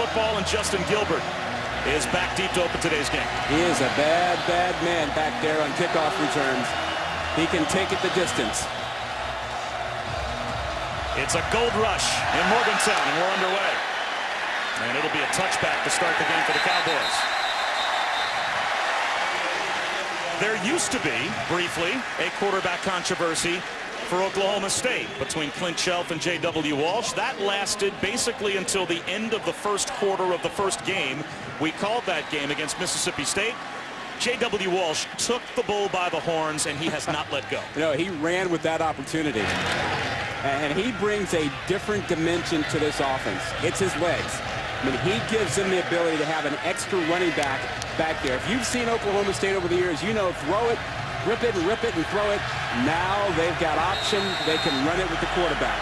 football, and Justin Gilbert is back deep to open today's game. He is a bad, bad man back there on kickoff returns. He can take it the distance. It's a gold rush in Morgantown, and we're underway. And it'll be a touchback to start the game for the Cowboys. There used to be, briefly, a quarterback controversy for Oklahoma State between Clint Shelf and J.W. Walsh. That lasted basically until the end of the first quarter of the first game. We called that game against Mississippi State. J.W. Walsh took the bull by the horns, and he has not let go. You know, he ran with that opportunity. And he brings a different dimension to this offense. It's his legs. I mean, he gives them the ability to have an extra running back there. If you've seen Oklahoma State over the years, you know, throw it, rip it, and throw it. Now they've got option. They can run it with the quarterback.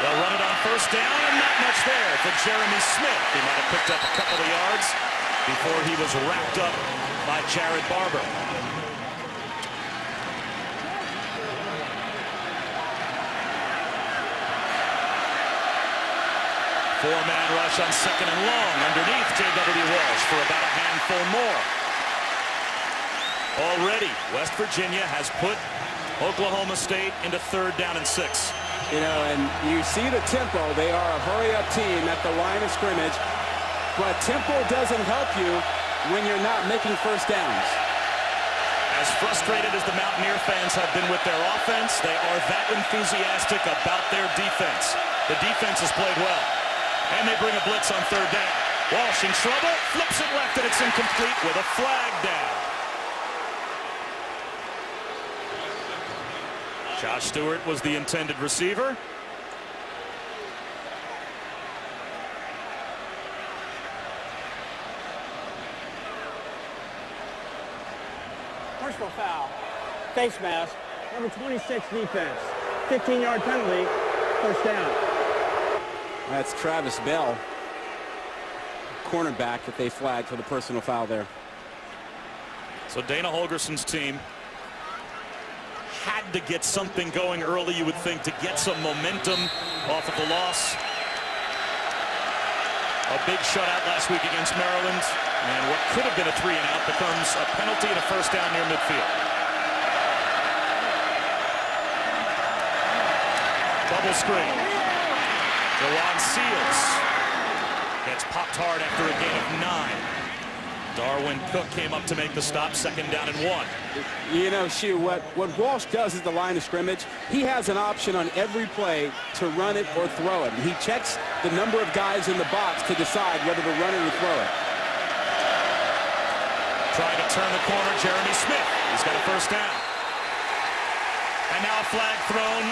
They'll run it on first down, and not much there for Jeremy Smith. He might have picked up a couple of yards before he was wrapped up by Jared Barber. Four-man rush on second and long underneath J.W. Walsh for about a handful more. Already, West Virginia has put Oklahoma State into 3rd down and 6. You know, and you see the tempo. They are a hurry-up team at the line of scrimmage. But tempo doesn't help you when you're not making first downs. As frustrated as the Mountaineer fans have been with their offense, they are that enthusiastic about their defense. The defense has played well. And they bring a blitz on 3rd down. Walsh in trouble, flips it left, and it's incomplete with a flag down. Josh Stewart was the intended receiver. Personal foul, face mask, number 26 defense, 15-yard penalty, first down. That's Travis Bell, cornerback that they flagged for the personal foul there. So Dana Holgerson's team had to get something going early, you would think, to get some momentum off of the loss. A big shutout last week against Maryland, and what could have been a 3-and-out becomes a penalty and a first down near midfield. Double screen. Jawan Seals gets popped hard after a gain of 9. Darwin Cook came up to make the stop, 2nd down and 1. You know, Shu, what Walsh does is the line of scrimmage. He has an option on every play to run it or throw it. And he checks the number of guys in the box to decide whether to run it or throw it. Trying to turn the corner, Jeremy Smith. He's got a first down. And now a flag thrown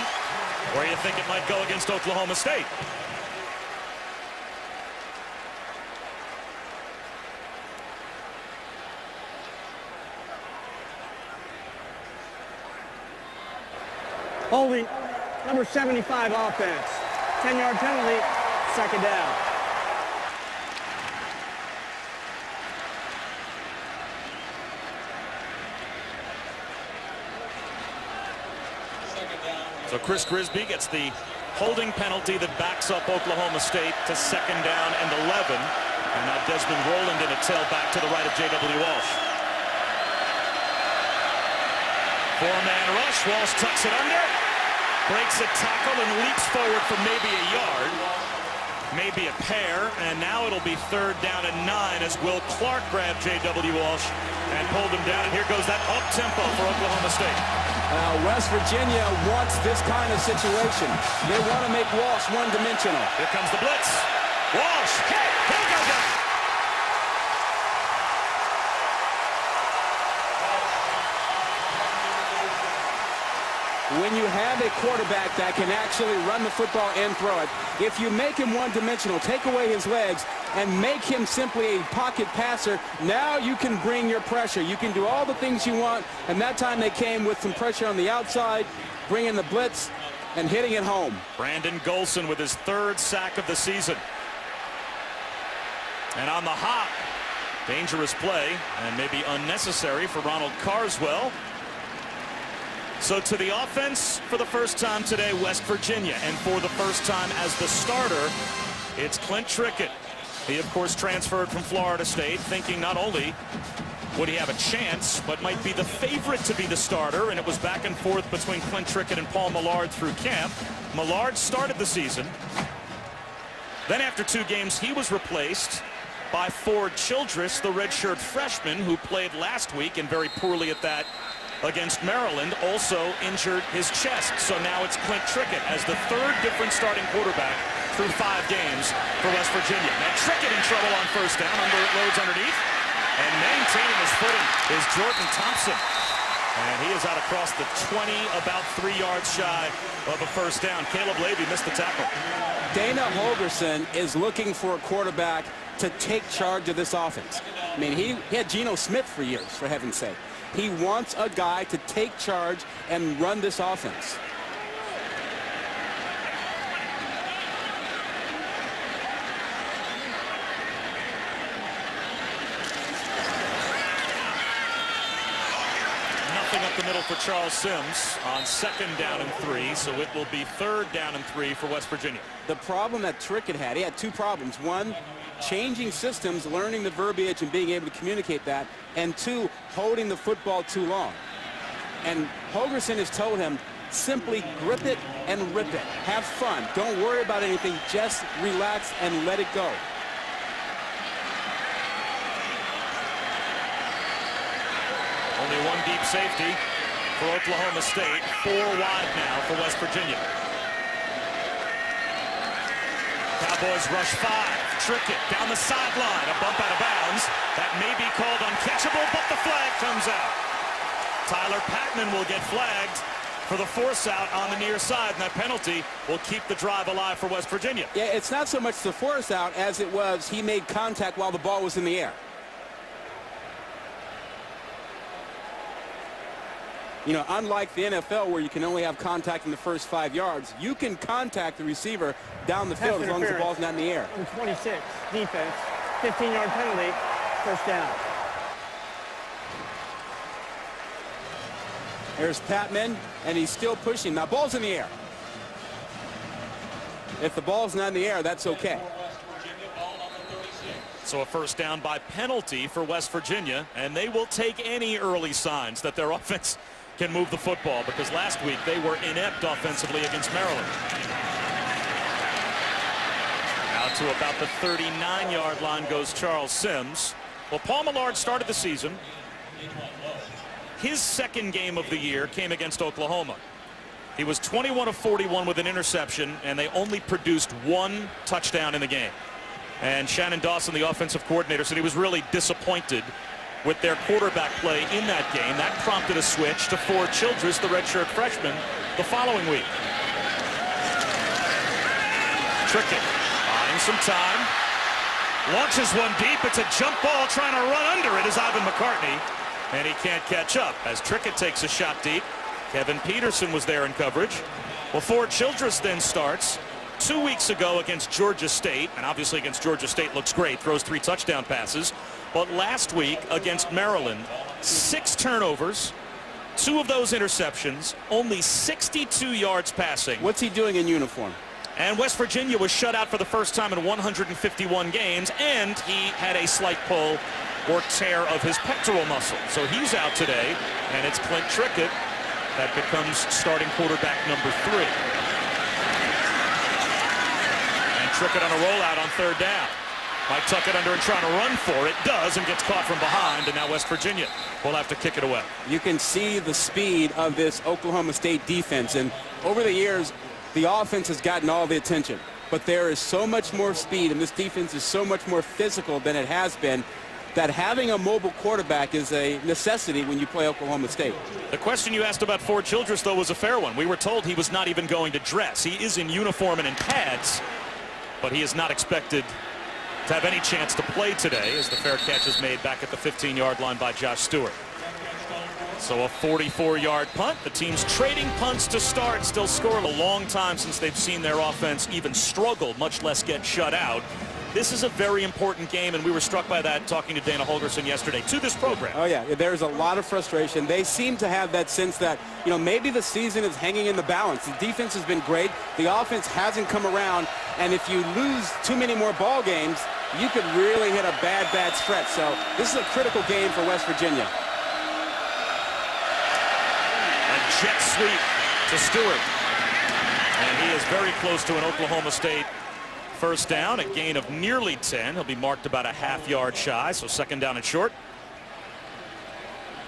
where you think it might go against Oklahoma State. Holding, number 75 offense, 10-yard penalty, 2nd down. So Chris Grisby gets the holding penalty that backs up Oklahoma State to 2nd down and 11. And now Desmond Rowland in a tailback to the right of J.W. Walsh. Four-man rush. Walsh tucks it under, breaks a tackle, and leaps forward for maybe a yard, maybe a pair. And now it'll be 3rd down and 9 as Will Clark grabbed J.W. Walsh and pulled him down. And here goes that up-tempo for Oklahoma State. West Virginia wants this kind of situation. They want to make Walsh one-dimensional. Here comes the blitz. Walsh, hit, he'll go down. When you have a quarterback that can actually run the football and throw it, if you make him one-dimensional, take away his legs, and make him simply a pocket passer, now you can bring your pressure. You can do all the things you want, and that time they came with some pressure on the outside, bringing the blitz and hitting it home. Brandon Golson with his 3rd sack of the season. And on the hop, Dangerous play and maybe unnecessary for Ronald Carswell. So to the offense for the first time today, West Virginia, and for the first time as the starter, it's Clint Trickett. He, of course, transferred from Florida State, thinking not only would he have a chance, but might be the favorite to be the starter, and it was back and forth between Clint Trickett and Paul Millard through camp. Millard started the season. Then after 2 games, he was replaced by Ford Childress, the redshirt freshman who played last week and very poorly at that against Maryland, also injured his chest. So now it's Clint Trickett as the 3rd different starting quarterback through 5 games for West Virginia. Now Trickett in trouble on first down. Loads underneath. And maintaining his footing is Jordan Thompson. And he is out across the 20, about 3 yards shy of a first down. Caleb Levy missed the tackle. Dana Holgorsen is looking for a quarterback to take charge of this offense. I mean, he had Geno Smith for years, for heaven's sake. He wants a guy to take charge and run this offense. Nothing up the middle for Charles Sims on 2nd down and 3, so it will be 3rd down and 3 for West Virginia. The problem that Trickett had, he had 2 problems. 1, changing systems, learning the verbiage and being able to communicate that, and 2, holding the football too long. And Holgorsen has told him, simply grip it and rip it. Have fun. Don't worry about anything. Just relax and let it go. Only 1 deep safety for Oklahoma State. 4 wide now for West Virginia. Cowboys rush 5. Trickett down the sideline. A bump out of bounds. That may be called uncatchable, but the flag comes out. Tyler Patman will get flagged for the force out on the near side, and that penalty will keep the drive alive for West Virginia. Yeah, it's not so much the force out as it was he made contact while the ball was in the air. You know, unlike the NFL where you can only have contact in the first 5 yards, you can contact the receiver down the field as long as the ball's not in the air. Number 26, defense, 15-yard penalty, first down. There's Patman, and he's still pushing. Now, ball's in the air. If the ball's not in the air, that's okay. So a first down by penalty for West Virginia, and they will take any early signs that their offense can move the football, because last week they were inept offensively against Maryland. Now to about the 39-yard line goes Charles Sims. Well, Paul Millard started the season. His 2nd game of the year came against Oklahoma. He was 21 of 41 with an interception, and they only produced 1 touchdown in the game. And Shannon Dawson, the offensive coordinator, said he was really disappointed with their quarterback play in that game. That prompted a switch to Ford Childress, the redshirt freshman, the following week. Trickett buying some time. Launches one deep. It's a jump ball. Trying to run under it is Ivan McCartney. And he can't catch up as Trickett takes a shot deep. Kevin Peterson was there in coverage. Well, Ford Childress then starts 2 weeks ago against Georgia State, and obviously against Georgia State looks great, throws 3 touchdown passes. But last week against Maryland, 6 turnovers, 2 of those interceptions, only 62 yards passing. What's he doing in uniform? And West Virginia was shut out for the first time in 151 games, and he had a slight pull or tear of his pectoral muscle. So he's out today, and it's Clint Trickett that becomes starting quarterback number 3. And Trickett on a rollout on 3rd down. Might tuck it under and trying to run for it. Does, and gets caught from behind, and now West Virginia will have to kick it away. You can see the speed of this Oklahoma State defense, and over the years, the offense has gotten all the attention. But there is so much more speed, and this defense is so much more physical than it has been, that having a mobile quarterback is a necessity when you play Oklahoma State. The question you asked about Ford Childress, though, was a fair one. We were told he was not even going to dress. He is in uniform and in pads, but he is not expected to have any chance to play today, as the fair catch is made back at the 15-yard line by Josh Stewart. So a 44-yard punt. The team's trading punts to start, still scoring. A long time since they've seen their offense even struggle, much less get shut out. this is a very important game, and we were struck by that talking to Dana Holgorsen yesterday to this program. Oh, yeah, there's a lot of frustration. They seem to have that sense that, you know, maybe the season is hanging in the balance. The defense has been great. The offense hasn't come around, and if you lose too many more ball games, you could really hit a bad stretch. So this is a critical game for West Virginia. A jet sweep to Stewart. And he is very close to an Oklahoma State first down, a gain of nearly 10. He'll be marked about a half-yard shy, so second down and short.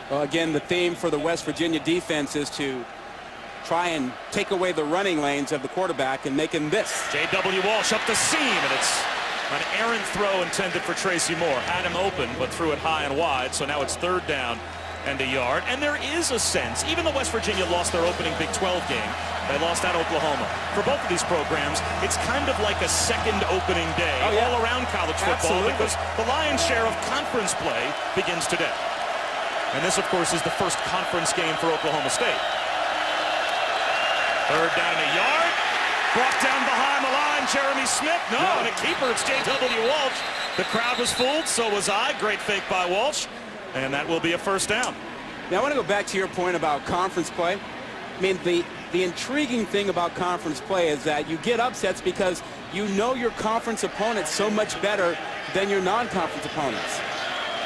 Well, again, the theme for the West Virginia defense is to try and take away the running lanes of the quarterback and make him this. J.W. Walsh up the seam, and it's an errant throw intended for Tracy Moore. Had him open, but threw it high and wide, so now it's third down and a yard. And there is a sense, even though West Virginia lost their opening Big 12 game, they lost at Oklahoma. For both of these programs, it's kind of like a second opening day all around college football. Absolutely. Because the lion's share of conference play begins today. And this, of course, is the first conference game for Oklahoma State. Third down and a yard. Brought down behind the line, Jeremy Smith. No, and a keeper, it's J.W. Walsh. The crowd was fooled, so was I. Great fake by Walsh. And that will be a first down. Now, I want to go back to your point about conference play. I mean, the intriguing thing about conference play is that you get upsets because you know your conference opponents so much better than your non-conference opponents.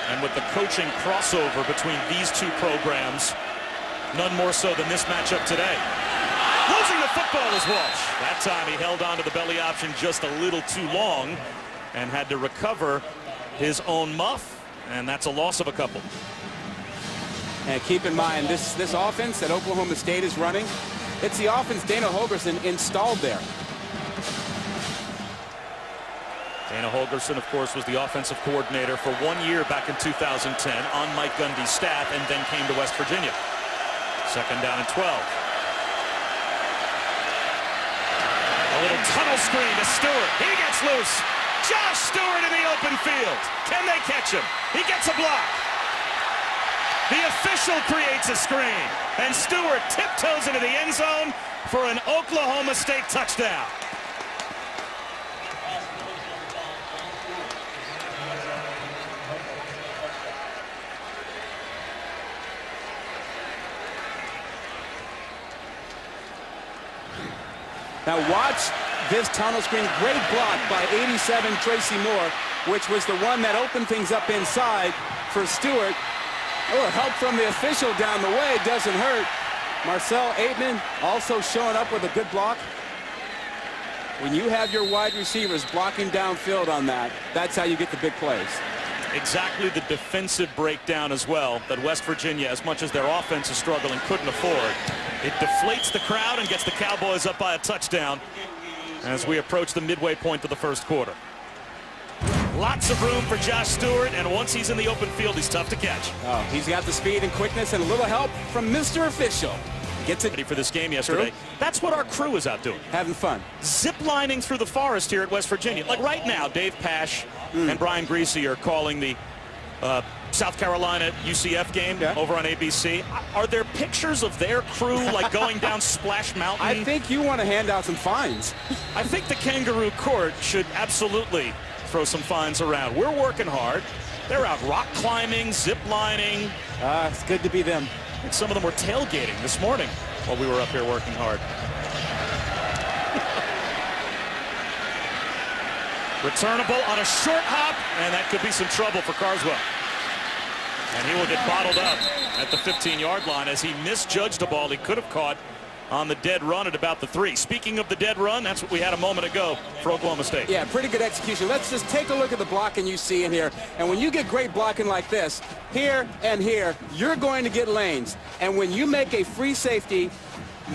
And with the coaching crossover between these two programs, none more so than this matchup today. Losing the football is Walsh. That time he held on to the belly option just a little too long and had to recover his own muff. And that's a loss of a couple. And keep in mind, this offense that Oklahoma State is running, it's the offense Dana Holgorsen installed there. Dana Holgorsen, of course, was the offensive coordinator for 1 year back in 2010 on Mike Gundy's staff, and then came to West Virginia. Second down and 12. A little tunnel screen to Stewart. He gets loose. Josh Stewart in the open field. Can they catch him? He gets a block. The official creates a screen, and Stewart tiptoes into the end zone for an Oklahoma State touchdown. Now watch this tunnel screen. Great block by 87 Tracy Moore, which was the one that opened things up inside for Stewart. Oh, help from the official down the way doesn't hurt. Marcel Aitman also showing up with a good block. When you have your wide receivers blocking downfield on that, that's how you get the big plays. Exactly the defensive breakdown as well that West Virginia, as much as their offense is struggling, couldn't afford. It deflates the crowd and gets the Cowboys up by a touchdown as we approach the midway point of the first quarter. Lots of room for Josh Stewart, and once he's in the open field, he's tough to catch. Oh, he's got the speed and quickness and a little help from Mr. Official. Gets it ready for this game yesterday. True. That's what our crew is out doing. Having fun. Zip-lining through the forest here at West Virginia. Like right now, Dave Pasch and Brian Greasy are calling the South Carolina UCF game over on ABC. Are there pictures of their crew like going down Splash Mountain? I think you want to hand out some fines. I think the Kangaroo Court should absolutely throw some fines around. We're working hard. They're out rock climbing, zip lining. It's good to be them. And some of them were tailgating this morning while we were up here working hard. Returnable on a short hop, and that could be some trouble for Carswell. And he will get bottled up at the 15-yard line as he misjudged a ball he could have caught on the dead run at about the 3. Speaking of the dead run, that's what we had a moment ago for Oklahoma State. Yeah, pretty good execution. Let's just take a look at the blocking you see in here. And when you get great blocking like this, here and here, you're going to get lanes. And when you make a free safety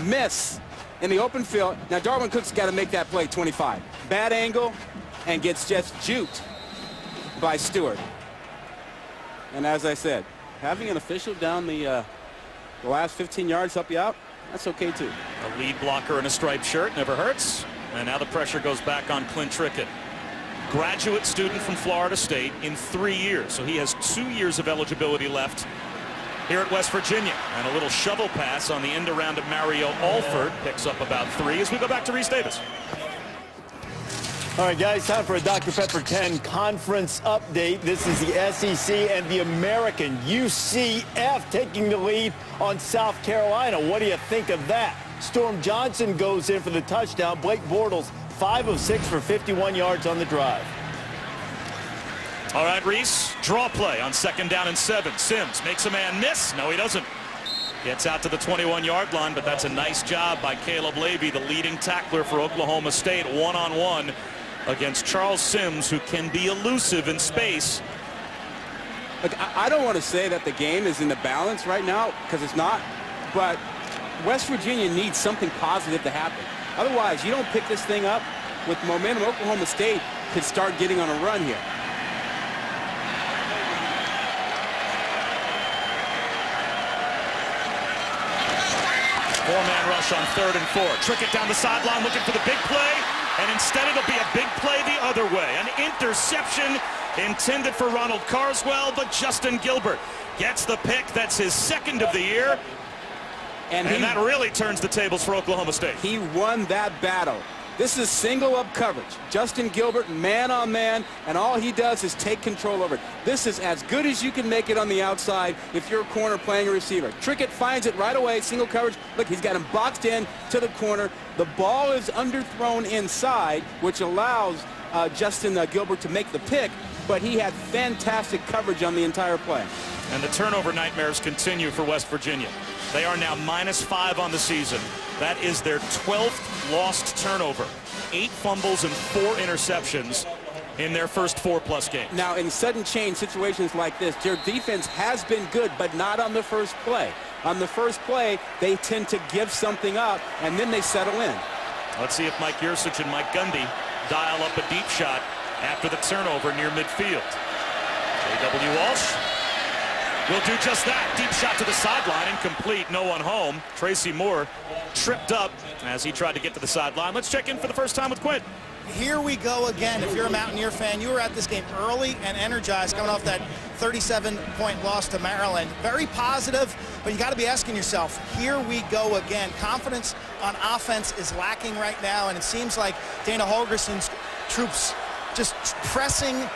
miss in the open field, now Darwin Cook's got to make that play 25. Bad angle and gets just juked by Stewart. And as I said, having an official down the last 15 yards help you out, that's okay too. A lead blocker in a striped shirt never hurts. And now the pressure goes back on Clint Trickett. Graduate student from Florida State in 3 years. So he has 2 years of eligibility left here at West Virginia. And a little shovel pass on the end around of Mario Alford picks up about 3 as we go back to Reese Davis. All right, guys, time for a Dr. Pepper 10 conference update. This is the SEC and the American UCF taking the lead on South Carolina. What do you think of that? Storm Johnson goes in for the touchdown. Blake Bortles, 5 of 6 for 51 yards on the drive. All right, Reese, draw play on 2nd down and 7. Sims makes a man miss. No, he doesn't. Gets out to the 21-yard line, but that's a nice job by Caleb Levy, the leading tackler for Oklahoma State, one-on-one against Charles Sims, who can be elusive in space. Look, I don't want to say that the game is in the balance right now, because it's not, but West Virginia needs something positive to happen. Otherwise, you don't pick this thing up with momentum. Oklahoma State could start getting on a run here. Four-man rush on 3rd and 4. Trick it down the sideline, looking for the big play, and instead it'll be a big play the other way. An interception intended for Ronald Carswell, but Justin Gilbert gets the pick. That's his 2nd of the year, and that really turns the tables for Oklahoma State. He won that battle. This is single-up coverage. Justin Gilbert, man-on-man, and all he does is take control over it. This is as good as you can make it on the outside if you're a corner playing a receiver. Trickett finds it right away, single coverage. Look, he's got him boxed in to the corner. The ball is underthrown inside, which allows Justin Gilbert to make the pick, but he had fantastic coverage on the entire play. And the turnover nightmares continue for West Virginia. They are now -5 on the season. That is their 12th lost turnover. 8 fumbles and 4 interceptions in their first 4+ games. Now, in sudden change situations like this, their defense has been good, but not on the first play. On the first play, they tend to give something up, and then they settle in. Let's see if Mike Yursich and Mike Gundy dial up a deep shot after the turnover near midfield. J.W. Walsh will do just that. Deep shot to the sideline, incomplete, no one home. Tracy Moore tripped up as he tried to get to the sideline. Let's check in for the first time with Quinn. Here we go again. If you're a Mountaineer fan, you were at this game early and energized, coming off that 37-point loss to Maryland. Very positive, but you got to be asking yourself, here we go again. Confidence on offense is lacking right now, and it seems like Dana Holgerson's troops just pressing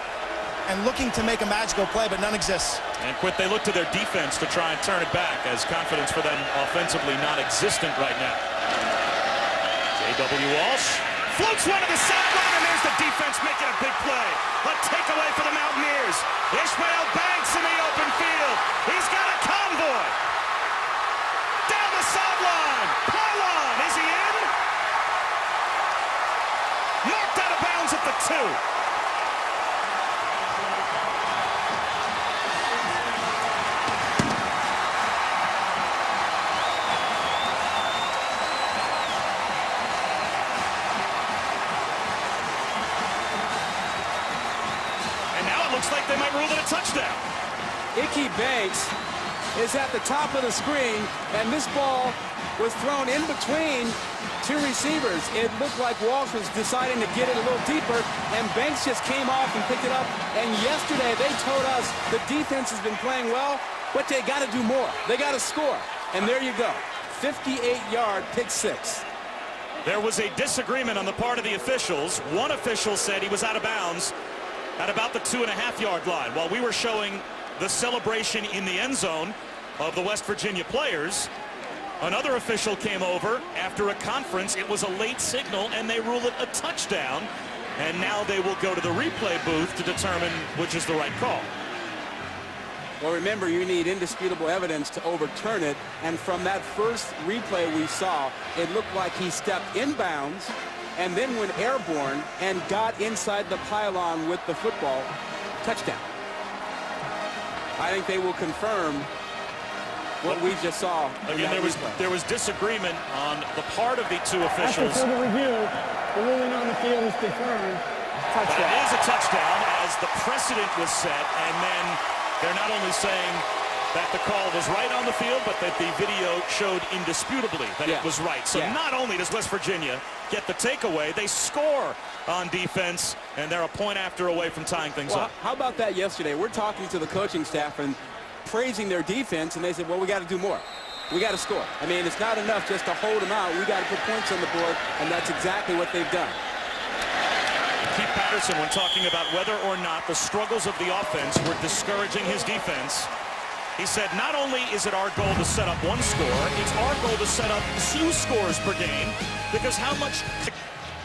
and looking to make a magical play, but none exists. And Quint, they look to their defense to try and turn it back, as confidence for them offensively non-existent right now. J.W. Walsh floats one to the sideline, and there's the defense making a big play. A takeaway for the Mountaineers. Ishmael Banks in the open field. He's got a convoy. Down the sideline. Pylon, is he in? Knocked out of bounds at the 2. Looks like they might rule it a touchdown. Ickey Banks is at the top of the screen, and this ball was thrown in between 2 receivers. It looked like Walsh was deciding to get it a little deeper, and Banks just came off and picked it up. And yesterday they told us the defense has been playing well, but they got to do more. They got to score. And there you go. 58-yard pick 6. There was a disagreement on the part of the officials. One official said he was out of bounds at about the 2.5-yard line. While we were showing the celebration in the end zone of the West Virginia players, another official came over after a conference. It was a late signal, and they ruled it a touchdown. And now they will go to the replay booth to determine which is the right call. Well, remember, you need indisputable evidence to overturn it. And from that first replay we saw, it looked like he stepped inbounds and then went airborne and got inside the pylon with the football. Touchdown. I think they will confirm what we just saw. Again, there was disagreement on the part of the 2 officials. After further review, the ruling on the field is confirmed. Touchdown. That is a touchdown, as the precedent was set, and then they're not only saying that the call was right on the field, but that the video showed indisputably that it was right. So not only does West Virginia get the takeaway, they score on defense, and they're a point after away from tying things up. How about that yesterday? We're talking to the coaching staff and praising their defense, and they said, well, we got to do more. We got to score. I mean, it's not enough just to hold them out. We got to put points on the board, and that's exactly what they've done. Patterson, when talking about whether or not the struggles of the offense were discouraging his defense, he said, not only is it our goal to set up one score, it's our goal to set up 2 scores per game, because how much...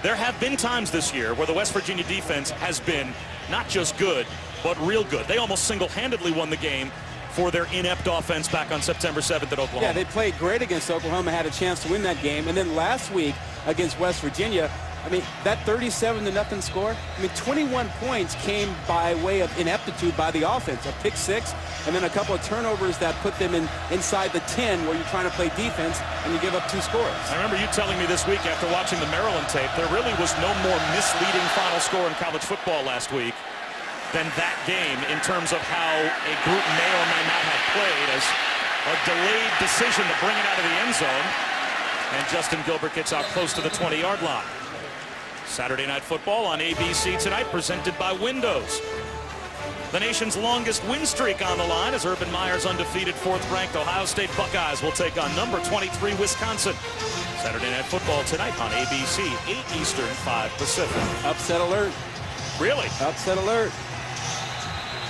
There have been times this year where the West Virginia defense has been not just good, but real good. They almost single-handedly won the game for their inept offense back on September 7th at Oklahoma. Yeah, they played great against Oklahoma, had a chance to win that game. And then last week against West Virginia, I mean, that 37-0 score, I mean, 21 points came by way of ineptitude by the offense. A pick 6, and then a couple of turnovers that put them inside the 10 where you're trying to play defense and you give up 2 scores. I remember you telling me this week after watching the Maryland tape, there really was no more misleading final score in college football last week than that game in terms of how a group may or may not have played, as a delayed decision to bring it out of the end zone. And Justin Gilbert gets out close to the 20-yard line. Saturday Night Football on ABC tonight, presented by Windows. The nation's longest win streak on the line as Urban Meyer's undefeated 4th-ranked Ohio State Buckeyes will take on number 23 Wisconsin. Saturday Night Football tonight on ABC, 8 Eastern, 5 Pacific. Upset alert. Really? Upset alert.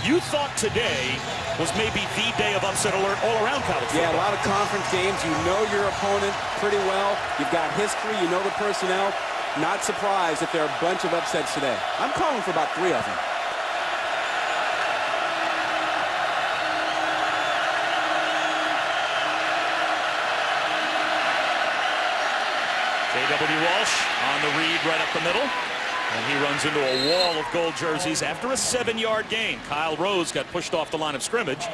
You thought today was maybe the day of upset alert all around college football. Yeah, a lot of conference games. You know your opponent pretty well. You've got history. You know the personnel. Not surprised if there are a bunch of upsets today. I'm calling for about 3 of them. J.W. Walsh on the read right up the middle. And he runs into a wall of gold jerseys after a 7-yard gain. Kyle Rose got pushed off the line of scrimmage,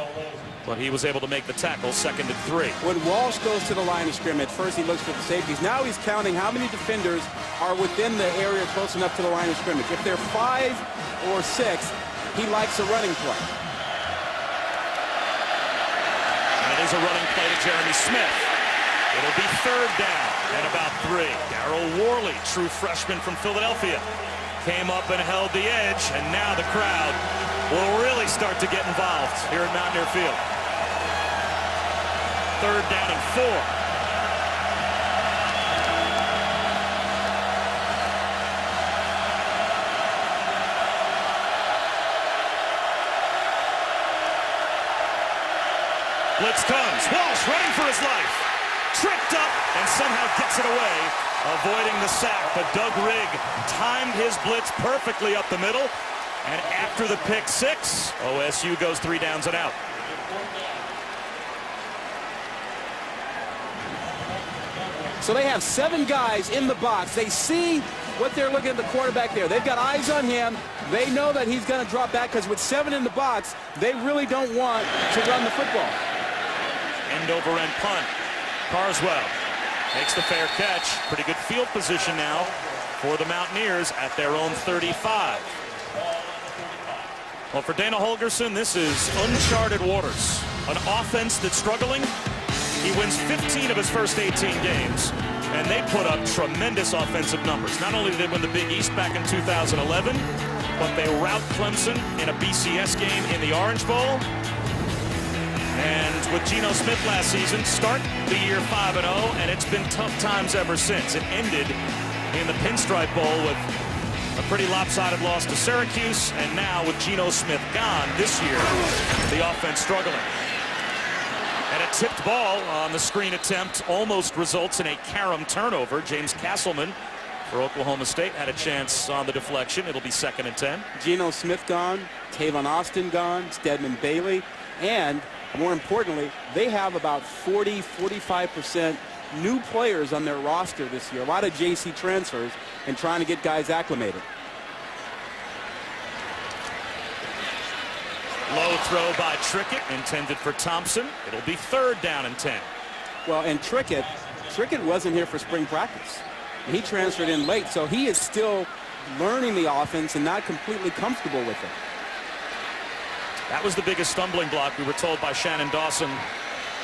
but he was able to make the tackle, 2nd and 3. When Walsh goes to the line of scrimmage, first he looks for the safeties. Now he's counting how many defenders are within the area close enough to the line of scrimmage. If they're 5 or 6, he likes a running play. And it is a running play to Jeremy Smith. It'll be 3rd down and about 3. Darryl Worley, true freshman from Philadelphia, came up and held the edge, and now the crowd will really start to get involved here at Mountaineer Field. 3rd down and 4. Blitz comes. Walsh running for his life. Tripped up and somehow gets it away, avoiding the sack. But Doug Rigg timed his blitz perfectly up the middle. And after the pick 6, OSU goes 3 downs and out. So they have 7 guys in the box. They see what they're looking at the quarterback there. They've got eyes on him. They know that he's going to drop back because with 7 in the box, they really don't want to run the football. End over end punt. Carswell makes the fair catch. Pretty good field position now for the Mountaineers at their own 35. Well, for Dana Holgorsen, this is uncharted waters. An offense that's struggling. He wins 15 of his first 18 games, and they put up tremendous offensive numbers. Not only did they win the Big East back in 2011, but they rout Clemson in a BCS game in the Orange Bowl. And with Geno Smith last season, start the year 5-0, and it's been tough times ever since. It ended in the Pinstripe Bowl with a pretty lopsided loss to Syracuse, and now with Geno Smith gone this year, the offense struggling. And a tipped ball on the screen attempt almost results in a carom turnover. James Castleman for Oklahoma State had a chance on the deflection. It'll be 2nd and 10. Geno Smith gone, Tavon Austin gone, Stedman Bailey, and more importantly, they have about 40-45% new players on their roster this year. A lot of JC transfers and trying to get guys acclimated. Low throw by Trickett, intended for Thompson. It'll be 3rd down and 10. Well, and Trickett wasn't here for spring practice. He transferred in late, so he is still learning the offense and not completely comfortable with it. That was the biggest stumbling block, we were told by Shannon Dawson,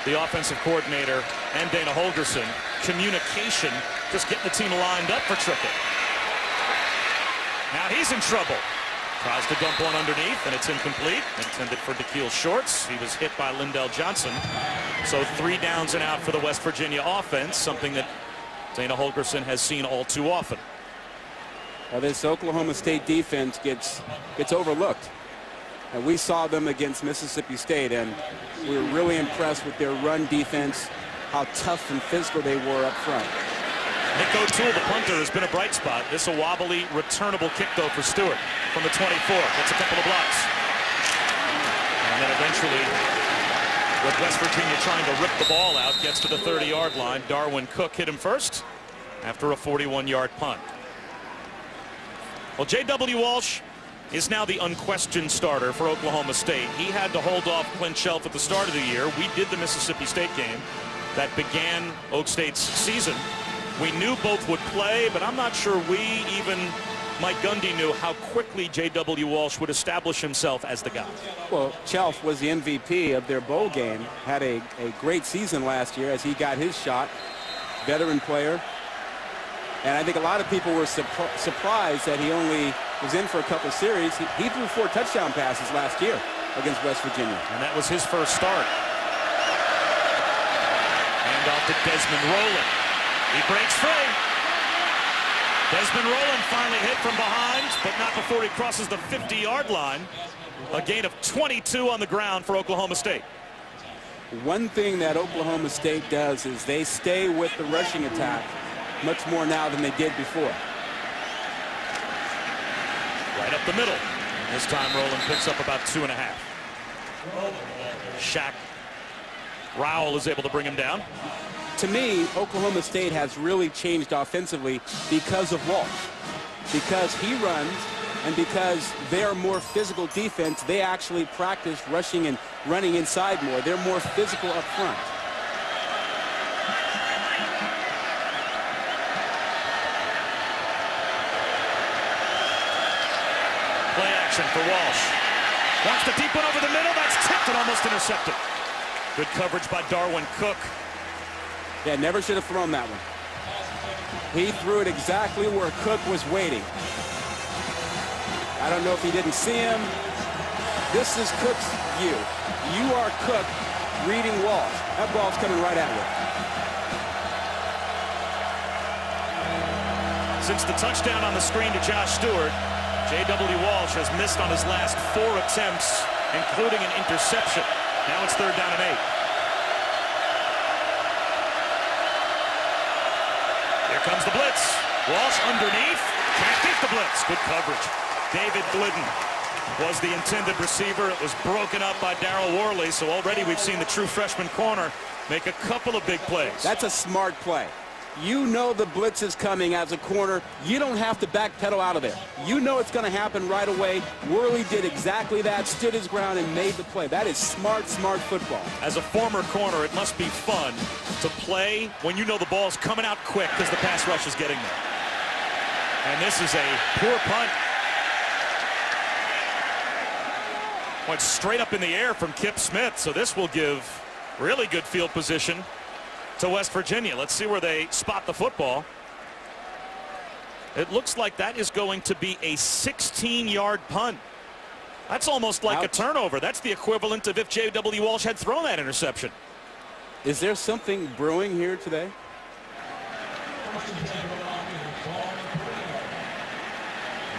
the offensive coordinator, and Dana Holgorsen. Communication, just getting the team lined up for Trickett. Now he's in trouble. Tries to dump one underneath, and it's incomplete. Intended for DeKeel Shorts. He was hit by Lindell Johnson. So 3 downs and out for the West Virginia offense, something that Dana Holgorsen has seen all too often. Well, this Oklahoma State defense gets overlooked. And we saw them against Mississippi State, and we were really impressed with their run defense, how tough and physical they were up front. Nick O'Toole, the punter, has been a bright spot. This a wobbly, returnable kick, though, for Stewart from the 24. Gets a couple of blocks. And then eventually, with West Virginia trying to rip the ball out, gets to the 30-yard line. Darwin Cook hit him first after a 41-yard punt. Well, J.W. Walsh is now the unquestioned starter for Oklahoma State. He had to hold off Clint Shelf at the start of the year. We did the Mississippi State game that began Oak State's season. We knew both would play, but I'm not sure even Mike Gundy knew how quickly J.W. Walsh would establish himself as the guy. Well, Shelf was the MVP of their bowl game, had a great season last year as he got his shot, veteran player. And I think a lot of people were surprised that he only was in for a couple series. He threw 4 touchdown passes last year against West Virginia. And that was his first start. Hand off to Desmond Rowland. He breaks free. Desmond Rowland finally hit from behind, but not before he crosses the 50-yard line. A gain of 22 on the ground for Oklahoma State. One thing that Oklahoma State does is they stay with the rushing attack much more now than they did before. Right up the middle. This time Rowland picks up about 2.5. Shaq Rowell is able to bring him down. To me, Oklahoma State has really changed offensively because of Walsh. Because he runs and because they're more physical defense, they actually practice rushing and running inside more. They're more physical up front. Play action for Walsh. Wants the deep one over the middle. That's tipped and almost intercepted. Good coverage by Darwin Cook. Yeah, never should have thrown that one. He threw it exactly where Cook was waiting. I don't know if he didn't see him. This is Cook's view. You are Cook reading Walsh. That ball's coming right at you. Since the touchdown on the screen to Josh Stewart, J.W. Walsh has missed on his last 4 attempts, including an interception. Now it's 3rd down and 8. Here comes the blitz. Walsh underneath. Can't beat the blitz. Good coverage. David Glidden was the intended receiver. It was broken up by Darryl Worley, so already we've seen the true freshman corner make a couple of big plays. That's a smart play. You know the blitz is coming as a corner. You don't have to backpedal out of there. You know it's going to happen right away. Worley did exactly that, stood his ground and made the play. That is smart football. As a former corner, it must be fun to play when you know the ball's coming out quick because the pass rush is getting there. And this is a poor punt. Went straight up in the air from Kip Smith, so this will give really good field position to West Virginia. Let's see where they spot the football. It looks like that is going to be a 16-yard punt. That's almost like a turnover. That's the equivalent of if J.W. Walsh had thrown that interception. Is there something brewing here today?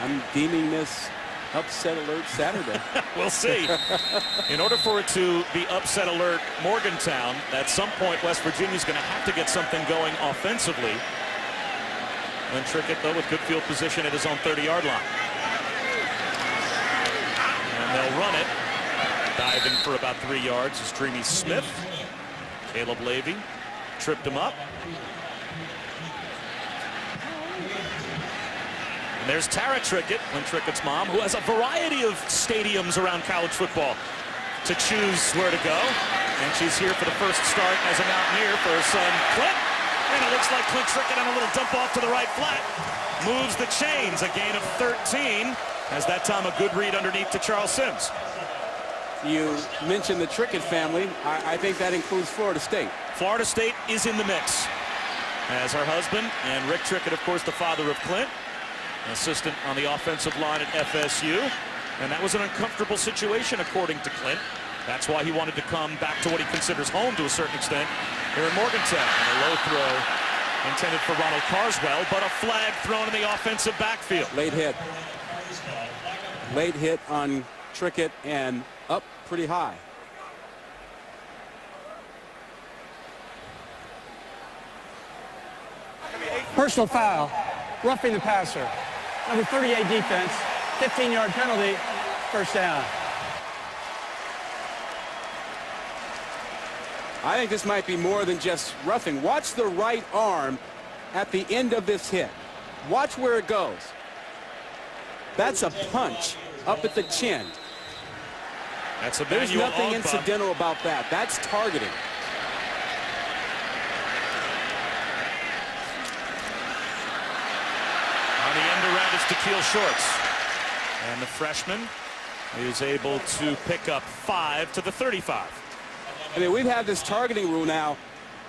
I'm deeming this upset alert Saturday. We'll see. In order for it to be upset alert Morgantown, at some point West Virginia's going to have to get something going offensively. And Trickett, though, with good field position at his own 30-yard line. And they'll run it. Diving for about 3 yards is Dreamy Smith. Caleb Levy tripped him up. There's Tara Trickett, Clint Trickett's mom, who has a variety of stadiums around college football to choose where to go. And she's here for the first start as a Mountaineer for her son, Clint. And it looks like Clint Trickett on a little dump off to the right flat. Moves the chains, a gain of 13. As that time a good read underneath to Charles Sims. You mentioned the Trickett family. I think that includes Florida State. Florida State is in the mix. As her husband, and Rick Trickett, of course, the father of Clint. Assistant on the offensive line at FSU, and that was an uncomfortable situation according to Clint. That's why he wanted to come back to what he considers home to a certain extent here in Morgantown. And a low throw intended for Ronald Carswell, but a flag thrown in the offensive backfield. Late hit. Late hit on Trickett and up pretty high. Personal foul, roughing the passer. Number 38 defense, 15-yard penalty, first down. I think this might be more than just roughing. Watch the right arm at the end of this hit. Watch where it goes. That's a punch up at the chin. That's a There's nothing incidental about that. That's targeting. On the end around is Da'Keil Shorts. And the freshman is able to pick up 5 to the 35. I mean, we've had this targeting rule now,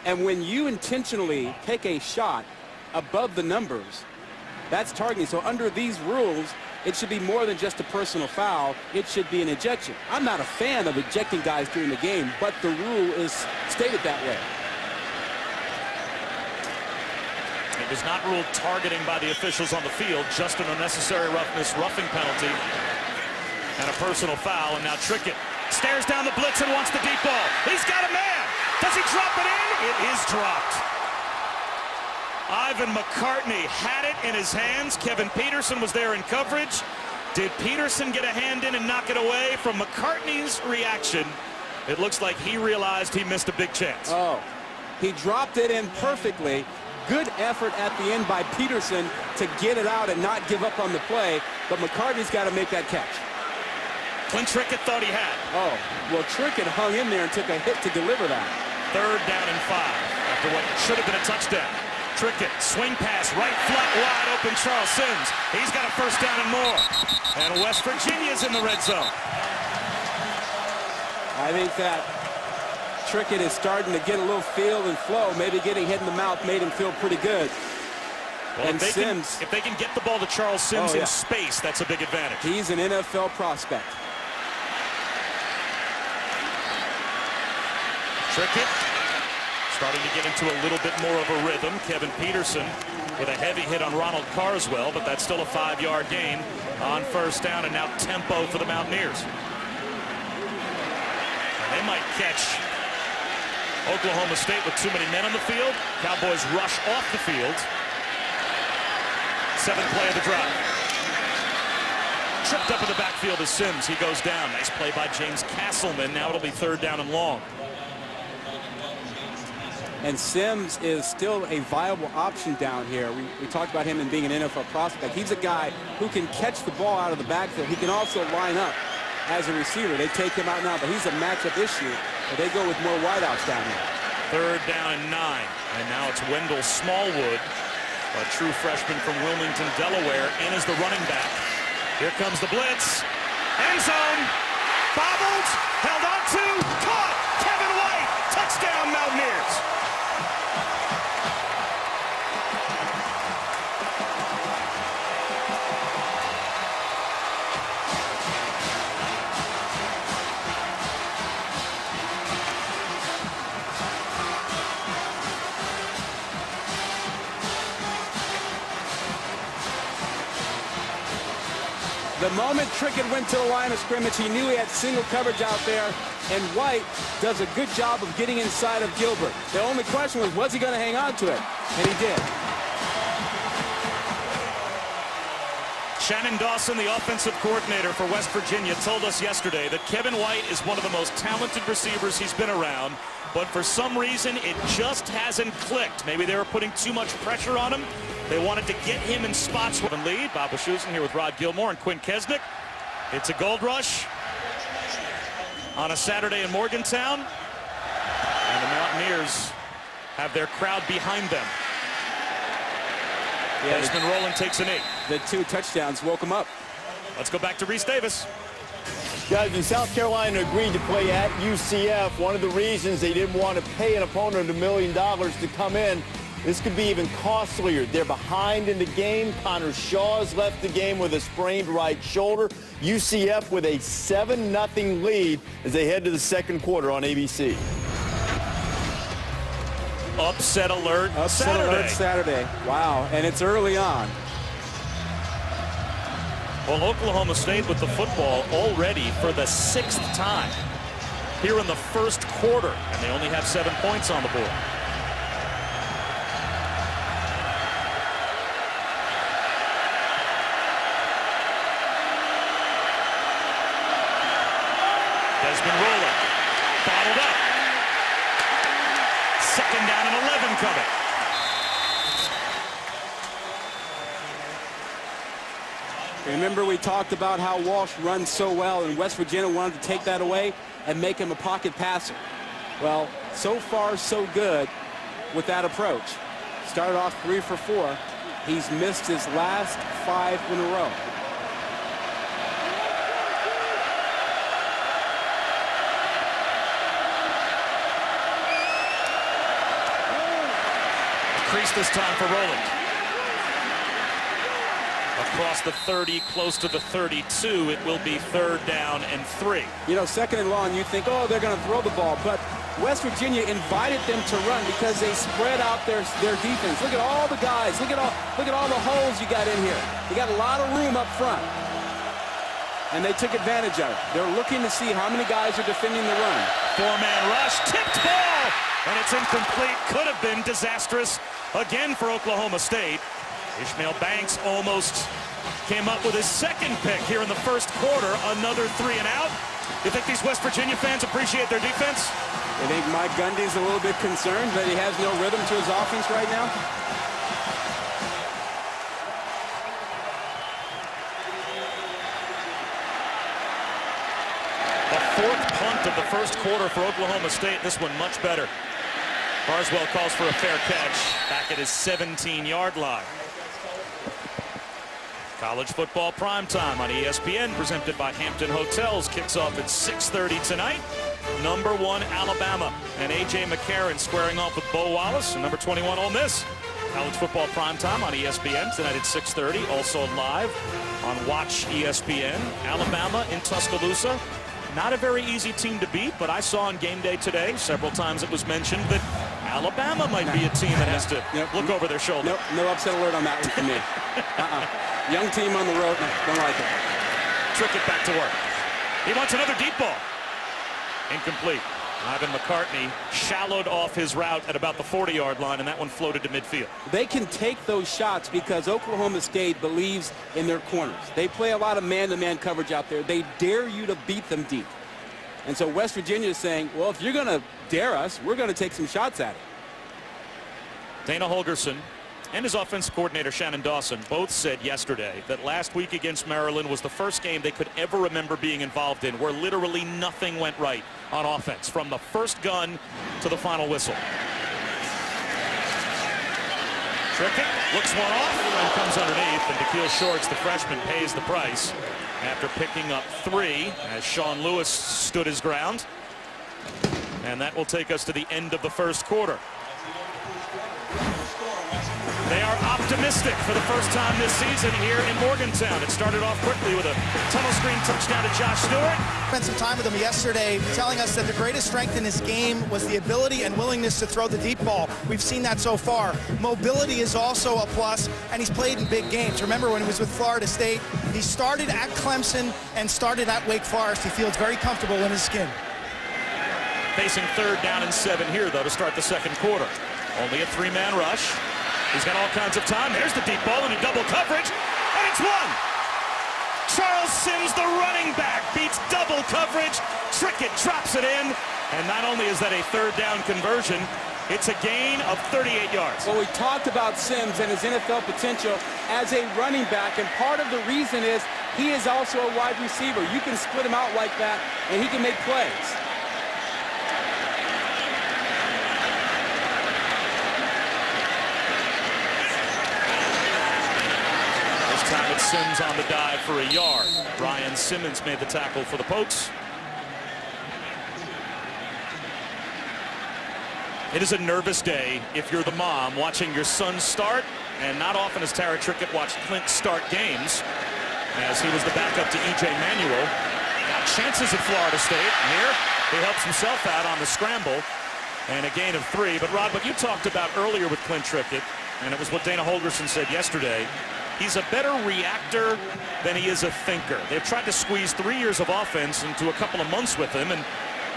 and when you intentionally take a shot above the numbers, that's targeting. So under these rules, it should be more than just a personal foul. It should be an ejection. I'm not a fan of ejecting guys during the game, but the rule is stated that way. It was not ruled targeting by the officials on the field, just an unnecessary roughness roughing penalty and a personal foul. And now Trickett stares down the blitz and wants the deep ball. He's got a man. Does he drop it in? It is dropped. Ivan McCartney had it in his hands. Kevin Peterson was there in coverage. Did Peterson get a hand in and knock it away? From McCartney's reaction, it looks like he realized he missed a big chance. Oh, he dropped it in perfectly. Good effort at the end by Peterson to get it out and not give up on the play, but McCartney's got to make that catch. Clint Trickett thought he had. Oh, well, Trickett hung in there and took a hit to deliver that. 3rd down and 5 after what should have been a touchdown. Trickett, swing pass, right flat, wide open, Charles Sims. He's got a first down and more. And West Virginia's in the red zone. I think that Trickett is starting to get a little feel and flow. Maybe getting hit in the mouth made him feel pretty good. Well, and Sims, if they can get the ball to Charles Sims in space, that's a big advantage. He's an NFL prospect. Trickett starting to get into a little bit more of a rhythm. Kevin Peterson with a heavy hit on Ronald Carswell, but that's still a 5-yard gain on first down, and now tempo for the Mountaineers. And they might catch Oklahoma State with too many men on the field. Cowboys rush off the field. 7th play of the drive. Tripped up in the backfield is Sims. He goes down. Nice play by James Castleman. Now it'll be 3rd down and long. And Sims is still a viable option down here. We talked about him and being an NFL prospect. He's a guy who can catch the ball out of the backfield. He can also line up as a receiver. They take him out now, but he's a matchup issue. But they go with more wideouts down here. 3rd down and 9. And now it's Wendell Smallwood, a true freshman from Wilmington, Delaware, in as the running back. Here comes the blitz. End zone. Bobbled. Held on to. Caught. Kevin White. Touchdown, Mountaineers. The moment Trickett went to the line of scrimmage, he knew he had single coverage out there, and White does a good job of getting inside of Gilbert. The only question was he going to hang on to it? And he did. Shannon Dawson, the offensive coordinator for West Virginia, told us yesterday that Kevin White is one of the most talented receivers he's been around, but for some reason it just hasn't clicked. Maybe they were putting too much pressure on him. They wanted to get him in spots with a lead. Bob Wischusen here with Rod Gilmore and Quinn Kesnick. It's a gold rush on a Saturday in Morgantown. And the Mountaineers have their crowd behind them. Yeah, Desmond Rowland takes a knee. The 2 touchdowns woke him up. Let's go back to Reese Davis. Guys, when South Carolina agreed to play at UCF, one of the reasons they didn't want to pay an opponent $1 million to come in, this could be even costlier. They're behind in the game. Connor Shaw's left the game with a sprained right shoulder. UCF with a 7-0 lead as they head to the second quarter on ABC. Upset alert Upset Saturday. alert Saturday. Wow, and it's early on. Well, Oklahoma State with the football already for the 6th time here in the first quarter, and they only have 7 points on the board. Desmond rolling, bottled up. 2nd down and 11 coming. Remember, we talked about how Walsh runs so well, and West Virginia wanted to take that away and make him a pocket passer. Well, so far so good with that approach. Started off 3 for 4. He's missed his last 5 in a row. Crease this time for Rowland. Across the 30, close to the 32. It will be 3rd down and 3. You know, 2nd and long, you think, oh, they're going to throw the ball. But West Virginia invited them to run because they spread out their defense. Look at all the guys. Look at all the holes you got in here. You got a lot of room up front. And they took advantage of it. They're looking to see how many guys are defending the run. 4-man rush, tipped ball, and it's incomplete. Could have been disastrous again for Oklahoma State. Ishmael Banks almost came up with his 2nd pick here in the first quarter. Another 3 and out. You think these West Virginia fans appreciate their defense? I think Mike Gundy's a little bit concerned that he has no rhythm to his offense right now. The 4th punt of the first quarter for Oklahoma State. This one much better. Barswell calls for a fair catch back at his 17-yard line. College football primetime on ESPN, presented by Hampton Hotels, kicks off at 6:30 tonight. Number 1 Alabama and A.J. McCarron squaring off with Bo Wallace and number 21 Ole Miss. College football primetime on ESPN tonight at 6:30. Also live on Watch ESPN. Alabama in Tuscaloosa. Not a very easy team to beat, but I saw on game day today, several times it was mentioned that Alabama might be a team that has to look over their shoulder. Nope, no upset alert on that one for me. Young team on the road, don't like it. Trickett back to work. He wants another deep ball. Incomplete. Ivan McCartney shallowed off his route at about the 40-yard line, and that one floated to midfield. They can take those shots because Oklahoma State believes in their corners. They play a lot of man-to-man coverage out there. They dare you to beat them deep. And so West Virginia is saying, well, if you're going to dare us, we're going to take some shots at it. Dana Holgerson and his offensive coordinator Shannon Dawson both said yesterday that last week against Maryland was the first game they could ever remember being involved in where literally nothing went right on offense from the first gun to the final whistle. Trickett looks one off and comes underneath, and Da'Keil Shorts, the freshman, pays the price after picking up 3 as Sean Lewis stood his ground. And that will take us to the end of the first quarter. They are optimistic for the first time this season here in Morgantown. It started off quickly with a tunnel screen touchdown to Josh Stewart. Spent some time with him yesterday telling us that the greatest strength in his game was the ability and willingness to throw the deep ball. We've seen that so far. Mobility is also a plus, and he's played in big games. Remember when he was with Florida State, he started at Clemson and started at Wake Forest. He feels very comfortable in his skin. Facing 3rd down and 7 here, though, to start the second quarter. Only a 3-man rush. He's got all kinds of time. There's the deep ball into double coverage, and it's 1. Charles Sims, the running back, beats double coverage. Trickett drops it in, and not only is that a 3rd down conversion, it's a gain of 38 yards. Well, we talked about Sims and his NFL potential as a running back, and part of the reason is he is also a wide receiver. You can split him out like that, and he can make plays. Time it's Sims on the dive for a yard. Brian Simmons made the tackle for the Pokes. It is a nervous day if you're the mom watching your son start, and not often has Tara Trickett watched Clint start games, as he was the backup to E.J. Manuel. Got chances at Florida State, and here he helps himself out on the scramble And a gain of 3. But Rod, what you talked about earlier with Clint Trickett, and it was what Dana Holgorsen said yesterday, he's a better reactor than he is a thinker. They've tried to squeeze 3 years of offense into a couple of months with him, and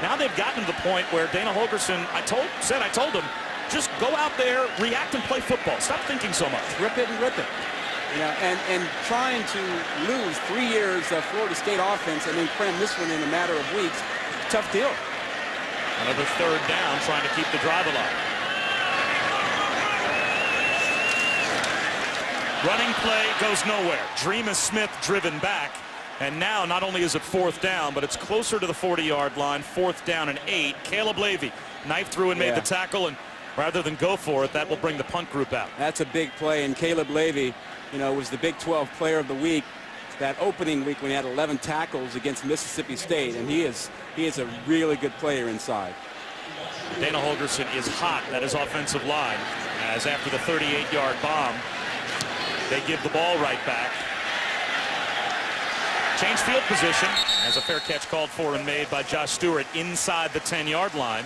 now they've gotten to the point where Dana Holgorsen, I told him, just go out there, react and play football. Stop thinking so much. Rip it and rip it. You know, and trying to lose 3 years of Florida State offense and then cram this one in a matter of weeks, tough deal. Another third down, trying to keep the drive alive. Running play goes nowhere. Dreamus Smith driven back. And now not only is it 4th down, but it's closer to the 40-yard line, 4th down and 8. Caleb Levy knifed through and made the tackle, and rather than go for it, that will bring the punt group out. That's a big play, and Caleb Levy, you know, was the Big 12 Player of the Week that opening week when he had 11 tackles against Mississippi State, and he is a really good player inside. Dana Holgorsen is hot at his offensive line, as after the 38-yard bomb, they give the ball right back. Change field position as a fair catch called for and made by Josh Stewart inside the 10-yard line.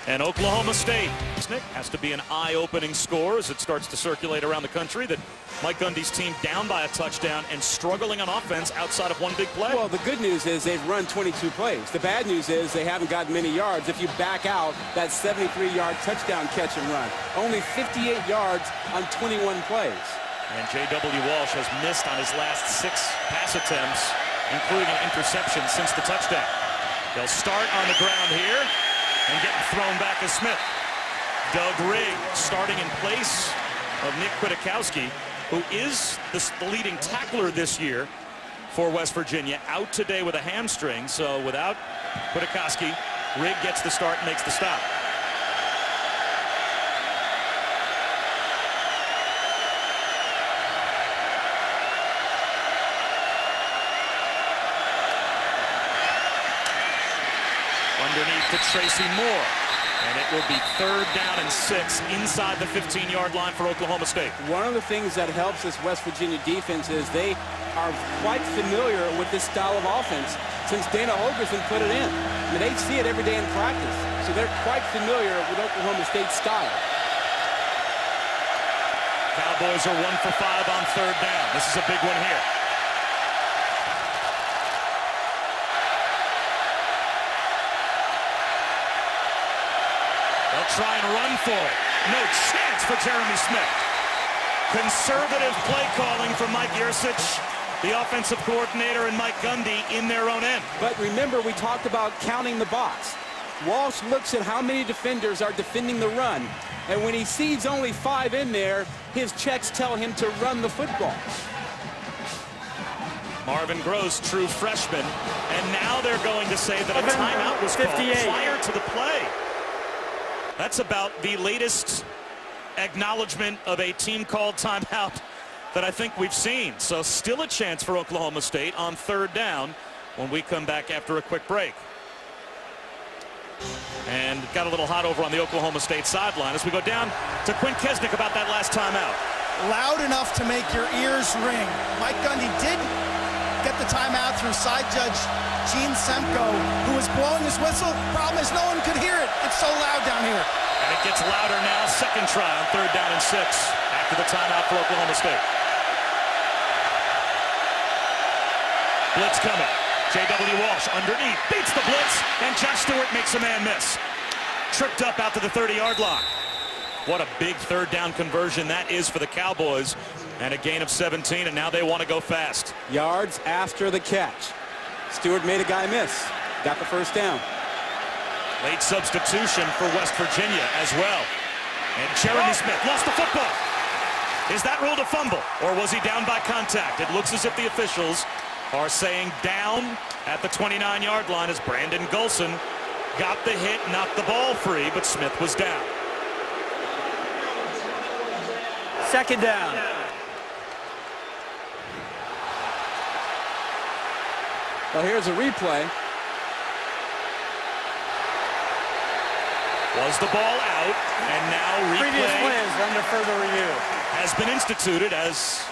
And Oklahoma State has to be an eye-opening score as it starts to circulate around the country that Mike Gundy's team down by a touchdown and struggling on offense outside of one big play. Well, the good news is they've run 22 plays. The bad news is they haven't gotten many yards. If you back out that 73-yard touchdown catch and run, only 58 yards on 21 plays. And J.W. Walsh has missed on his last 6 pass attempts, including an interception since the touchdown. They'll start on the ground here and getting thrown back as Smith. Doug Rigg starting in place of Nick Kwiatkowski, who is the leading tackler this year for West Virginia, out today with a hamstring. So without Kwiatkowski, Rigg gets the start and makes the stop. Underneath to Tracy Moore, and it will be 3rd down and 6 inside the 15-yard line for Oklahoma State. One of the things that helps this West Virginia defense is they are quite familiar with this style of offense since Dana Holgorsen put it in. I mean, they see it every day in practice, so they're quite familiar with Oklahoma State's style. Cowboys are 1 for 5 on 3rd down. This is a big one here. Try and run for it. No chance for Jeremy Smith. Conservative play calling from Mike Yurcich, the offensive coordinator, and Mike Gundy in their own end. But remember, we talked about counting the box. Walsh looks at how many defenders are defending the run, and when he sees only 5 in there, his checks tell him to run the football. Marvin Gross, true freshman, and now they're going to say that a timeout was called prior to the play. That's about the latest acknowledgement of a team-called timeout that I think we've seen. So still a chance for Oklahoma State on 3rd down when we come back after a quick break. And got a little hot over on the Oklahoma State sideline as we go down to Quinn Kesnick about that last timeout. Loud enough to make your ears ring. Mike Gundy did get the timeout through side judge Gene Semko, who was blowing his whistle. Problem is no one could hear it. It's so loud down here. And it gets louder now. 2nd try on 3rd down and 6 after the timeout for Oklahoma State. Blitz coming. J.W. Walsh underneath, beats the blitz, and Josh Stewart makes a man miss. Tripped up out to the 30-yard line. What a big 3rd down conversion that is for the Cowboys. And a gain of 17, and now they want to go fast. Yards after the catch. Stewart made a guy miss. Got the 1st down. Late substitution for West Virginia as well. And Jeremy Smith lost the football. Is that ruled a fumble, or was he down by contact? It looks as if the officials are saying down at the 29-yard line as Brandon Golson got the hit, knocked the ball free, but Smith was down. 2nd down. Well, here's a replay. Was the ball out, and now Previous replay plays under further review. has been instituted as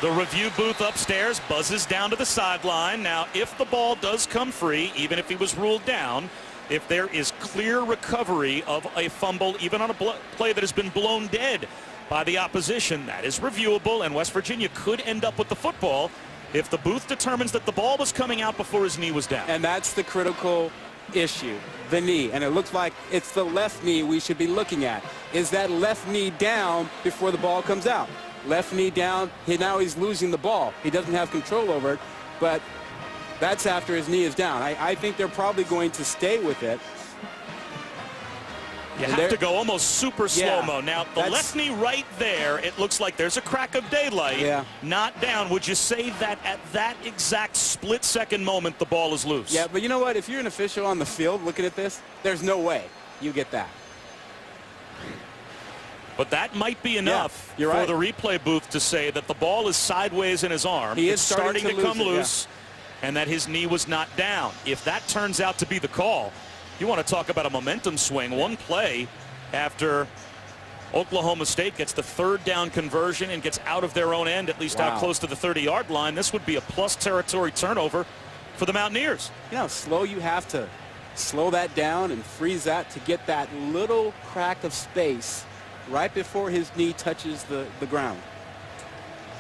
the review booth upstairs buzzes down to the sideline. Now, if the ball does come free, even if he was ruled down, if there is clear recovery of a fumble, even on a play that has been blown dead by the opposition, that is reviewable, and West Virginia could end up with the football if the booth determines that the ball was coming out before his knee was down. And that's the critical issue, the knee. And it looks like it's the left knee we should be looking at. Is that left knee down before the ball comes out? Left knee down, now he's losing the ball. He doesn't have control over it, but that's after his knee is down. I think they're probably going to stay with it. You have to go almost super slow-mo. Now, the left knee right there, it looks like there's a crack of daylight, not down. Would you say that at that exact split-second moment, the ball is loose? Yeah, but you know what? If you're an official on the field looking at this, there's no way you get that. But that might be enough for the replay booth to say that the ball is sideways in his arm. He is starting to come loose, and that his knee was not down. If that turns out to be the call, you want to talk about a momentum swing. One play after Oklahoma State gets the third down conversion and gets out of their own end, at least out close to the 30-yard line. This would be a plus territory turnover for the Mountaineers. You know how slow you have to slow that down and freeze that to get that little crack of space right before his knee touches the ground.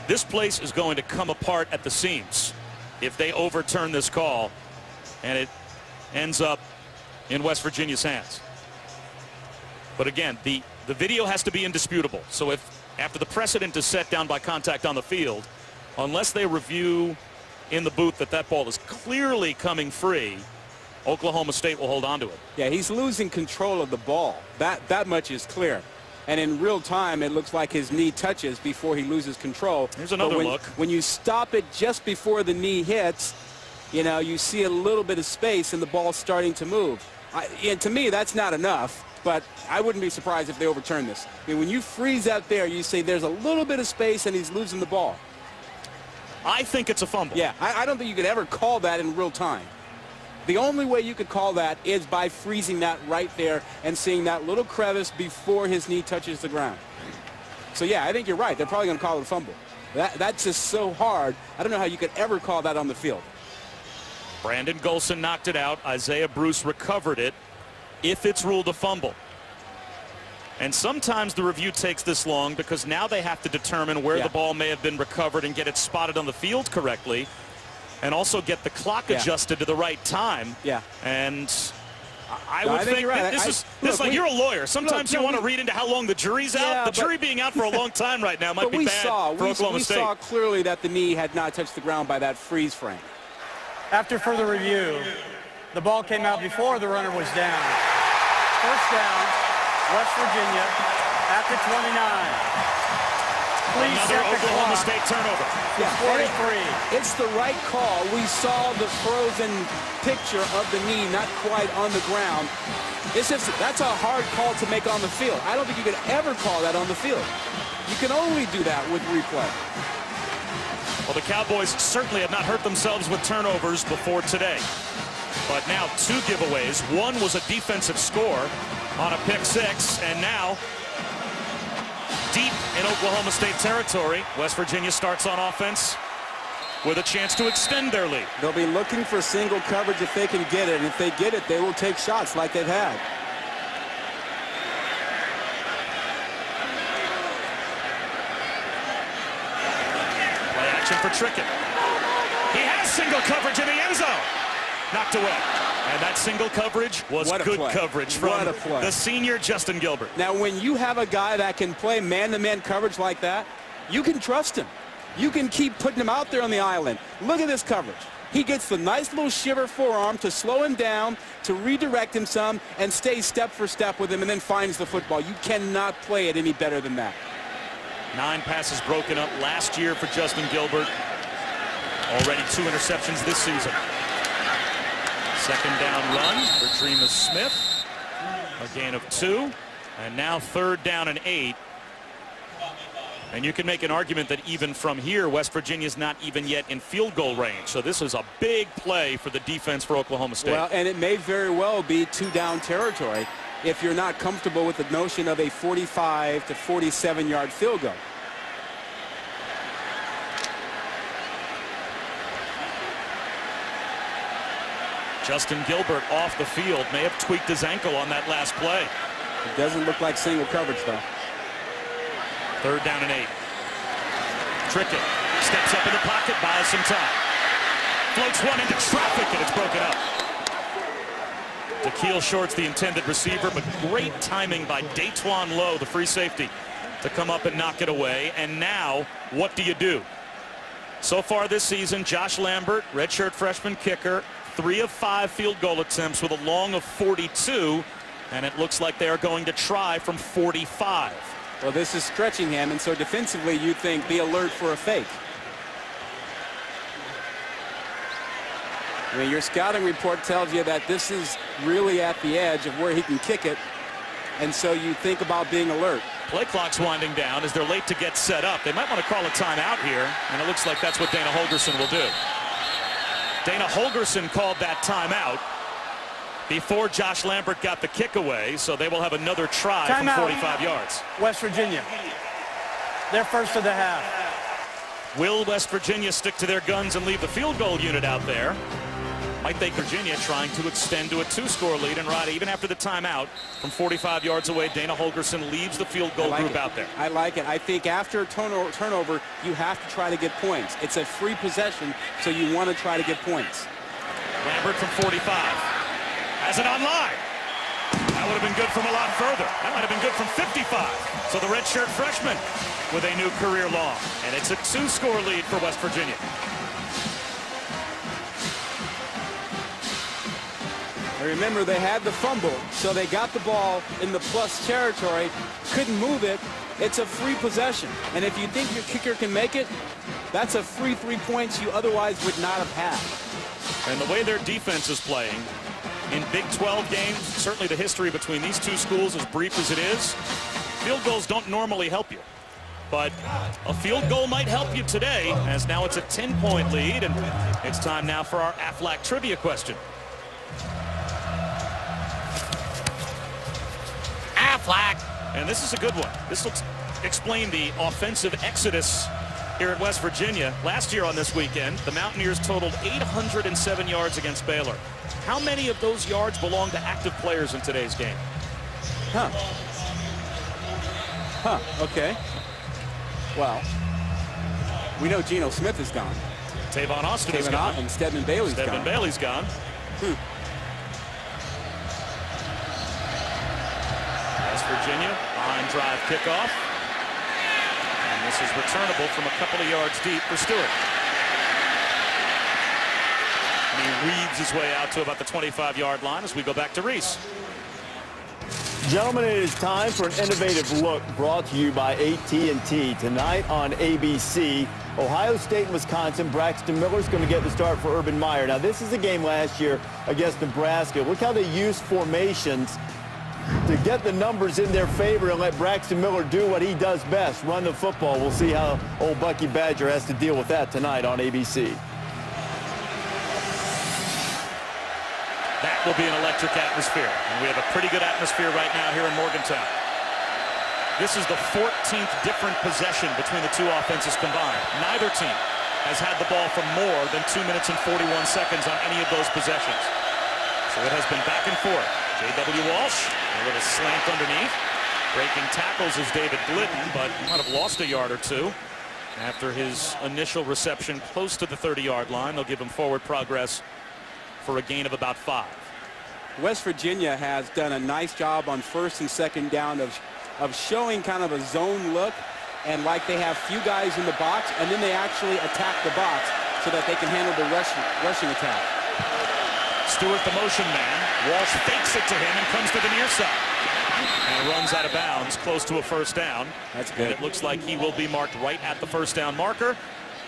This place is going to come apart at the seams if they overturn this call and it ends up in West Virginia's hands. But again, the video has to be indisputable. So if after the precedent is set down by contact on the field, unless they review in the booth that ball is clearly coming free, Oklahoma State will hold on to it. Yeah, he's losing control of the ball. That much is clear. And in real time, it looks like his knee touches before he loses control. Here's another look. When you stop it just before the knee hits, you know, you see a little bit of space and the ball's starting to move. And to me, that's not enough, but I wouldn't be surprised if they overturn this. I mean, when you freeze out there, you say there's a little bit of space and he's losing the ball. I think it's a fumble. Yeah, I don't think you could ever call that in real time. The only way you could call that is by freezing that right there and seeing that little crevice before his knee touches the ground. So, yeah, I think you're right. They're probably going to call it a fumble. That's just so hard. I don't know how you could ever call that on the field. Brandon Golson knocked it out. Isaiah Bruce recovered it if it's ruled a fumble. And sometimes the review takes this long because now they have to determine where the ball may have been recovered and get it spotted on the field correctly, and also get the clock adjusted to the right time. Yeah. And I would think that this is like, you're a lawyer. Sometimes you want to read into how long the jury's out. The jury being out for a long time right now might be bad for Oklahoma State. We saw clearly that the knee had not touched the ground by that freeze frame. After further review, the ball came out before the runner was down. First down, West Virginia at the 29. Please another Oklahoma State turnover. Yeah, 43. It's the right call. We saw the frozen picture of the knee not quite on the ground. It's just, that's a hard call to make on the field. I don't think you could ever call that on the field. You can only do that with replay. Well, the Cowboys certainly have not hurt themselves with turnovers before today. But now 2 giveaways. One was a defensive score on a pick 6, and now deep in Oklahoma State territory, West Virginia starts on offense with a chance to extend their lead. They'll be looking for single coverage if they can get it, and if they get it, they will take shots like they've had. Play action for Trickett. He has single coverage in the end zone. Knocked away. And that single coverage was good coverage from the senior Justin Gilbert. Now, when you have a guy that can play man-to-man coverage like that, you can trust him. You can keep putting him out there on the island. Look at this coverage. He gets the nice little shiver forearm to slow him down, to redirect him some, and stay step for step with him, and then finds the football. You cannot play it any better than that. 9 passes broken up last year for Justin Gilbert. Already 2 interceptions this season. Second down run for Dreamus Smith. A gain of 2. And now 3rd down and 8. And you can make an argument that even from here, West Virginia's not even yet in field goal range. So this is a big play for the defense for Oklahoma State. Well, and it may very well be 2-down territory if you're not comfortable with the notion of a 45 to 47-yard field goal. Justin Gilbert off the field, may have tweaked his ankle on that last play. It doesn't look like single coverage, though. 3rd down and 8. Trickett steps up in the pocket, buys some time. Floats one into traffic, and it's broken up. Da'Keil Short's the intended receiver, but great timing by Daytwan Lowe, the free safety, to come up and knock it away. And now, what do you do? So far this season, Josh Lambert, redshirt freshman kicker, 3 of 5 field goal attempts with a long of 42, and it looks like they are going to try from 45. Well, this is stretching him, and so defensively you'd think be alert for a fake. I mean, your scouting report tells you that this is really at the edge of where he can kick it, and so you think about being alert. Play clock's winding down as they're late to get set up. They might want to call a timeout here, and it looks like that's what Dana Holgorsen will do. Dana Holgorsen called that timeout before Josh Lambert got the kick away, so they will have another try from 45 yards. West Virginia. They're first of the half. Will West Virginia stick to their guns and leave the field goal unit out there? Might think Virginia trying to extend to a 2-score lead and ride even after the timeout from 45 yards away. Dana Holgorsen leaves the field goal group out there. I like it. I think after a turnover, you have to try to get points. It's a free possession, so you want to try to get points. Lambert from 45. Has it on line. That would have been good from a lot further. That might have been good from 55. So the redshirt freshman with a new career long. And it's a 2-score lead for West Virginia. Remember, they had the fumble, so they got the ball in the plus territory, couldn't move it. It's a free possession. And if you think your kicker can make it, that's a free 3 points you otherwise would not have had. And the way their defense is playing in Big 12 games, certainly the history between these two schools, as brief as it is, field goals don't normally help you. But a field goal might help you today, as now it's a 10-point lead, and it's time now for our Aflac trivia question. Aflac. And this is a good one. This will explain the offensive exodus here at West Virginia. Last year on this weekend, the Mountaineers totaled 807 yards against Baylor. How many of those yards belong to active players in today's game? Okay. Well, we know Geno Smith is gone. Tavon Austin is gone. And Stedman Bailey's gone. Stedman Bailey's gone. West Virginia, line drive kickoff. And this is returnable from a couple of yards deep for Stewart. And he weaves his way out to about the 25-yard line as we go back to Reese. Gentlemen, it is time for an innovative look brought to you by AT&T. Tonight on ABC, Ohio State and Wisconsin. Braxton Miller's going to get the start for Urban Meyer. Now, this is a game last year against Nebraska. Look how they used formations to get the numbers in their favor and let Braxton Miller do what he does best, run the football. We'll see how old Bucky Badger has to deal with that tonight on ABC. That will be an electric atmosphere. And we have a pretty good atmosphere right now here in Morgantown. This is the 14th different possession between the two offenses combined. Neither team has had the ball for more than 2 minutes and 41 seconds on any of those possessions. So it has been back and forth. J.W. Walsh with a slant underneath. Breaking tackles is David Glidden, but might have lost a yard or two after his initial reception close to the 30-yard line. They'll give him forward progress for a gain of about 5. West Virginia has done a nice job on first and second down of showing kind of a zone look, and like they have few guys in the box, and then they actually attack the box so that they can handle the rushing attack. Stewart, the motion man. Walsh fakes it to him and comes to the near side. And runs out of bounds close to a first down. That's good. And it looks like he will be marked right at the first down marker,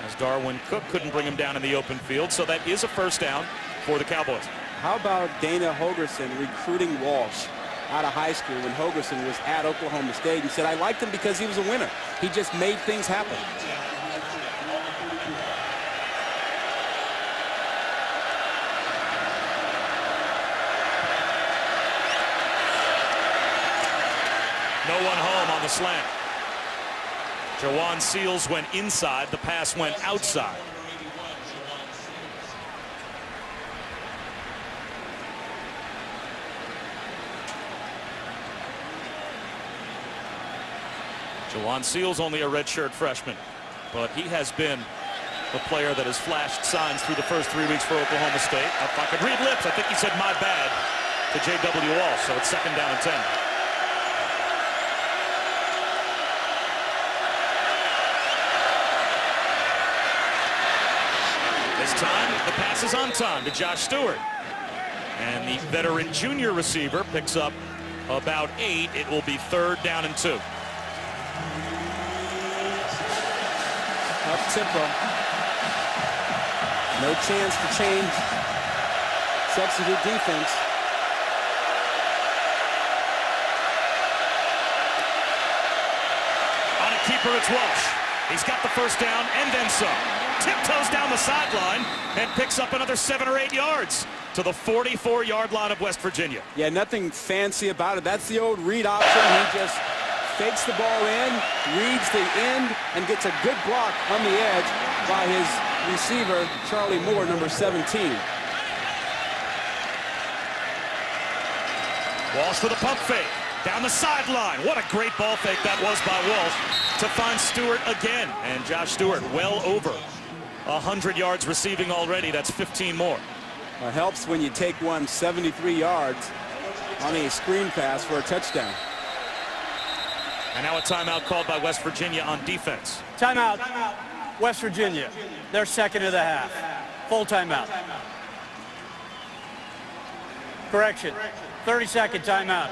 as Darwin Cook couldn't bring him down in the open field. So that is a first down for the Cowboys. How about Dana Holgorsen recruiting Walsh out of high school when Holgorsen was at Oklahoma State? He said, I liked him because he was a winner. He just made things happen. No one home on the slant. Jawan Seals went inside. The pass went outside. Jawan Seals only a redshirt freshman, but he has been the player that has flashed signs through the first 3 weeks for Oklahoma State. If I could read lips, I think he said my bad to J.W. Walsh, so it's 2nd down and 10. This time, the pass is on time to Josh Stewart. And the veteran junior receiver picks up about 8. It will be 3rd down and 2. Up tempo. No chance to change substitute defense. On a keeper, it's Walsh. He's got the 1st down and then some. Tiptoes down the sideline and picks up another 7 or 8 yards to the 44-yard line of West Virginia. Yeah, nothing fancy about it. That's the old read option. He just fakes the ball in, reads the end, and gets a good block on the edge by his receiver, Charlie Moore, number 17. Walsh with a pump fake down the sideline. What a great ball fake that was by Walsh to find Stewart again. And Josh Stewart well over 100 yards receiving already. That's 15 more. It helps when you take one 73 yards on a screen pass for a touchdown. And now a timeout called by West Virginia on defense. Timeout. West Virginia. They're 2nd of the half. Full timeout. Correction. 30-second timeout.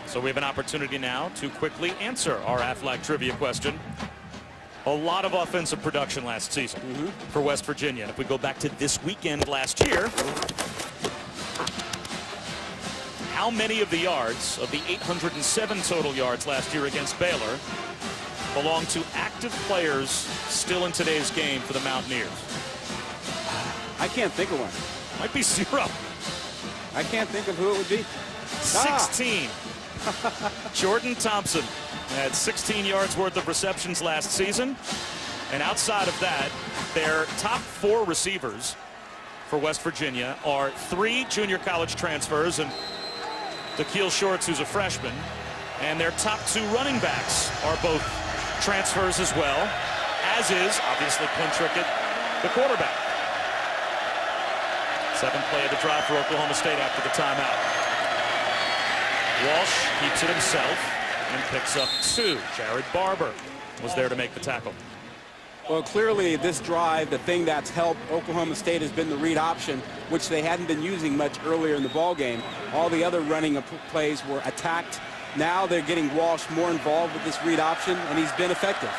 So we have an opportunity now to quickly answer our Aflac trivia question. A lot of offensive production last season for West Virginia. And if we go back to this weekend last year, how many of the yards of the 807 total yards last year against Baylor belong to active players still in today's game for the Mountaineers? I can't think of one. Might be 0. I can't think of who it would be. 16. Jordan Thompson had 16 yards worth of receptions last season. And outside of that, their top 4 receivers for West Virginia are 3 junior college transfers and Dakeil Shorts, who's a freshman. And their top 2 running backs are both transfers as well, as is, obviously, Clint Trickett, the quarterback. 7th play of the drive for Oklahoma State after the timeout. Walsh keeps it himself and picks up 2. Jared Barber was there to make the tackle. Well, clearly this drive, the thing that's helped Oklahoma State has been the read option, which they hadn't been using much earlier in the ball game. All the other running plays were attacked. Now they're getting Walsh more involved with this read option, and he's been effective.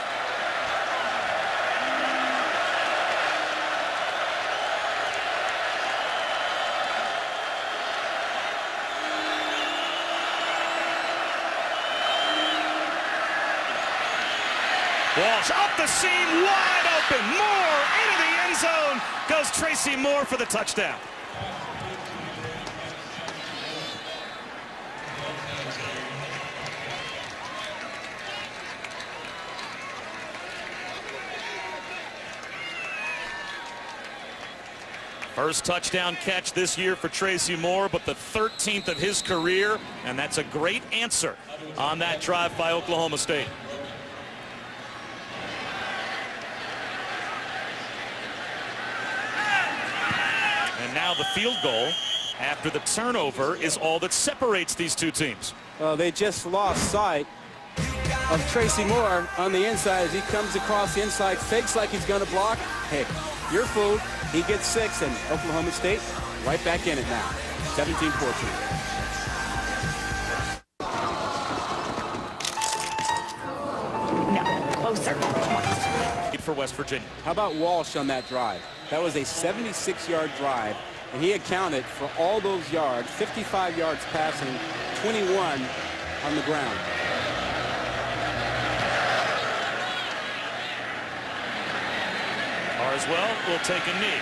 Walsh up the seam, wide open. Moore into the end zone. Goes Tracy Moore for the touchdown. First touchdown catch this year for Tracy Moore, but the 13th of his career, and that's a great answer on that drive by Oklahoma State. And now the field goal after the turnover is all that separates these two teams. Well, they just lost sight of Tracy Moore on the inside as he comes across the inside, fakes like he's going to block. Hey, you're fooled. He gets 6, and Oklahoma State right back in it now. 17-14. No, closer. For West Virginia. How about Walsh on that drive? That was a 76-yard drive, and he accounted for all those yards, 55 yards passing, 21 on the ground. Carswell will take a knee.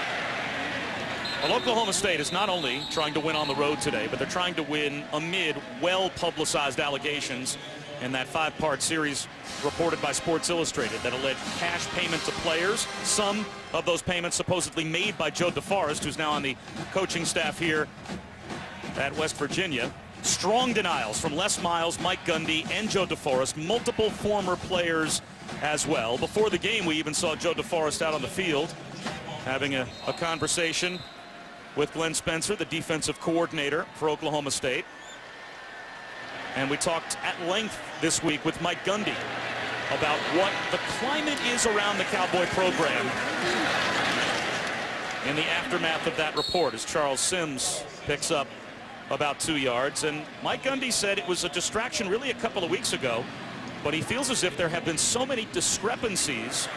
Well, Oklahoma State is not only trying to win on the road today, but they're trying to win amid well-publicized allegations in that 5-part series reported by Sports Illustrated that alleged cash payment to players. Some of those payments supposedly made by Joe DeForest, who's now on the coaching staff here at West Virginia. Strong denials from Les Miles, Mike Gundy, and Joe DeForest, multiple former players as well. Before the game, we even saw Joe DeForest out on the field having a conversation with Glenn Spencer, the defensive coordinator for Oklahoma State. And we talked at length this week with Mike Gundy about what the climate is around the Cowboy program in the aftermath of that report, as Charles Sims picks up about 2 yards. And Mike Gundy said it was a distraction really a couple of weeks ago, but he feels as if there have been so many discrepancies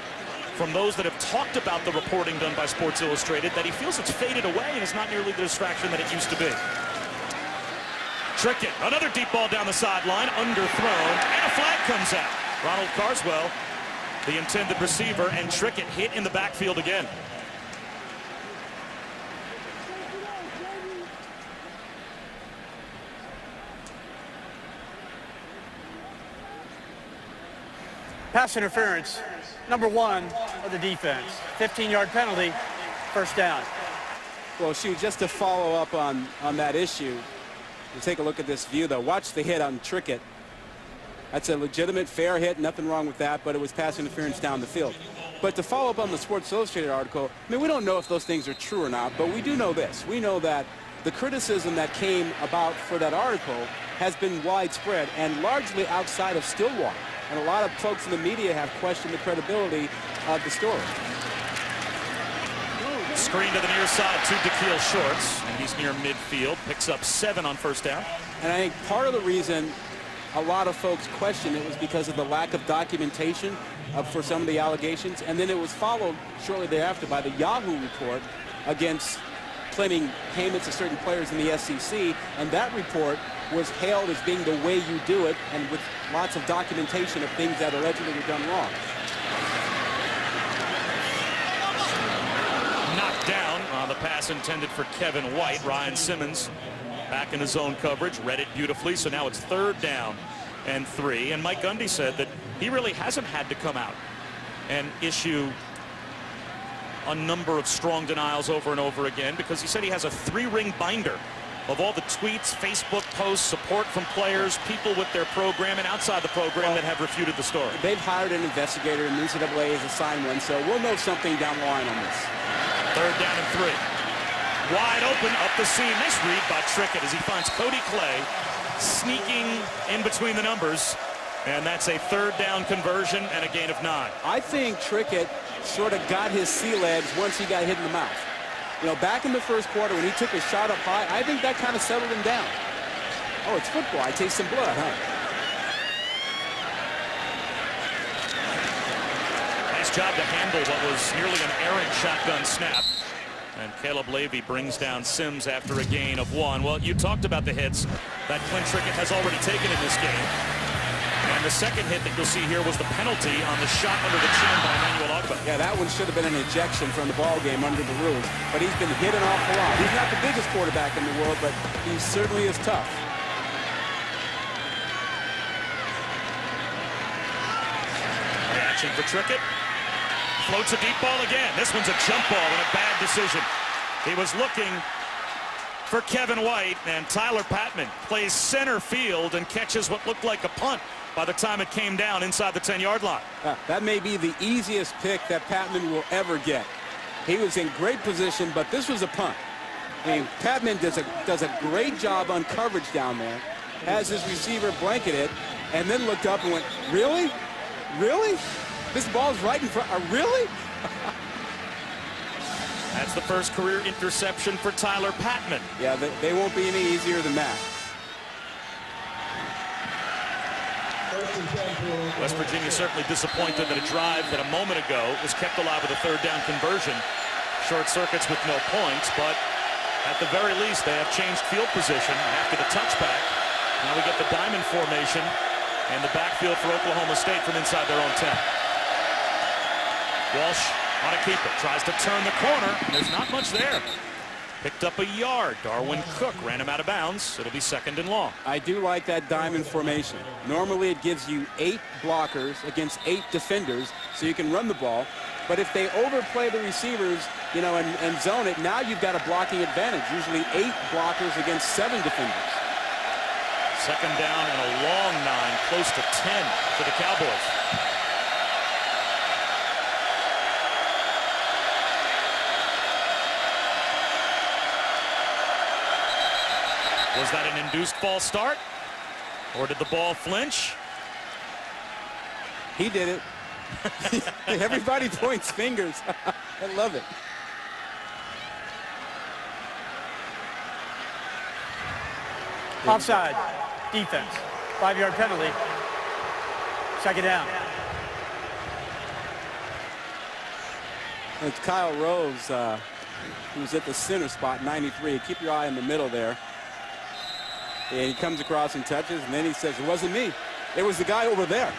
from those that have talked about the reporting done by Sports Illustrated that he feels it's faded away and is not nearly the distraction that it used to be. Trickett, another deep ball down the sideline, underthrown, and a flag comes out. Ronald Carswell, the intended receiver, and Trickett hit in the backfield again. Pass interference, number 1 of the defense. 15-yard penalty, first down. Well, shoot, just to follow up on that issue, you take a look at this view, though. Watch the hit on Trickett. That's a legitimate, fair hit, nothing wrong with that, but it was pass interference down the field. But to follow up on the Sports Illustrated article, I mean, we don't know if those things are true or not, but we do know this. We know that the criticism that came about for that article has been widespread and largely outside of Stillwater. And a lot of folks in the media have questioned the credibility of the story. Screen to the near side to DeKeel Shorts, and he's near midfield, picks up 7 on first down. And I think part of the reason a lot of folks questioned it was because of the lack of documentation for some of the allegations, and then it was followed shortly thereafter by the Yahoo report against claiming payments to certain players in the SEC, and that report was hailed as being the way you do it, and with lots of documentation of things that allegedly were done wrong. Knocked down on the pass intended for Kevin White. Ryan Simmons back in his zone coverage, read it beautifully, so now it's 3rd down and 3. And Mike Gundy said that he really hasn't had to come out and issue a number of strong denials over and over again, because he said he has a 3-ring binder of all the tweets, Facebook posts, support from players, people with their program and outside the program that have refuted the story. They've hired an investigator, and the NCAA has assigned one, so we'll know something down the line on this. 3rd down and 3. Wide open up the seam. Nice read by Trickett as he finds Cody Clay sneaking in between the numbers. And that's a 3rd down conversion and a gain of 9. I think Trickett sort of got his sea legs once he got hit in the mouth. You know, back in the first quarter when he took a shot up high, I think that kind of settled him down. Oh, it's football. I taste some blood, huh? Nice job to handle what was nearly an errant shotgun snap. And Caleb Levy brings down Sims after a gain of 1. Well, you talked about the hits that Clint Trickett has already taken in this game. And the second hit that you'll see here was the penalty on the shot under the chin by Emmanuel Ogba. Yeah, that one should have been an ejection from the ball game under the rules. But he's been hit an awful lot. He's not the biggest quarterback in the world, but he certainly is tough. Reaction for Trickett. Floats a deep ball again. This one's a jump ball and a bad decision. He was looking for Kevin White, and Tyler Patman plays center field and catches what looked like a punt by the time it came down inside the 10-yard line. That may be the easiest pick that Patman will ever get. He was in great position, but this was a punt. I mean, Patman does a great job on coverage down there, has his receiver blanketed, and then looked up and went, really? Really? This ball's right in front. Really? That's the first career interception for Tyler Patman. Yeah, they won't be any easier than that. West Virginia certainly disappointed that a drive that a moment ago was kept alive with a 3rd down conversion. Short circuits with no points, but at the very least they have changed field position after the touchback. Now we get the diamond formation and the backfield for Oklahoma State from inside their own 10. Walsh on a keeper, tries to turn the corner. There's not much there. Picked up a yard. Darwin Cook ran him out of bounds. It'll be 2nd and long. I do like that diamond formation. Normally it gives you 8 blockers against 8 defenders so you can run the ball. But if they overplay the receivers, you know, and zone it, now you've got a blocking advantage. Usually 8 blockers against 7 defenders. Second down and a long 9, close to 10 for the Cowboys. Was that an induced false start? Or did the ball flinch? He did it. Everybody points fingers. I love it. Offside. Defense. 5-yard penalty. Second down. It's Kyle Rose, who's at the center spot, 93. Keep your eye in the middle there. And he comes across and touches, and then he says, it wasn't me. It was the guy over there.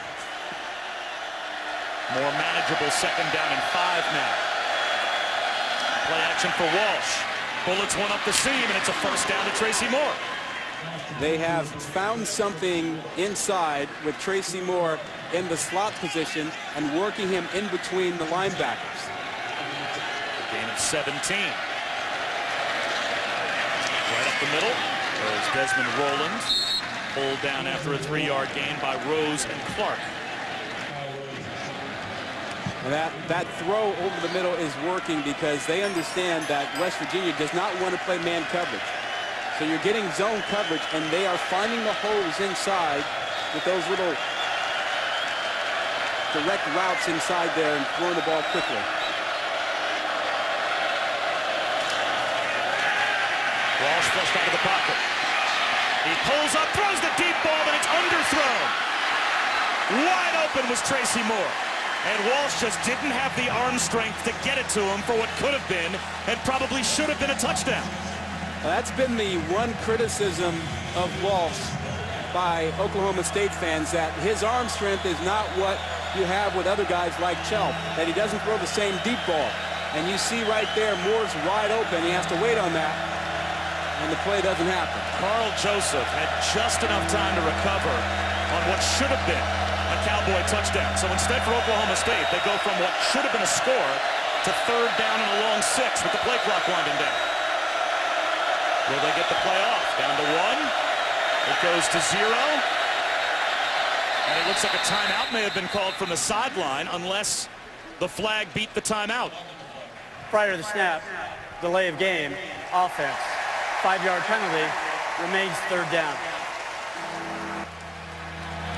More manageable second down and 5 now. Play action for Walsh. Bullets one up the seam, and it's a first down to Tracy Moore. They have found something inside with Tracy Moore in the slot position and working him in between the linebackers. Gain of 17. Right up the middle. There's Desmond Rowland. Pulled down after a 3-yard gain by Rose and Clark. And that throw over the middle is working because they understand that West Virginia does not want to play man coverage. So you're getting zone coverage, and they are finding the holes inside with those little direct routes inside there and throwing the ball quickly. Walsh flushed out of the pocket. He pulls up, throws the deep ball, and it's underthrown. Wide open was Tracy Moore. And Walsh just didn't have the arm strength to get it to him for what could have been and probably should have been a touchdown. That's been the one criticism of Walsh by Oklahoma State fans, that his arm strength is not what you have with other guys like Chelp, that he doesn't throw the same deep ball. And you see right there, Moore's wide open. He has to wait on that, and the play doesn't happen. Carl Joseph had just enough time to recover on what should have been a Cowboy touchdown. So instead for Oklahoma State, they go from what should have been a score to third down and a long 6 with the play clock winding down. Will they get the play off? Down to 1. It goes to 0. And it looks like a timeout may have been called from the sideline unless the flag beat the timeout. Prior to the snap, delay of game, offense. 5-yard penalty, remains third down.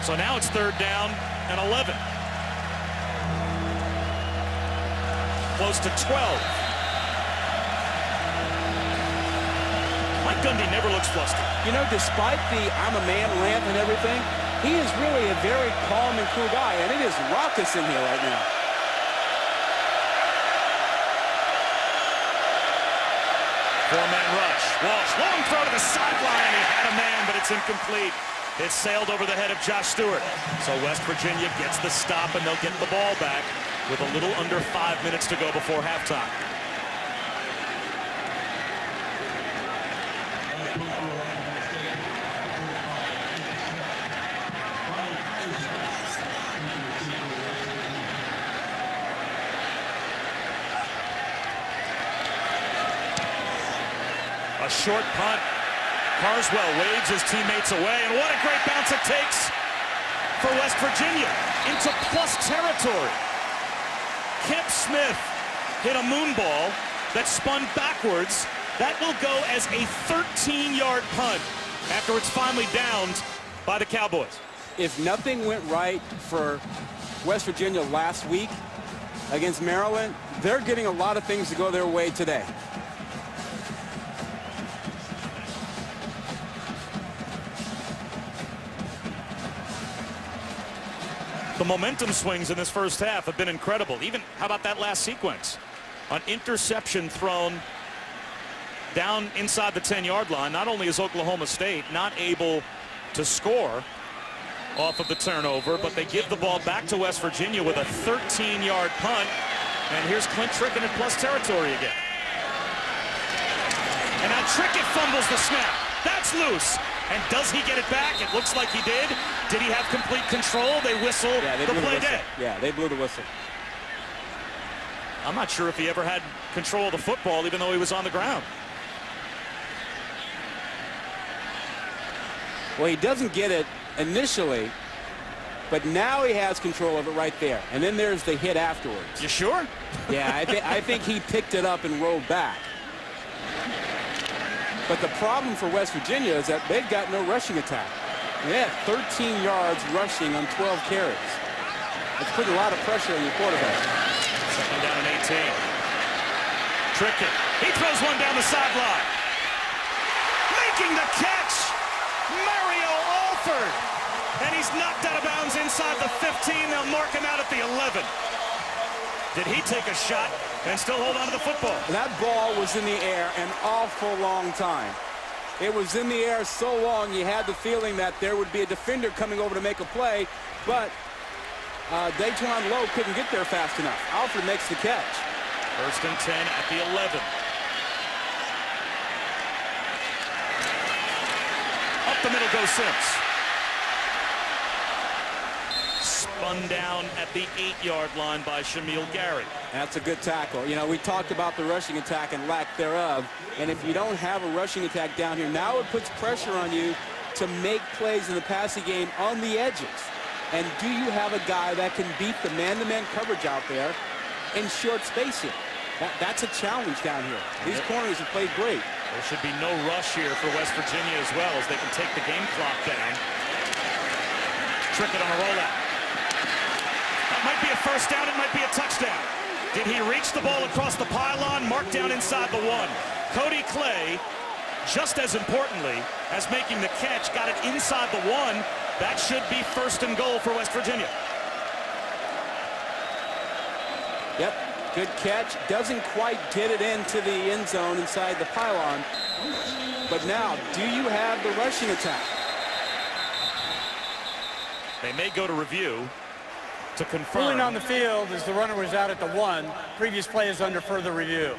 So now it's third down and 11. Close to 12. Mike Gundy never looks flustered. You know, despite the I'm a man rant and everything, he is really a very calm and cool guy, and it is raucous in here right now. Four-man rush. Walsh, long throw to the sideline. He had a man, but it's incomplete. It sailed over the head of Josh Stewart. So West Virginia gets the stop, and they'll get the ball back with a little under 5 minutes to go before halftime. A short punt. Carswell waves his teammates away, and what a great bounce it takes for West Virginia into plus territory. Kemp Smith hit a moonball that spun backwards. That will go as a 13-yard punt after it's finally downed by the Cowboys. If nothing went right for West Virginia last week against Maryland, they're getting a lot of things to go their way today. The momentum swings in this first half have been incredible. Even, how about that last sequence? An interception thrown down inside the 10-yard line. Not only is Oklahoma State not able to score off of the turnover, but they give the ball back to West Virginia with a 13-yard punt. And here's Clint Trickett in plus territory again. And now Trickett fumbles the snap. That's loose. And does he get it back? It looks like he did. Did he have complete control? They whistle the play dead. Yeah, they blew the whistle. I'm not sure if he ever had control of the football, even though he was on the ground. Well, he doesn't get it initially, but now he has control of it right there. And then there's the hit afterwards. You sure? Yeah, I think he picked it up and rolled back. But the problem for West Virginia is that they've got no rushing attack. They had 13 yards rushing on 12 carries. It's putting a lot of pressure on your quarterback. Second down and 18. Trickett. He throws one down the sideline. Making the catch, Mario Alford. And he's knocked out of bounds inside the 15. They'll mark him out at the 11. Did he take a shot and still hold on to the football? That ball was in the air an awful long time. It was in the air so long you had the feeling that there would be a defender coming over to make a play, but Dayton Lowe couldn't get there fast enough. Alford makes the catch. First and 10 at the 11. Up the middle goes Sims. Spun down at the 8-yard line by Shamil Gary. That's a good tackle. You know, we talked about the rushing attack and lack thereof, and if you don't have a rushing attack down here, now it puts pressure on you to make plays in the passing game on the edges. And do you have a guy that can beat the man-to-man coverage out there in short spacing? That's a challenge down here. These corners have played great. There should be no rush here for West Virginia as well, as they can take the game clock down. Trickett on a rollout. That might be a first down. It might be a touchdown. Did he reach the ball across the pylon? Marked down inside the 1. Cody Clay, just as importantly as making the catch, got it inside the 1. That should be first and goal for West Virginia. Yep, good catch. Doesn't quite get it into the end zone inside the pylon. But now, do you have the rushing attack? They may go to review to confirm. Ruling on the field as the runner was out at the 1. Previous play is under further review.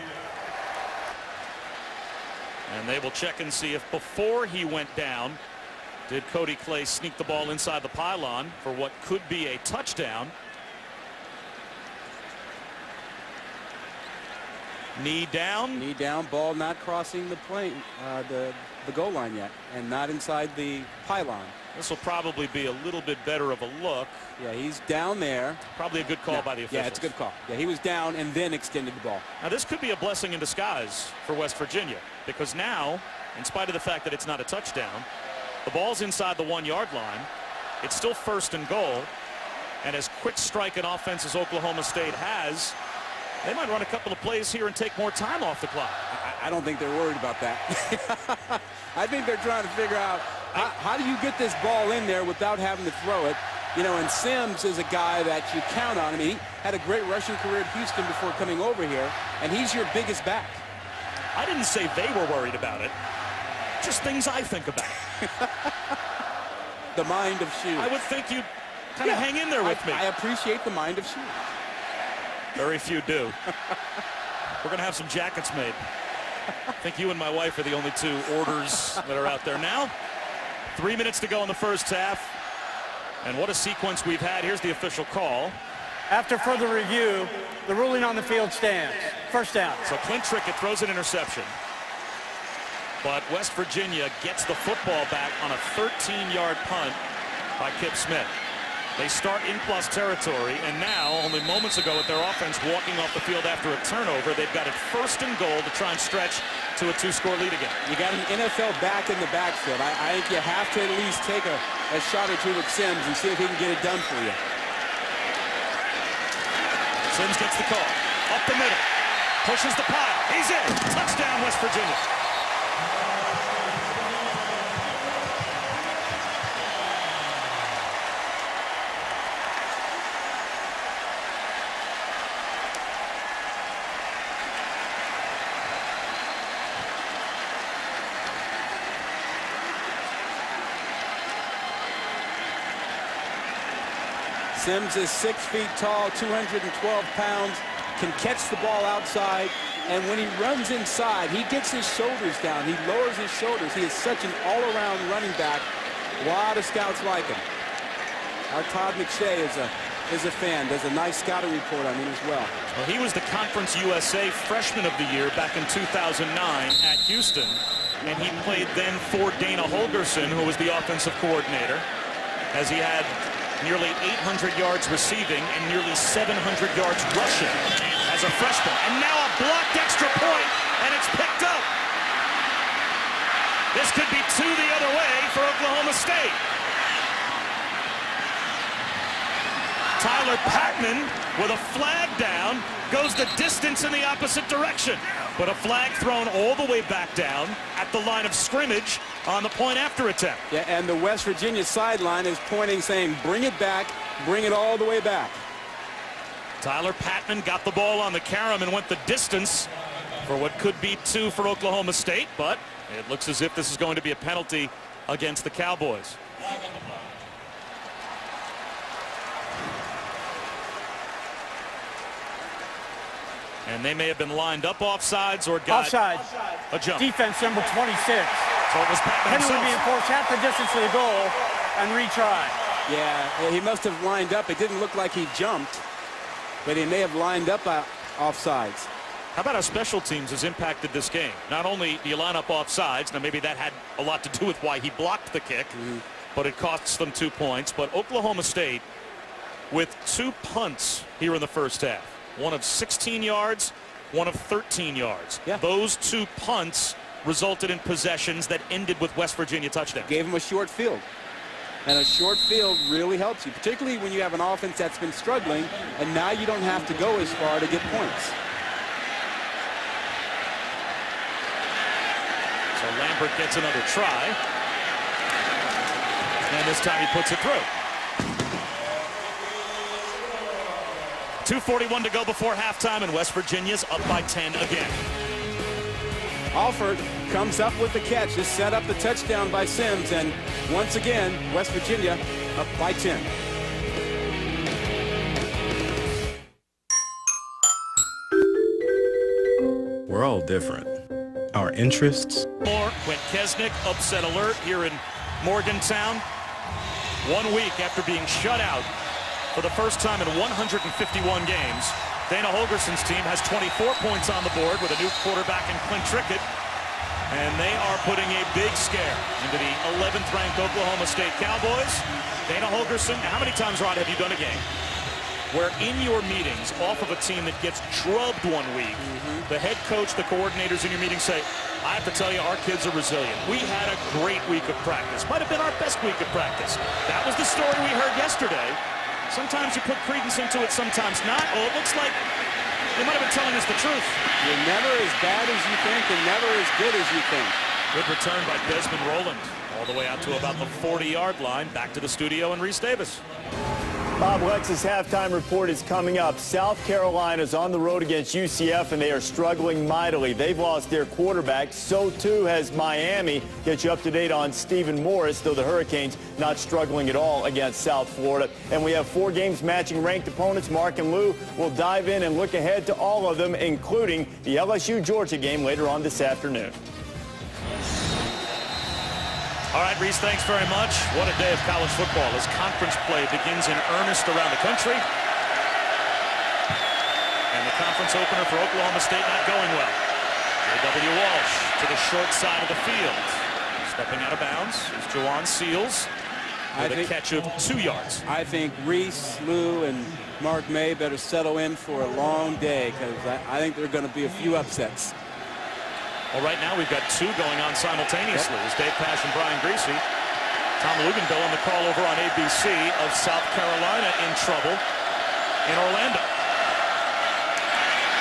And they will check and see if before he went down, did Cody Clay sneak the ball inside the pylon for what could be a touchdown. Knee down. Knee down, ball not crossing the plane, the goal line yet, and not inside the pylon. This will probably be a little bit better of a look. Yeah, he's down there. Probably a good call by the officials. Yeah, it's a good call. Yeah, he was down and then extended the ball. Now, this could be a blessing in disguise for West Virginia, because now, in spite of the fact that it's not a touchdown, the ball's inside the 1-yard line. It's still first and goal. And as quick strike an offense as Oklahoma State has, they might run a couple of plays here and take more time off the clock. I don't think they're worried about that. I think they're trying to figure out how do you get this ball in there without having to throw it. You know, and Sims is a guy that you count on. I mean, he had a great rushing career at Houston before coming over here, and he's your biggest back. I didn't say they were worried about it. Just things I think about. The mind of Shoe. I would think you'd kind of hang in there with me. I appreciate the mind of Shoe. Very few do. We're going to have some jackets made. I think you and my wife are the only two orders that are out there now. 3 minutes to go in the first half. And what a sequence we've had. Here's the official call. After further review, the ruling on the field stands. First down. So Clint Trickett throws an interception. But West Virginia gets the football back on a 13-yard punt by Kip Smith. They start in plus territory, and now, only moments ago with their offense walking off the field after a turnover, they've got it first and goal to try and stretch to a 2-score lead again. You got an NFL back in the backfield. I think you have to at least take a shot or two with Sims and see if he can get it done for you. Sims gets the call. Up the middle. Pushes the pile. He's in. Touchdown, West Virginia. Sims is 6 feet tall, 212 pounds, can catch the ball outside, and when he runs inside, he gets his shoulders down. He lowers his shoulders. He is such an all-around running back. A lot of scouts like him. Our Todd McShay is a fan. Does a nice scouting report on him as well. Well, he was the Conference USA Freshman of the Year back in 2009 at Houston. and he played then for Dana Holgorsen, who was the offensive coordinator, as he had nearly 800 yards receiving and nearly 700 yards rushing as a freshman. And now a blocked extra point, and it's picked up. This could be 2 the other way for Oklahoma State. Tyler Patman with a flag down goes the distance in the opposite direction. But a flag thrown all the way back down at the line of scrimmage on the point after attempt. Yeah, and the West Virginia sideline is pointing, saying, bring it back, bring it all the way back. Tyler Patman got the ball on the carom and went the distance for what could be 2 for Oklahoma State, but it looks as if this is going to be a penalty against the Cowboys. And they may have been lined up offsides or got Offside. a jump. Defense number 26. So it was Patman Penalty himself. being forced half the distance to the goal and retry. Yeah, he must have lined up. It didn't look like he jumped, but he may have lined up offsides. How about how special teams has impacted this game? Not only do you line up offsides, now maybe that had a lot to do with why he blocked the kick, but it costs them 2 points. But Oklahoma State with 2 punts here in the first half. One of 16 yards, one of 13 yards. Yeah. Those 2 punts resulted in possessions that ended with West Virginia touchdowns. Gave him a short field. And a short field really helps you, particularly when you have an offense that's been struggling, and now you don't have to go as far to get points. So Lambert gets another try. And this time he puts it through. 2:41 to go before halftime, and West Virginia's up by 10 again. Alford comes up with the catch. Just set up the touchdown by Sims, and once again, West Virginia up by 10. We're all different. Our interests. More Quint Kesnick, upset alert here in Morgantown. 1 week after being shut out for the first time in 151 games. Dana Holgorsen's team has 24 points on the board with a new quarterback in Clint Trickett. And they are putting a big scare into the 11th ranked Oklahoma State Cowboys. Dana Holgorsen, how many times, Rod, have you done a game where in your meetings off of a team that gets drubbed 1 week, the head coach, the coordinators in your meeting say, I have to tell you, our kids are resilient. We had a great week of practice. Might have been our best week of practice. That was the story we heard yesterday. Sometimes you put credence into it, sometimes not. Oh, it looks like they might have been telling us the truth. You're never as bad as you think and never as good as you think. Good return by Desmond Rowland. All the way out to about the 40-yard line. Back to the studio and Reese Davis. Bob Lex's halftime report is coming up. South Carolina's on the road against UCF, and they are struggling mightily. They've lost their quarterback. So, too, has Miami. Get you up to date on Stephen Morris, though the Hurricanes not struggling at all against South Florida. And we have 4 games matching ranked opponents. Mark and Lou will dive in and look ahead to all of them, including the LSU-Georgia game later on this afternoon. All right, Reese, thanks very much. What a day of college football as conference play begins in earnest around the country. And the conference opener for Oklahoma State not going well. J.W. Walsh to the short side of the field. Stepping out of bounds is Jawan Seals with a catch of 2 yards. I think Reese, Lou, and Mark May better settle in for a long day because I think there are going to be a few upsets. Well, right now we've got 2 going on simultaneously. As Dave Pash and Brian Greasy. Tom Luganville on the call over on ABC of South Carolina in trouble in Orlando.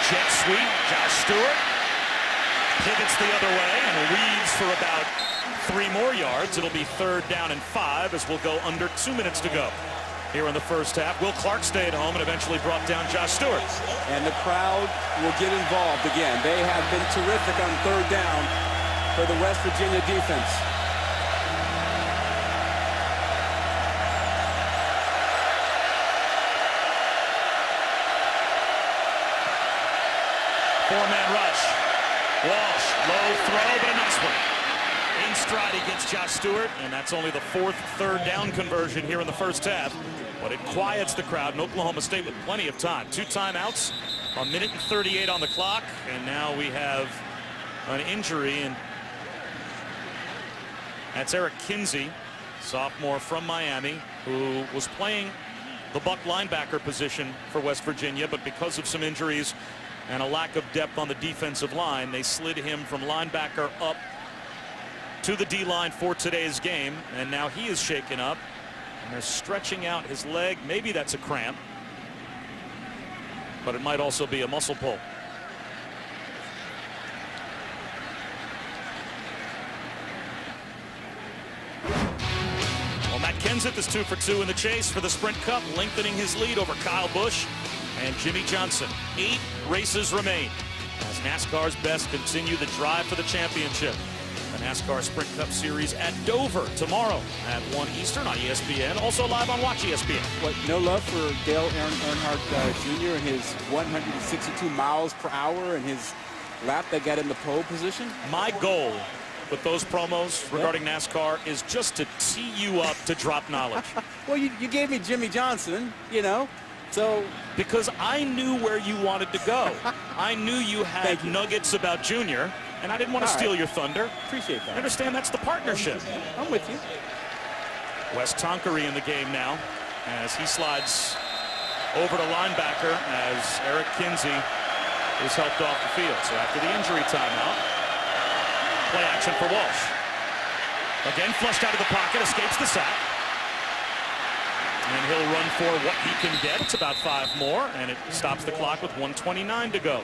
Jet sweep, Josh Stewart pivots the other way and weaves for about 3 more yards. It'll be 3rd down and 5 as we'll go under 2 minutes to go here in the first half. Will Clark stayed home and eventually brought down Josh Stewart. And the crowd will get involved again. They have been terrific on 3rd down for the West Virginia defense. Four-man rush. Walsh, low throw, but a nice one. In stride against Josh Stewart, and that's only the 4th 3rd down conversion here in the first half. But it quiets the crowd, and Oklahoma State with plenty of time. 2 timeouts, 1 minute and 38 on the clock, and now we have an injury, and That's Eric Kinsey, sophomore from Miami, who was playing the Buck linebacker position for West Virginia, but because of some injuries and a lack of depth on the defensive line, they slid him from linebacker up to the D-line for today's game, and now he is shaken up, and they're stretching out his leg. Maybe that's a cramp, but it might also be a muscle pull. Well, Matt Kenseth is 2 for 2 in the chase for the Sprint Cup, lengthening his lead over Kyle Busch and Jimmy Johnson. 8 races remain as NASCAR's best continue the drive for the championship. The NASCAR Sprint Cup Series at Dover tomorrow at 1 Eastern on ESPN. Also live on Watch ESPN. What, no love for Dale Earnhardt Jr. and his 162 miles per hour and his lap that got in the pole position? My goal with those promos regarding NASCAR is just to tee you up to drop knowledge. Well, you gave me Jimmy Johnson, you know, so. Because I knew where you wanted to go. I knew you had nuggets about Junior, and I didn't want to steal your thunder. Appreciate that. I understand that's the partnership. I'm with you. Wes Tonkery in the game now as he slides over to linebacker as Eric Kinsey is helped off the field. So after the injury timeout, play action for Walsh. Again, flushed out of the pocket, escapes the sack. And he'll run for what he can get. It's about 5 more, and it stops the clock with 1:29 to go.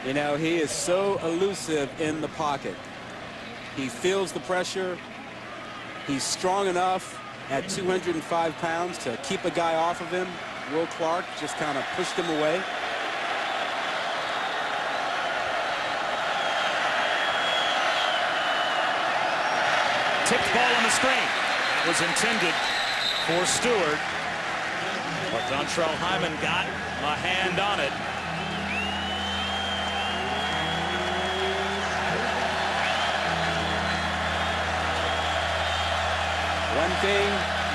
You know, he is so elusive in the pocket. He feels the pressure. He's strong enough at 205 pounds to keep a guy off of him. Will Clark just kind of pushed him away. Tipped ball on the screen. That was intended for Stewart, but Dontrell Hyman got a hand on it. One thing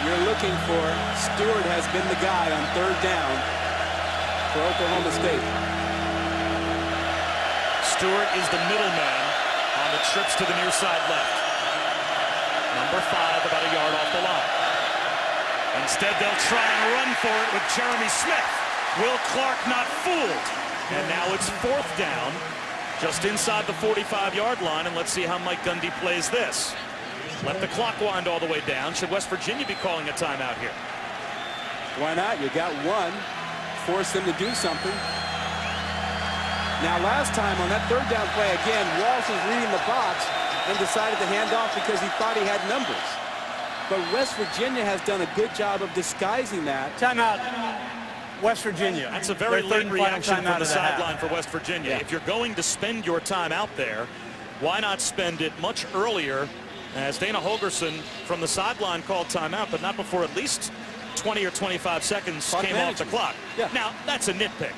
you're looking for, Stewart has been the guy on 3rd down for Oklahoma State. Stewart is the middleman on the trips to the near side left. Number 5, about a yard off the line. Instead, they'll try and run for it with Jeremy Smith. Will Clark not fooled? And now it's 4th down, just inside the 45-yard line, and let's see how Mike Gundy plays this. Let the clock wind all the way down. Should West Virginia be calling a timeout here? Why not? You got one. Force them to do something. Now, last time on that 3rd down play, again, Walsh was reading the box and decided to hand off because he thought he had numbers. But West Virginia has done a good job of disguising that. Timeout, West Virginia. That's a very late reaction from the sideline for West Virginia. Yeah. If you're going to spend your time out there, why not spend it much earlier, as Dana Holgerson from the sideline called timeout, but not before at least 20 or 25 seconds came off the clock. Yeah. Now, that's a nitpick.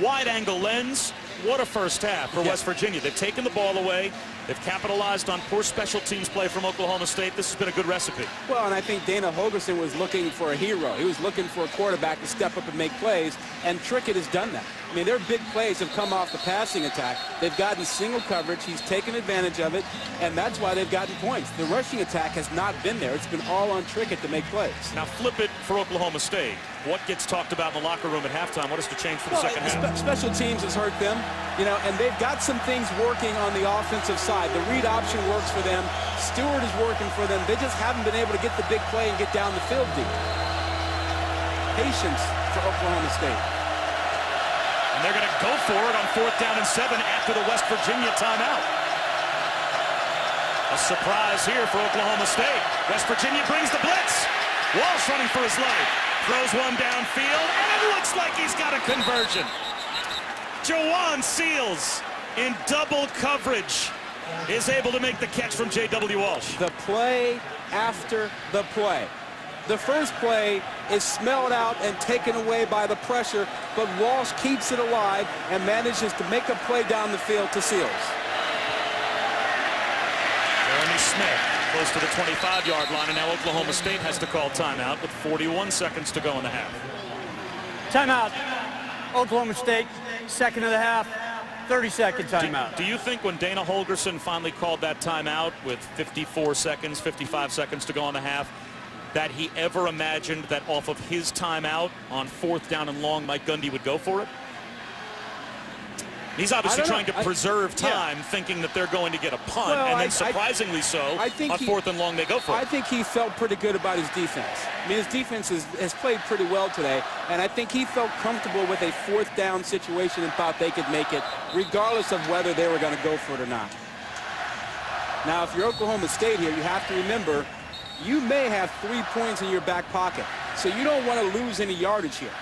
Wide angle lens, what a first half for West Virginia. They've taken the ball away. They've capitalized on poor special teams play from Oklahoma State. This has been a good recipe. Well, and I think Dana Holgerson was looking for a hero. He was looking for a quarterback to step up and make plays, and Trickett has done that. I mean, their big plays have come off the passing attack. They've gotten single coverage. He's taken advantage of it, and that's why they've gotten points. The rushing attack has not been there. It's been all on Trickett to make plays. Now flip it for Oklahoma State. What gets talked about in the locker room at halftime? What has to change for the second half? Special teams has hurt them, you know, and they've got some things working on the offensive side. The read option works for them. Stewart is working for them. They just haven't been able to get the big play and get down the field deep. Patience for Oklahoma State. And they're going to go for it on 4th down and 7 after the West Virginia timeout. A surprise here for Oklahoma State. West Virginia brings the blitz. Walsh running for his life. Throws one downfield, and it looks like he's got a conversion. Jawan Seals in double coverage is able to make the catch from J.W. Walsh. The play after the play. The first play is smelled out and taken away by the pressure, but Walsh keeps it alive and manages to make a play down the field to Seals. Jeremy Smith close to the 25-yard line, and now Oklahoma State has to call timeout with 41 seconds to go in the half. Timeout, Oklahoma State, 2nd of the half. 30-second timeout. Do you think when Dana Holgorsen finally called that timeout with 54 seconds, 55 seconds to go in the half, that he ever imagined that off of his timeout on 4th down and long, Mike Gundy would go for it? He's obviously trying to preserve time, thinking that they're going to get a punt, and then surprisingly on 4th and long they go for it. I think he felt pretty good about his defense. I mean, his defense has played pretty well today, and I think he felt comfortable with a 4th down situation and thought they could make it, regardless of whether they were going to go for it or not. Now, if you're Oklahoma State here, you have to remember, you may have 3 points in your back pocket, so you don't want to lose any yardage here.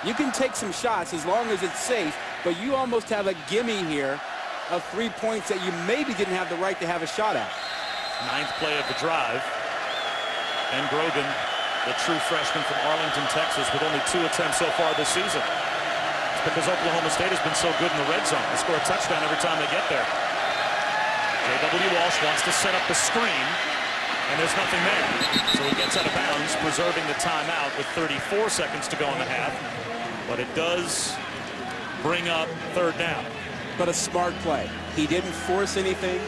You can take some shots as long as it's safe, but you almost have a gimme here of 3 points that you maybe didn't have the right to have a shot at. 9th play of the drive. Ben Grogan, the true freshman from Arlington, Texas, with only 2 attempts so far this season. It's because Oklahoma State has been so good in the red zone. They score a touchdown every time they get there. J.W. Walsh wants to set up the screen, and there's nothing there. So he gets out of bounds, preserving the timeout with 34 seconds to go in the half. But it does bring up 3rd down. But a smart play. He didn't force anything.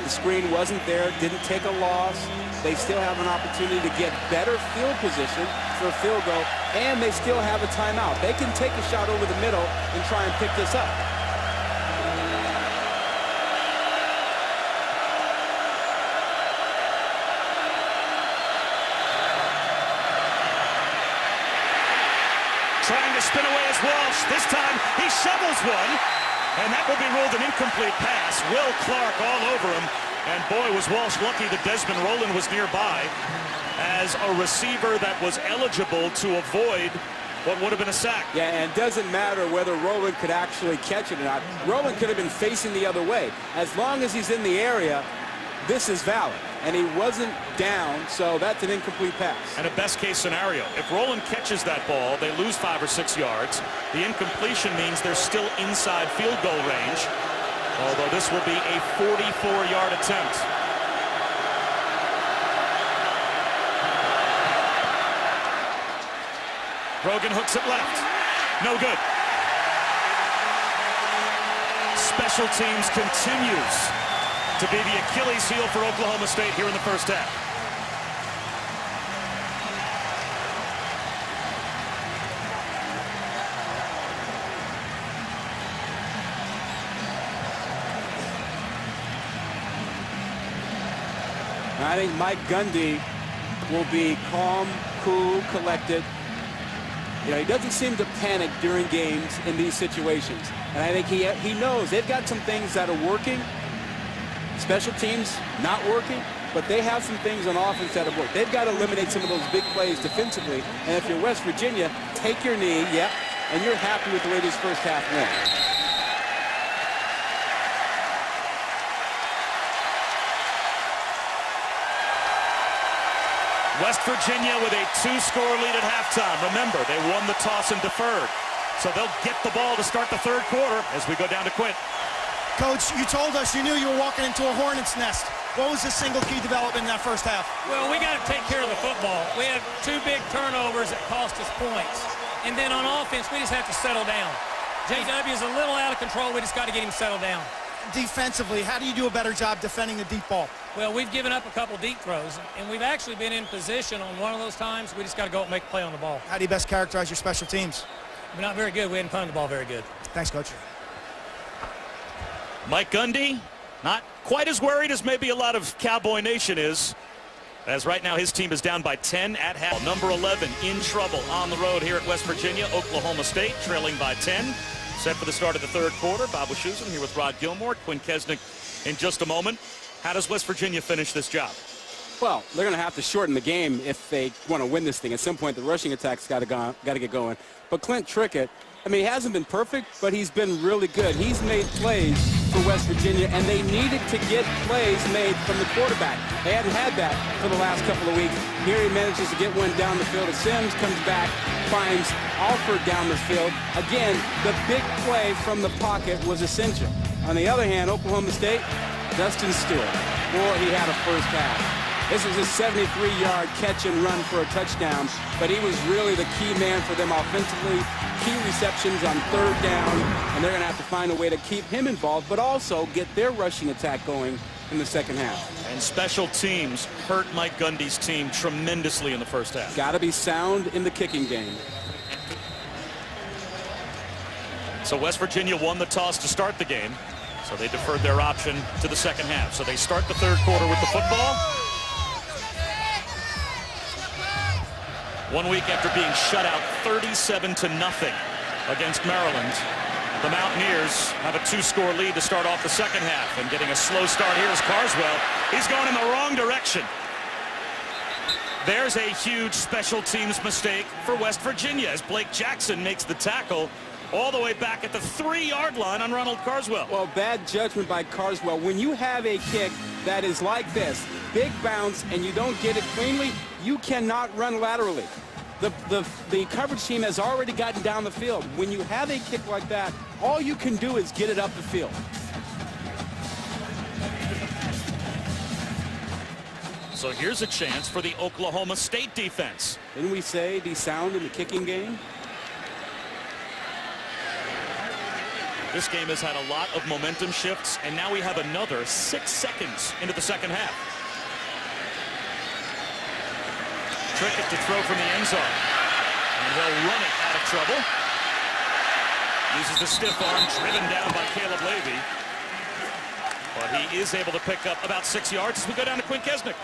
The screen wasn't there, didn't take a loss. They still have an opportunity to get better field position for a field goal, and they still have a timeout. They can take a shot over the middle and try and pick this up. Trying to spin away as Walsh. This time he shovels one, and that will be ruled an incomplete pass. Will Clark all over him, and boy was Walsh lucky that Desmond Rowland was nearby as a receiver that was eligible to avoid what would have been a sack. Yeah, and it doesn't matter whether Rowland could actually catch it or not. Rowland could have been facing the other way. As long as he's in the area, this is valid. And he wasn't down, so that's an incomplete pass. And a best-case scenario, if Rowland catches that ball, they lose 5 or 6 yards. The incompletion means they're still inside field goal range, although this will be a 44-yard attempt. Grogan hooks it left. No good. Special teams continues to be the Achilles heel for Oklahoma State here in the first half. I think Mike Gundy will be calm, cool, collected. You know, he doesn't seem to panic during games in these situations. And I think he knows they've got some things that are working. Special teams not working, but they have some things on offense that have worked. They've got to eliminate some of those big plays defensively. And if you're West Virginia, take your knee, and you're happy with the way this first half went. West Virginia with a 2-score lead at halftime. Remember, they won the toss and deferred. So they'll get the ball to start the 3rd quarter as we go down to Quint. Coach, you told us you knew you were walking into a hornet's nest. What was the single key development in that first half? Well, we got to take care of the football. We had 2 big turnovers that cost us points. And then on offense, we just have to settle down. JW is a little out of control. We just got to get him settled down. Defensively, how do you do a better job defending the deep ball? Well, we've given up a couple deep throws, and we've actually been in position on one of those times. We just got to go out and make a play on the ball. How do you best characterize your special teams? We're not very good. We hadn't punted the ball very good. Thanks, Coach. Mike Gundy, not quite as worried as maybe a lot of Cowboy Nation is, as right now his team is down by 10 at half. Number 11 in trouble on the road here at West Virginia. Oklahoma State trailing by 10. Set for the start of the 3rd quarter. Bob Wischusen here with Rod Gilmore. Quinn Kesnick in just a moment. How does West Virginia finish this job? Well, they're going to have to shorten the game if they want to win this thing. At some point, the rushing attack's got to get going. But Clint Trickett, I mean, he hasn't been perfect, but he's been really good. He's made plays for West Virginia, and they needed to get plays made from the quarterback. They hadn't had that for the last couple of weeks. Here he manages to get one down the field. Sims comes back, finds Alford down the field. Again, the big play from the pocket was essential. On the other hand, Oklahoma State, Dustin Stewart. Boy, he had a first half. This was a 73-yard catch and run for a touchdown, but he was really the key man for them offensively. Key receptions on third down, and they're going to have to find a way to keep him involved, but also get their rushing attack going in the second half. And special teams hurt Mike Gundy's team tremendously in the first half. Got to be sound in the kicking game. So West Virginia won the toss to start the game, so they deferred their option to the second half. So they start the third quarter with the football. 1 week after being shut out 37-0 against Maryland, the Mountaineers have a 2-score lead to start off the second half. And getting a slow start here is Carswell. He's going in the wrong direction. There's a huge special teams mistake for West Virginia as Blake Jackson makes the tackle all the way back at the 3-yard line on Ronald Carswell. Well, bad judgment by Carswell. When you have a kick that is like this, big bounce, and you don't get it cleanly, you cannot run laterally. The coverage team has already gotten down the field. When you have a kick like that, all you can do is get it up the field. So here's a chance for the Oklahoma State defense. Didn't we say be sound in the kicking game? This game has had a lot of momentum shifts, and now we have another 6 seconds into the second half. Trickett to throw from the end zone, and he'll run it out of trouble. Uses the stiff arm, driven down by Caleb Levy. But he is able to pick up about 6 yards as we go down to Quinn Kesnick.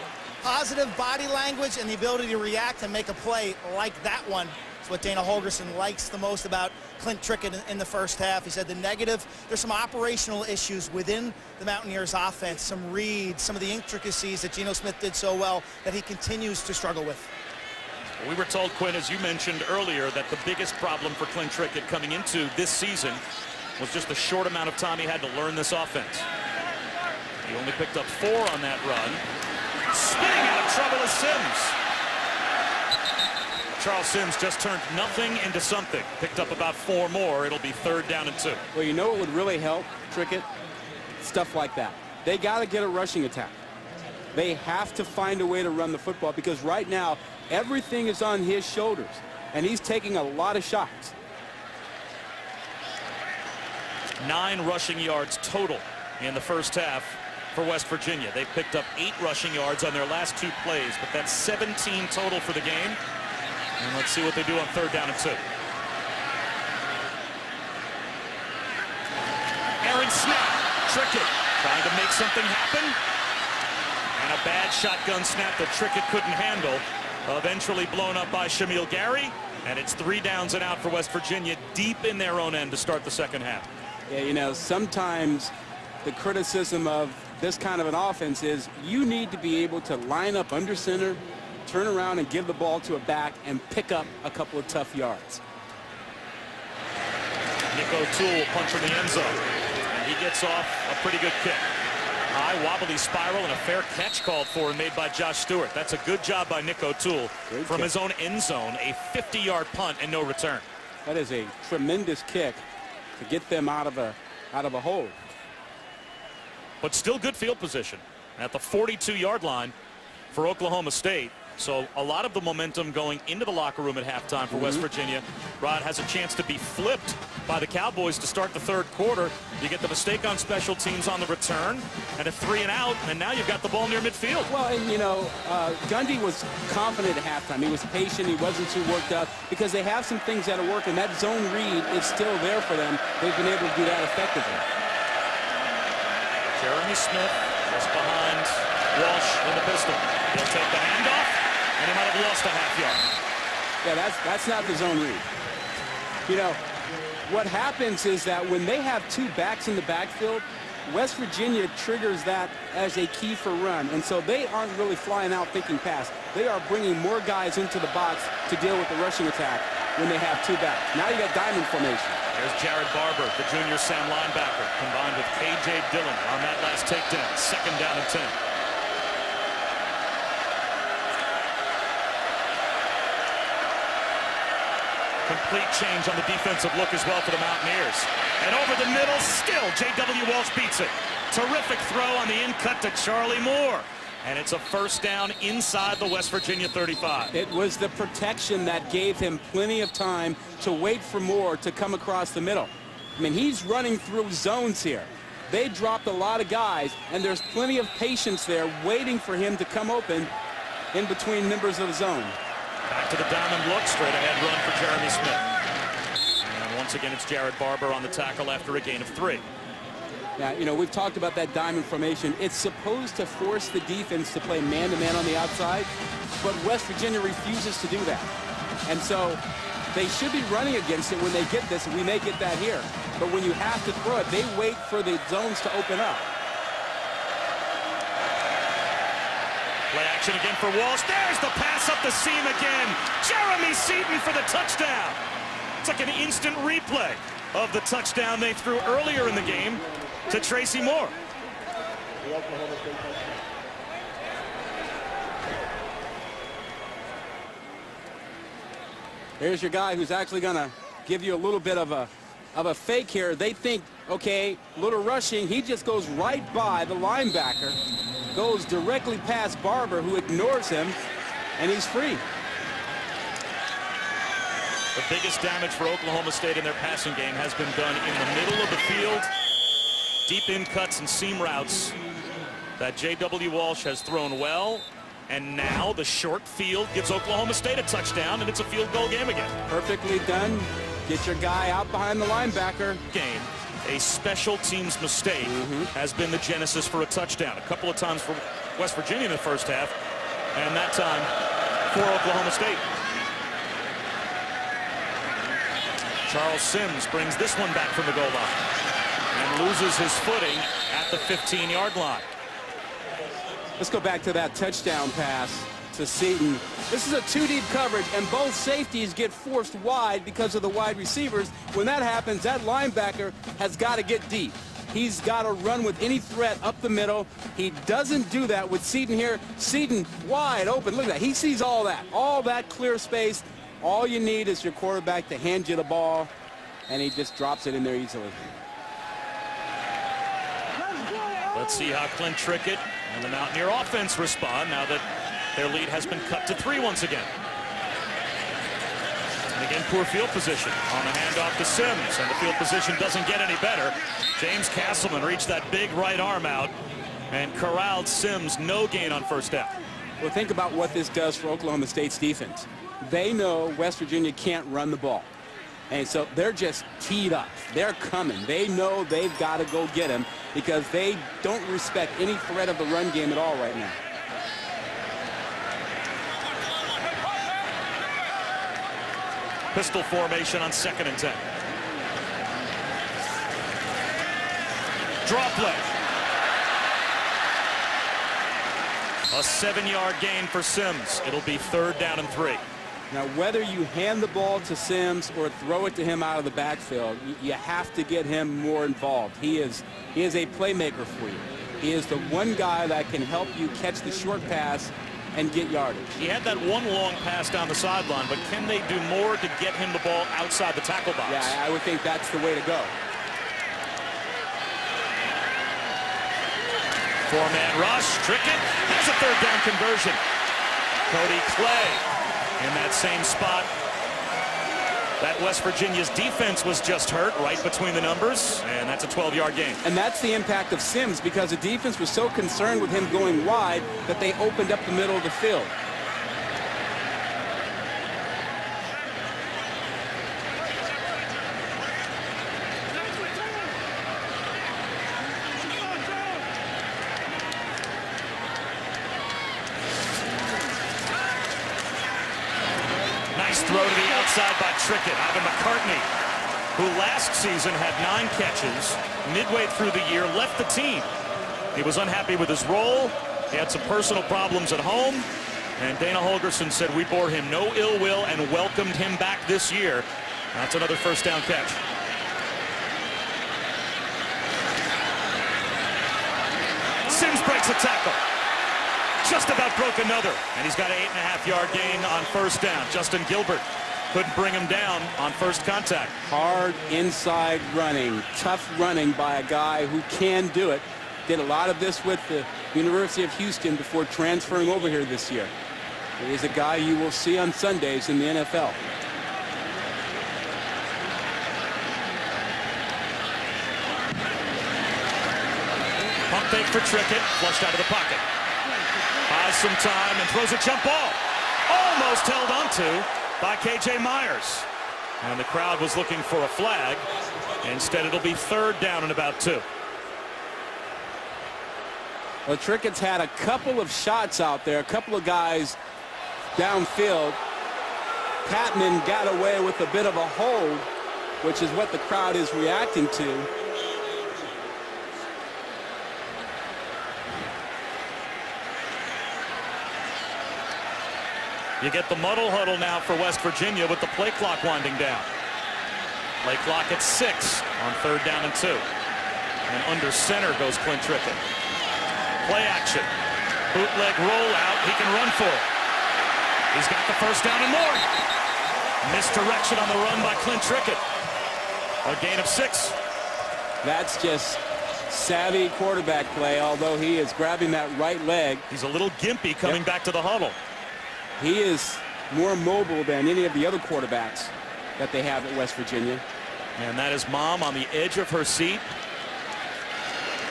Positive body language and the ability to react and make a play like that one. What Dana Holgerson likes the most about Clint Trickett in the first half. He said the negative, there's some operational issues within the Mountaineers offense, some reads, some of the intricacies that Geno Smith did so well that he continues to struggle with. We were told, Quinn, as you mentioned earlier, that the biggest problem for Clint Trickett coming into this season was just the short amount of time he had to learn this offense. He only picked up 4 on that run. Spinning out of trouble is Sims. Charles Sims just turned nothing into something. Picked up about 4 more. It'll be 3rd down and 2. Well, you know what would really help Trickett? Stuff like that. They got to get a rushing attack. They have to find a way to run the football because right now everything is on his shoulders and he's taking a lot of shots. 9 rushing yards total in the first half for West Virginia. They picked up 8 rushing yards on their last 2 plays, but that's 17 total for the game. And let's see what they do on 3rd down and 2. Aaron snap. Trickett trying to make something happen. And a bad shotgun snap that Trickett couldn't handle. Eventually blown up by Shamil Gary. And it's 3 downs and out for West Virginia deep in their own end to start the second half. Yeah, you know, sometimes the criticism of this kind of an offense is you need to be able to line up under center, turn around and give the ball to a back and pick up a couple of tough yards. Nick O'Toole will punch from the end zone. And he gets off a pretty good kick. High wobbly spiral and a fair catch called for and made by Josh Stewart. That's a good job by Nick O'Toole from his own end zone. A 50-yard punt and no return. That is a tremendous kick to get them out of a hole. But still good field position at the 42-yard line for Oklahoma State. So a lot of the momentum going into the locker room at halftime for West Virginia. Rod has a chance to be flipped by the Cowboys to start the third quarter. You get the mistake on special teams on the return and a 3 and out, and now you've got the ball near midfield. Well, and you know, Gundy was confident at halftime. He was patient. He wasn't too worked up because they have some things that are working. That zone read is still there for them. They've been able to do that effectively. Jeremy Smith just behind Walsh in the pistol. He'll take the handoff. And he might have lost a half yard. Yeah, that's not the zone read. You know, what happens is that when they have 2 backs in the backfield, West Virginia triggers that as a key for run. And so they aren't really flying out thinking pass. They are bringing more guys into the box to deal with the rushing attack when they have 2 backs. Now you got diamond formation. There's Jared Barber, the junior Sam linebacker, combined with K.J. Dillon on that last takedown. 2nd down and 10. Complete change on the defensive look as well for the Mountaineers. And over the middle, still J.W. Walsh beats it. Terrific throw on the in cut to Charlie Moore. And it's a first down inside the West Virginia 35. It was the protection that gave him plenty of time to wait for Moore to come across the middle. I mean, he's running through zones here. They dropped a lot of guys, and there's plenty of patience there waiting for him to come open in between members of the zone. Back to the diamond look, straight ahead run for Jeremy Smith. And once again, it's Jared Barber on the tackle after a gain of 3. Now, you know, we've talked about that diamond formation. It's supposed to force the defense to play man-to-man on the outside, but West Virginia refuses to do that. And so they should be running against it when they get this, and we may get that here. But when you have to throw it, they wait for the zones to open up. Play action again for Walsh. There's the pass up the seam again. Jeremy Seaton for the touchdown. It's like an instant replay of the touchdown they threw earlier in the game to Tracy Moore. Here's your guy who's actually going to give you a little bit of a fake here. They think, okay, little rushing. He just goes right by the linebacker, goes directly past Barber, who ignores him, and he's free. The biggest damage for Oklahoma State in their passing game has been done in the middle of the field. Deep in cuts and seam routes that J.W. Walsh has thrown well. And now the short field gives Oklahoma State a touchdown, and it's a field goal game again. Perfectly done. Get your guy out behind the linebacker. Game. A special teams mistake has been the genesis for a touchdown. A couple of times for West Virginia in the first half, and that time for Oklahoma State. Charles Sims brings this one back from the goal line and loses his footing at the 15-yard line. Let's go back to that touchdown pass to Seaton. This is a two-deep coverage, and both safeties get forced wide because of the wide receivers. When that happens, that linebacker has got to get deep. He's got to run with any threat up the middle. He doesn't do that with Seaton here. Seaton wide open. Look at that. He sees all that clear space. All you need is your quarterback to hand you the ball, and he just drops it in there easily. Let's see how Clint Trickett and the Mountaineer offense respond now that their lead has been cut to 3 once again. And again, poor field position on the handoff to Sims, and the field position doesn't get any better. James Castleman reached that big right arm out and corralled Sims. No gain on first down. Well, think about what this does for Oklahoma State's defense. They know West Virginia can't run the ball. And so they're just teed up. They're coming. They know they've got to go get him because they don't respect any threat of the run game at all right now. Pistol formation on 2nd and 10. Draw play. A 7-yard gain for Sims. It'll be 3rd down and 3. Now, whether you hand the ball to Sims or throw it to him out of the backfield, you have to get him more involved. He is a playmaker for you. He is the one guy that can help you catch the short pass and get yardage. He had that one long pass down the sideline, but can they do more to get him the ball outside the tackle box? Yeah, I would think that's the way to go. 4-man rush. Trickett has a 3rd down conversion. Cody Clay in that same spot. That West Virginia's defense was just hurt right between the numbers, and that's a 12-yard gain. And that's the impact of Sims because the defense was so concerned with him going wide that they opened up the middle of the field. Nice throw to the outside by Trickett. Ivan McCartney, who last season had 9 catches, midway through the year, left the team. He was unhappy with his role. He had some personal problems at home. And Dana Holgerson said we bore him no ill will and welcomed him back this year. That's another 1st down catch. Sims breaks a tackle. Just about broke another, and he's got an 8.5-yard gain on 1st down. Justin Gilbert couldn't bring him down on first contact. Hard inside running, tough running by a guy who can do it. Did a lot of this with the University of Houston before transferring over here this year. He is a guy you will see on Sundays in the NFL. Pump fake for Trickett, flushed out of the pocket. Buys some time and throws a jump ball. Almost held onto by K.J. Myers. And the crowd was looking for a flag. Instead, it'll be 3rd down and about 2. Well, Trickett's had a couple of shots out there, a couple of guys downfield. Patman got away with a bit of a hold, which is what the crowd is reacting to. You get the muddle huddle now for West Virginia with the play clock winding down. Play clock at 6 on 3rd down and 2. And under center goes Clint Trickett. Play action. Bootleg rollout. He can run for it. He's got the 1st down and more. Misdirection on the run by Clint Trickett. A gain of 6. That's just savvy quarterback play, although he is grabbing that right leg. He's a little gimpy coming back to the huddle. He is more mobile than any of the other quarterbacks that they have at West Virginia. And that is Mom on the edge of her seat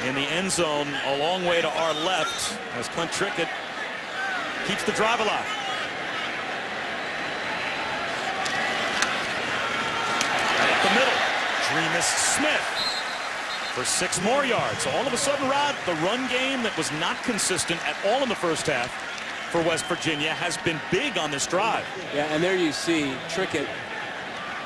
in the end zone a long way to our left as Clint Trickett keeps the drive alive. Right up the middle, Dreamus Smith for 6 more yards. All of a sudden, Rod, the run game that was not consistent at all in the first half for West Virginia has been big on this drive. Yeah, and there you see Trickett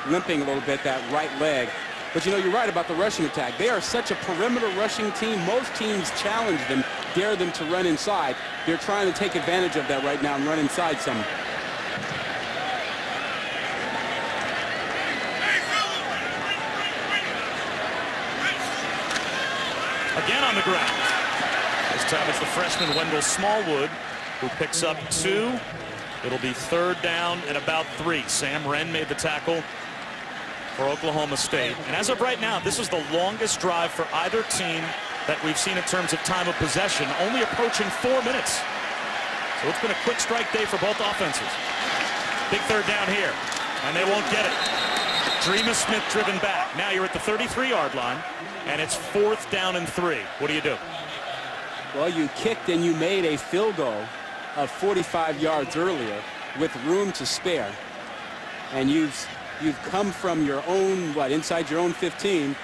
limping a little bit, that right leg. But, you know, you're right about the rushing attack. They are such a perimeter rushing team. Most teams challenge them, dare them to run inside. They're trying to take advantage of that right now and run inside some. Again on the ground. This time it's the freshman Wendell Smallwood who picks up 2. It'll be 3rd down and about 3. Sam Wren made the tackle for Oklahoma State. And as of right now, this is the longest drive for either team that we've seen in terms of time of possession, only approaching 4 minutes. So it's been a quick strike day for both offenses. Big 3rd down here, and they won't get it. Dreamus Smith driven back. Now you're at the 33-yard line, and it's 4th down and 3. What do you do? Well, you kicked and you made a field goal of 45 yards earlier with room to spare. And you've come from your own, inside your own 15,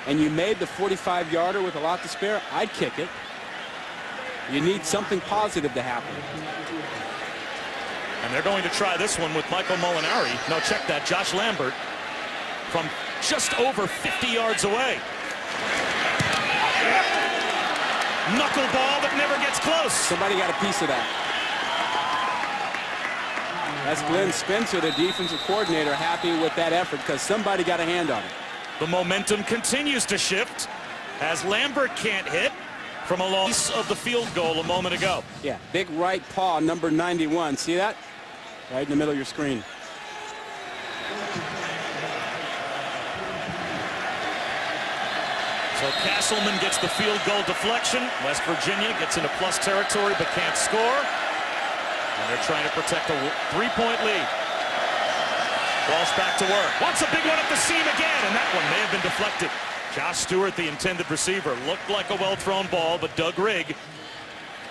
and you made the 45-yarder with a lot to spare. I'd kick it. You need something positive to happen. And they're going to try this one with Michael Molinari. No, check that. Josh Lambert from just over 50 yards away. Knuckleball that never gets close. Somebody got a piece of that. That's Glenn Spencer, the defensive coordinator, happy with that effort because somebody got a hand on it. The momentum continues to shift as Lambert can't hit from a loss of the field goal a moment ago. Yeah, big right paw, number 91. See that? Right in the middle of your screen. So Castleman gets the field goal deflection. West Virginia gets into plus territory but can't score. And they're trying to protect a 3-point lead. Walsh back to work. Wants a big one up the seam again, and that one may have been deflected. Josh Stewart, the intended receiver, looked like a well-thrown ball, but Doug Rigg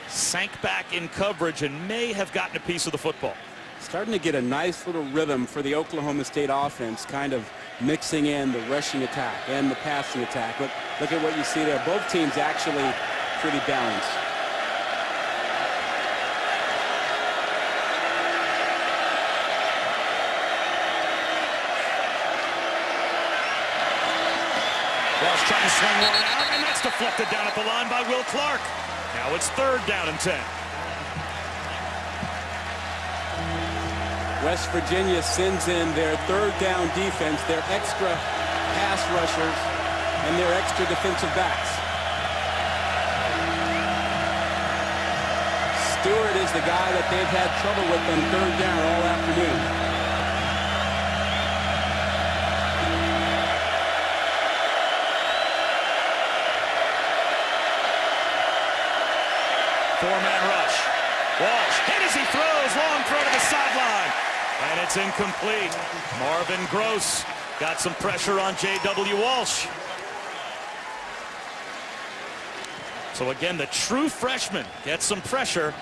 sank back in coverage and may have gotten a piece of the football. Starting to get a nice little rhythm for the Oklahoma State offense, kind of mixing in the rushing attack and the passing attack. But look at what you see there. Both teams actually pretty balanced. Walsh trying to swing one out, and that's deflected down at the line by Will Clark. Now it's 3rd down and 10. West Virginia sends in their 3rd down defense, their extra pass rushers, and their extra defensive backs. Stewart is the guy that they've had trouble with on 3rd down all afternoon. as he throws. Long throw to the sideline. And it's incomplete. Marvin Gross got some pressure on J.W. Walsh. So again, the true freshman gets some pressure.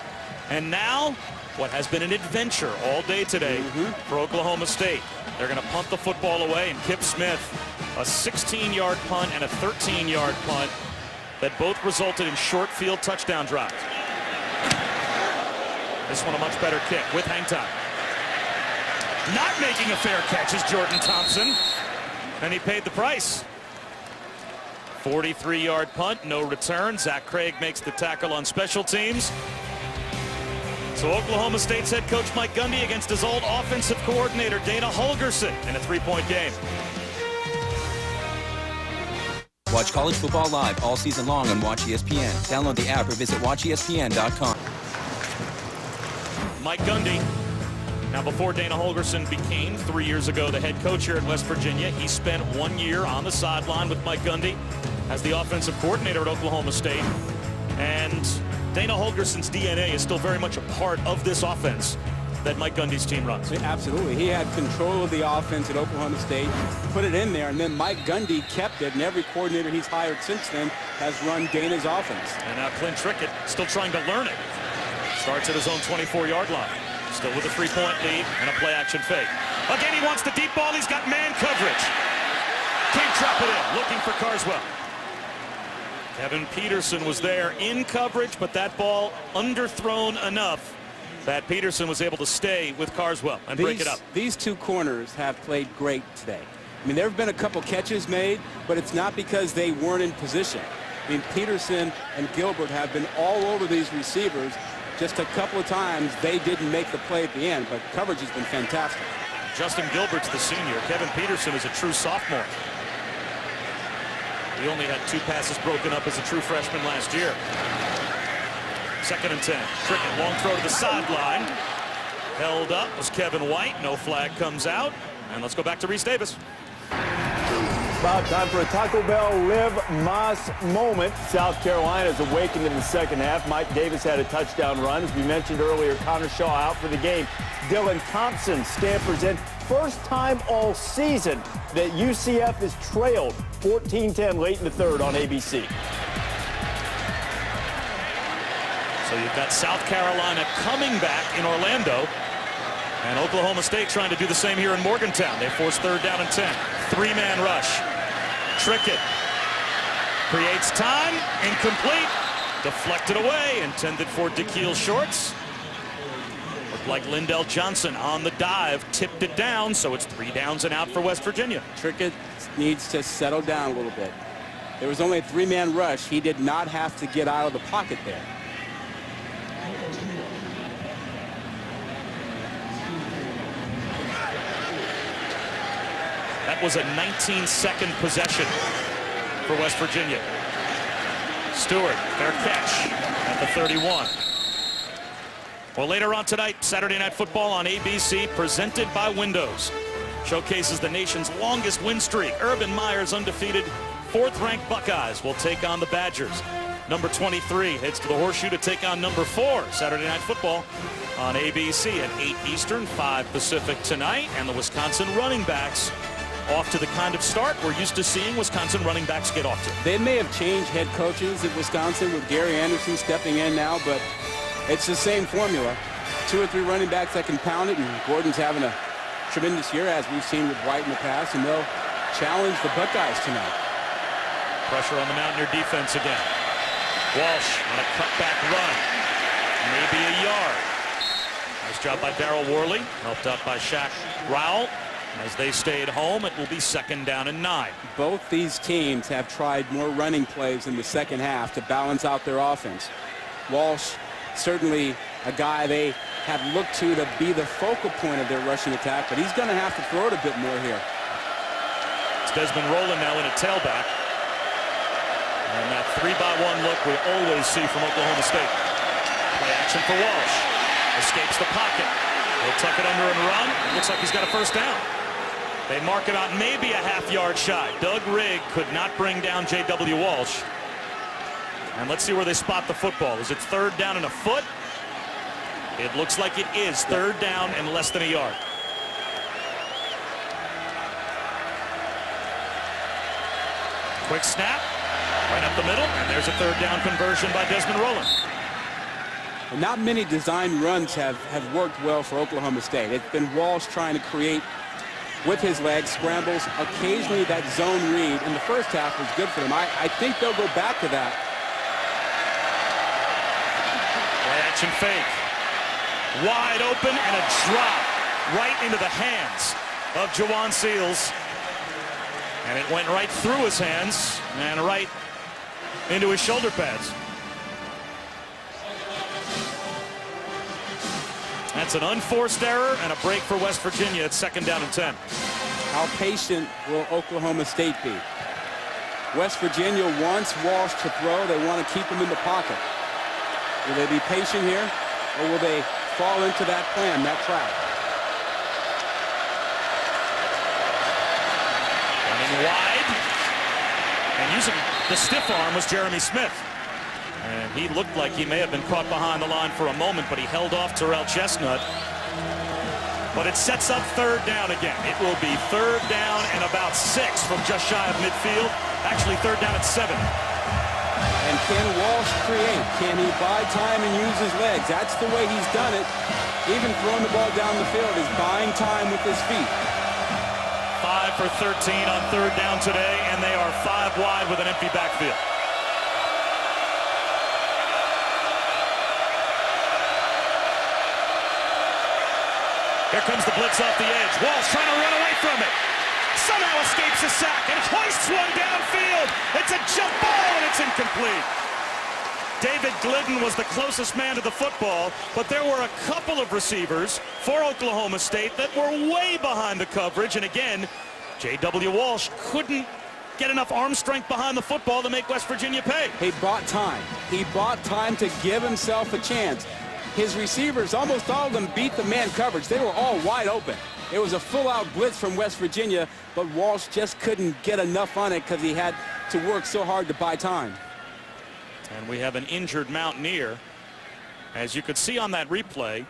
And now, what has been an adventure all day today for Oklahoma State. They're going to punt the football away, and Kip Smith, a 16-yard punt and a 13-yard punt that both resulted in short field touchdown drives. This one a much better kick with hang time. Not making a fair catch is Jordan Thompson, and he paid the price. 43-yard punt, no return. Zach Craig makes the tackle on special teams. So Oklahoma State's head coach Mike Gundy against his old offensive coordinator Dana Holgorsen in a 3-point game. Watch college football live all season long on Watch ESPN. Download the app or visit watchespn.com. Mike Gundy. Now, before Dana Holgorsen became 3 years ago the head coach here at West Virginia, he spent 1 year on the sideline with Mike Gundy as the offensive coordinator at Oklahoma State. And Dana Holgorsen's DNA is still very much a part of this offense that Mike Gundy's team runs. Absolutely. He had control of the offense at Oklahoma State, put it in there, and then Mike Gundy kept it, and every coordinator he's hired since then has run Dana's offense. And now Clint Trickett still trying to learn it. Starts at his own 24-yard line. Still with a 3-point lead and a play-action fake. Again, he wants the deep ball. He's got man coverage. Can't trap it in. Looking for Carswell. Kevin Peterson was there in coverage, but that ball underthrown enough that Peterson was able to stay with Carswell and break it up. These two corners have played great today. I mean, there have been a couple catches made, but it's not because they weren't in position. I mean, Peterson and Gilbert have been all over these receivers. Just a couple of times they didn't make the play at the end, but coverage has been fantastic. Justin Gilbert's the senior. Kevin Peterson is a true sophomore. He only had 2 passes broken up as a true freshman last year. 2nd and 10. Trickett, long throw to the sideline. Held up was Kevin White. No flag comes out. And let's go back to Reese Davis. About time for a Taco Bell Live Mas moment. South Carolina's awakened in the second half. Mike Davis had a touchdown run. As we mentioned earlier, Connor Shaw out for the game. Dylan Thompson scampers in. First time all season that UCF has trailed 14-10 late in the third on ABC. So you've got South Carolina coming back in Orlando. And Oklahoma State trying to do the same here in Morgantown. They force 3rd down and 10. 3-man rush. Trickett creates time. Incomplete. Deflected away. Intended for DeKeel Shorts. Looked like Lindell Johnson on the dive. Tipped it down. So it's 3 downs and out for West Virginia. Trickett needs to settle down a little bit. There was only a 3-man rush. He did not have to get out of the pocket there. That was a 19-second possession for West Virginia. Stewart, fair catch at the 31. Well, later on tonight, Saturday Night Football on ABC, presented by Windows. Showcases the nation's longest win streak. Urban Meyer's undefeated 4th-ranked Buckeyes will take on the Badgers. Number 23 heads to the Horseshoe to take on number 4. Saturday Night Football on ABC at 8 Eastern, 5 Pacific tonight. And the Wisconsin running backs off to the kind of start we're used to seeing Wisconsin running backs get off to. They may have changed head coaches at Wisconsin with Gary Anderson stepping in now, but it's the same formula. 2 or 3 running backs that can pound it, and Gordon's having a tremendous year, as we've seen with White in the past, and they'll challenge the Buckeyes tonight. Pressure on the Mountaineer defense again. Walsh on a cutback run. Maybe a yard. Nice job by Darryl Worley, helped out by Shaq Rowell. As they stay at home, it will be 2nd down and 9. Both these teams have tried more running plays in the second half to balance out their offense. Walsh, certainly a guy they have looked to be the focal point of their rushing attack, but he's going to have to throw it a bit more here. It's Desmond Rowland now in a tailback. And that 3-by-1 look we always see from Oklahoma State. Play action for Walsh. Escapes the pocket. He'll tuck it under and run. It looks like he's got a 1st down. They mark it out maybe a half-yard shy. Doug Rigg could not bring down J.W. Walsh. And let's see where they spot the football. Is it 3rd down and a foot? It looks like it is 3rd down and less than a yard. Quick snap, right up the middle, and there's a 3rd down conversion by Desmond Rowland. Not many design runs have worked well for Oklahoma State. It's been Walsh trying to create with his legs, scrambles, occasionally that zone read. In the first half was good for them. I think they'll go back to that. Catch and fake. Wide open and a drop right into the hands of Jawan Seals. And it went right through his hands and right into his shoulder pads. That's an unforced error and a break for West Virginia. It's 2nd down and 10. How patient will Oklahoma State be? West Virginia wants Walsh to throw. They want to keep him in the pocket. Will they be patient here, or will they fall into that plan, that trap? Running wide. And using the stiff arm was Jeremy Smith. And he looked like he may have been caught behind the line for a moment, but he held off Terrell Chestnut. But it sets up 3rd down again. It will be 3rd down and about 6 from just shy of midfield. Actually, 3rd down at 7. And can Walsh create? Can he buy time and use his legs? That's the way he's done it. Even throwing the ball down the field is buying time with his feet. 5 for 13 on 3rd down today, and they are 5 wide with an empty backfield. Here comes the blitz off the edge. Walsh trying to run away from it. Somehow escapes a sack and hoists one downfield. It's a jump ball and it's incomplete. David Glidden was the closest man to the football, but there were a couple of receivers for Oklahoma State that were way behind the coverage. And again, J.W. Walsh couldn't get enough arm strength behind the football to make West Virginia pay. He bought time. He bought time to give himself a chance. His receivers, almost all of them, beat the man coverage. They were all wide open. It was a full-out blitz from West Virginia, but Walsh just couldn't get enough on it because he had to work so hard to buy time. And we have an injured Mountaineer. As you could see on that replay,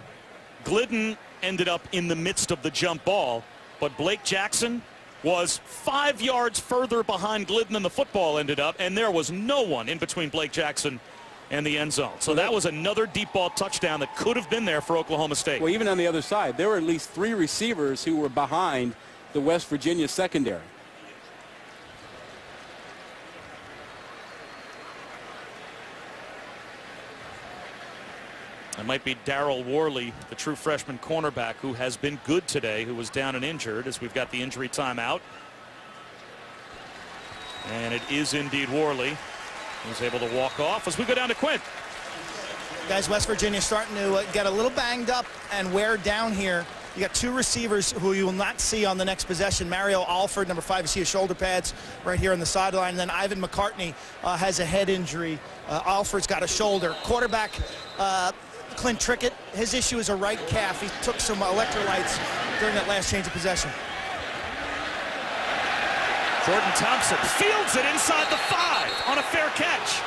Glidden ended up in the midst of the jump ball, but Blake Jackson was 5 yards further behind Glidden than the football ended up, and there was no one in between Blake Jackson and the end zone. So that was another deep ball touchdown that could have been there for Oklahoma State. Well, even on the other side, there were at least 3 receivers who were behind the West Virginia secondary. It might be Darrell Worley, the true freshman cornerback, who has been good today, who was down and injured, as we've got the injury timeout. And it is indeed Worley. He's able to walk off as we go down to Quinn. Guys, West Virginia starting to get a little banged up and wear down here. You got 2 receivers who you will not see on the next possession. Mario Alford, number 5, you see his shoulder pads right here on the sideline. And then Ivan McCartney has a head injury. Alford's got a shoulder. Quarterback Clint Trickett, his issue is a right calf. He took some electrolytes during that last change of possession. Jordan Thompson fields it inside the 5 on a fair catch.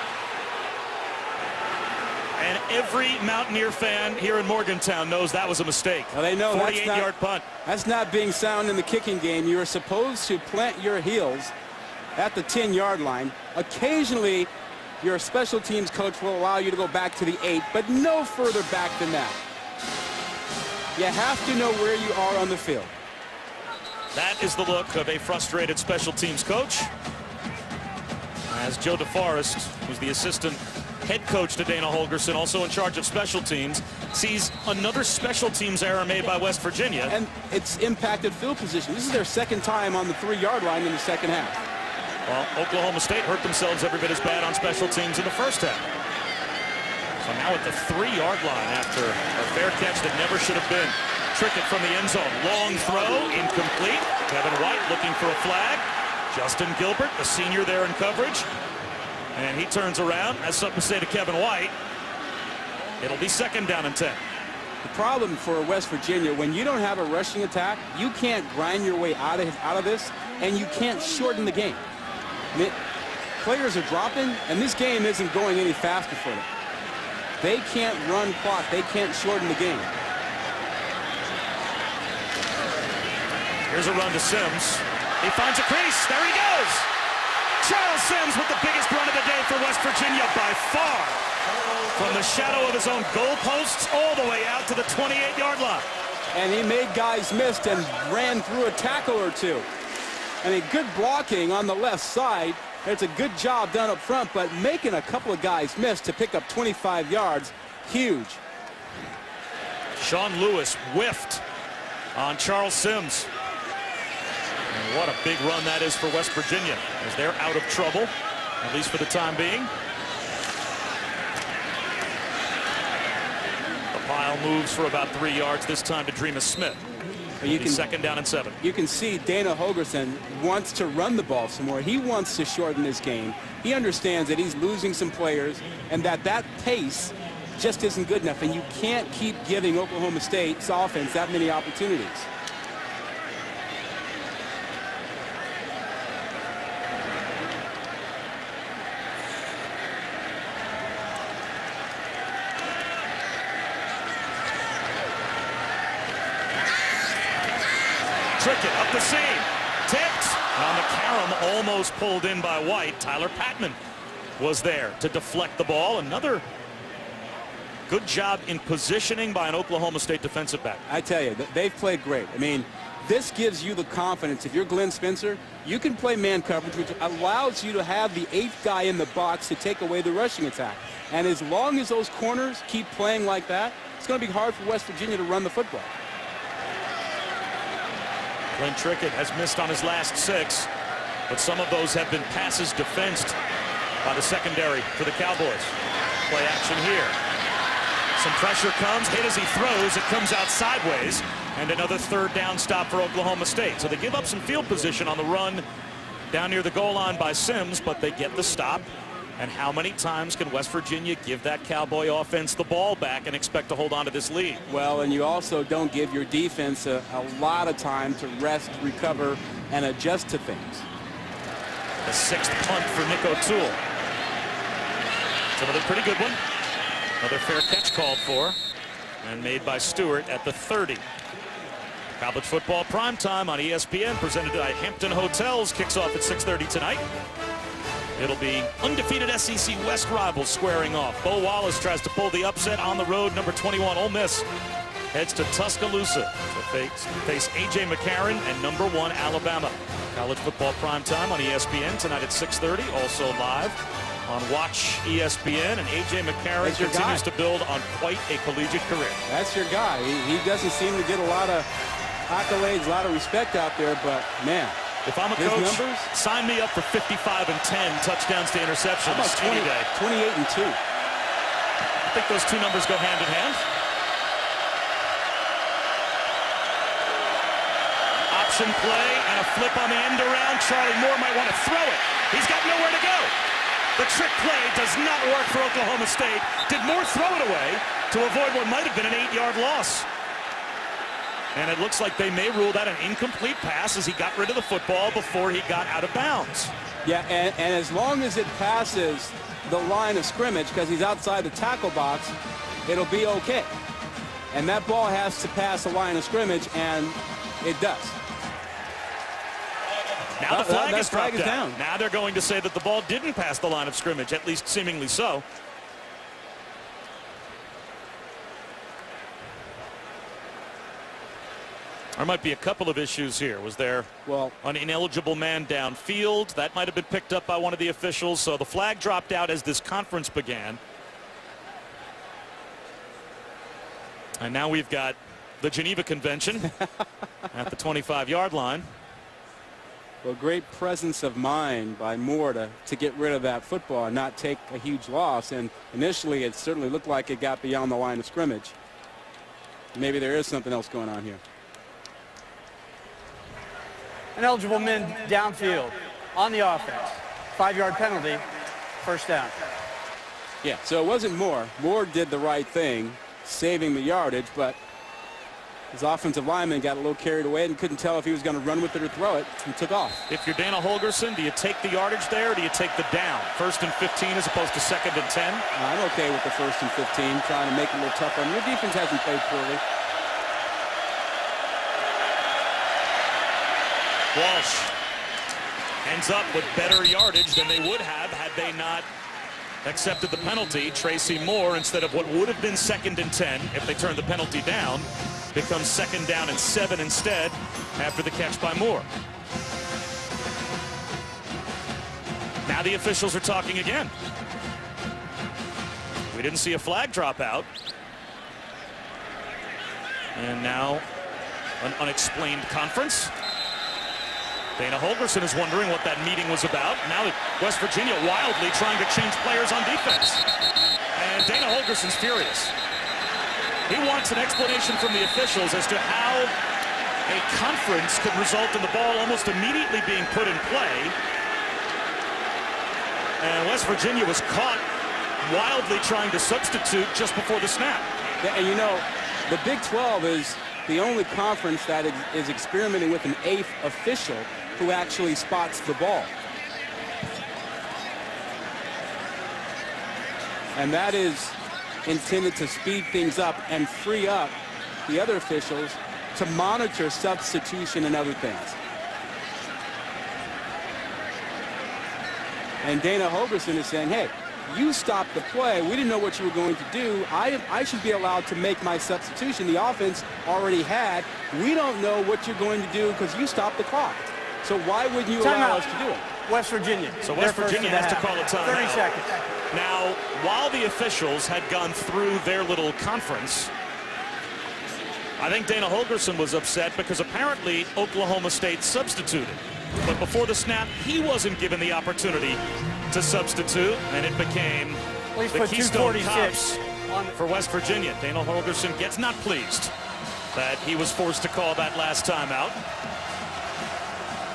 And every Mountaineer fan here in Morgantown knows that was a mistake. Well, they know 48-yard punt. That's not being sound in the kicking game. You are supposed to plant your heels at the 10-yard line. Occasionally, your special teams coach will allow you to go back to the 8, but no further back than that. You have to know where you are on the field. That is the look of a frustrated special teams coach. As Joe DeForest, who's the assistant head coach to Dana Holgerson, also in charge of special teams, sees another special teams error made by West Virginia. And it's impacted field position. This is their 2nd time on the 3-yard line in the 2nd half. Well, Oklahoma State hurt themselves every bit as bad on special teams in the first half. So now at the 3-yard line after a fair catch that never should have been. Trickett from the end zone. Long throw, incomplete. Kevin White looking for a flag. Justin Gilbert, the senior there in coverage. And he turns around, has something to say to Kevin White. It'll be 2nd down and 10. The problem for West Virginia, when you don't have a rushing attack, you can't grind your way out of this, and you can't shorten the game. I mean, players are dropping, and this game isn't going any faster for them. they can't run clock. They can't shorten the game. Here's a run to Sims. He finds a crease. There he goes. Charles Sims with the biggest run of the day for West Virginia by far. From the shadow of his own goalposts all the way out to the 28-yard line. And he made guys miss and ran through a tackle or two. I mean, good blocking on the left side. It's a good job done up front, but making a couple of guys miss to pick up 25 yards, huge. Sean Lewis whiffed on Charles Sims. And what a big run that is for West Virginia as they're out of trouble, at least for the time being. The pile moves for about 3 yards this time to Dreamus Smith. Second down and 7. You can see Dana Holgorsen wants to run the ball some more. He wants to shorten this game. He understands that he's losing some players and that pace just isn't good enough. And you can't keep giving Oklahoma State's offense that many opportunities. Trickett up the seam, tipped, and on the carom, almost pulled in by White. Tyler Patman was there to deflect the ball. Another good job in positioning by an Oklahoma State defensive back. I tell you, they've played great. I mean, this gives you the confidence. If you're Glenn Spencer, you can play man coverage, which allows you to have the 8th guy in the box to take away the rushing attack. And as long as those corners keep playing like that, it's going to be hard for West Virginia to run the football. Glenn Trickett has missed on his last 6, but some of those have been passes defensed by the secondary for the Cowboys. Play action here. Some pressure comes, hit as he throws, it comes out sideways, and another 3rd down stop for Oklahoma State. So they give up some field position on the run down near the goal line by Sims, but they get the stop. And how many times can West Virginia give that Cowboy offense the ball back and expect to hold on to this lead? Well, and you also don't give your defense a lot of time to rest, recover, and adjust to things. The 6th punt for Nick O'Toole. It's another pretty good one. Another fair catch called for and made by Stewart at the 30. College football primetime on ESPN presented by Hampton Hotels kicks off at 6:30 tonight. It'll be undefeated SEC West rivals squaring off. Bo Wallace tries to pull the upset on the road. Number 21, Ole Miss, heads to Tuscaloosa to face A.J. McCarron and number 1, Alabama. College football primetime on ESPN tonight at 6:30. Also live on Watch ESPN. And A.J. McCarron continues to build on quite a collegiate career. That's your guy. He doesn't seem to get a lot of accolades, a lot of respect out there, but, man. If I'm a coach, sign me up for 55 and 10 touchdowns to interceptions. How about 28 and 2? I think those two numbers go hand in hand. Option play and a flip on the end around. Charlie Moore might want to throw it. He's got nowhere to go. The trick play does not work for Oklahoma State. Did Moore throw it away to avoid what might have been an 8-yard loss? And it looks like they may rule that an incomplete pass as he got rid of the football before he got out of bounds. Yeah, and as long as it passes the line of scrimmage, because he's outside the tackle box, it'll be okay. And that ball has to pass the line of scrimmage, and it does. Now the flag is dropped down. Now they're going to say that the ball didn't pass the line of scrimmage, at least seemingly so. There might be a couple of issues here. Was there an ineligible man downfield? That might have been picked up by one of the officials. So the flag dropped out as this conference began. And now we've got the Geneva Convention at the 25-yard line. Well, great presence of mind by Moore to get rid of that football and not take a huge loss. And initially, it certainly looked like it got beyond the line of scrimmage. Maybe there is something else going on here. Ineligible men downfield on the offense. 5-yard penalty, 1st down. Yeah, so it wasn't Moore. Moore did the right thing, saving the yardage, but His offensive lineman got a little carried away and couldn't tell if he was going to run with it or throw it, and took off. If you're Dana Holgorsen, do you take the yardage there, or do you take the down? 1st and 15 as opposed to 2nd and 10? I'm okay with the 1st and 15, trying to make it a little tougher. Your defense hasn't played poorly. Walsh ends up with better yardage than they would have had they not accepted the penalty. Tracy Moore, instead of what would have been 2nd and 10 if they turned the penalty down, becomes 2nd down and 7 instead after the catch by Moore. Now the officials are talking again. We didn't see a flag drop out. And now an unexplained conference. Dana Holgorsen is wondering what that meeting was about. Now West Virginia wildly trying to change players on defense. And Dana Holgorsen's furious. He wants an explanation from the officials as to how a conference could result in the ball almost immediately being put in play. And West Virginia was caught wildly trying to substitute just before the snap. And you know, the Big 12 is the only conference that is experimenting with an 8th official who actually spots the ball. And that is intended to speed things up and free up the other officials to monitor substitution and other things. And Dana Holgorsen is saying, hey, you stopped the play. We didn't know what you were going to do. I should be allowed to make my substitution. The offense already had. We don't know what you're going to do because you stopped the clock. So why wouldn't you allow us to do it? West Virginia. So West Virginia has to call a timeout. 30 seconds. Now, while the officials had gone through their little conference, I think Dana Holgorsen was upset because apparently Oklahoma State substituted. But before the snap, he wasn't given the opportunity to substitute, and it became the Keystone Cops for West Virginia. Dana Holgorsen gets not pleased that he was forced to call that last timeout.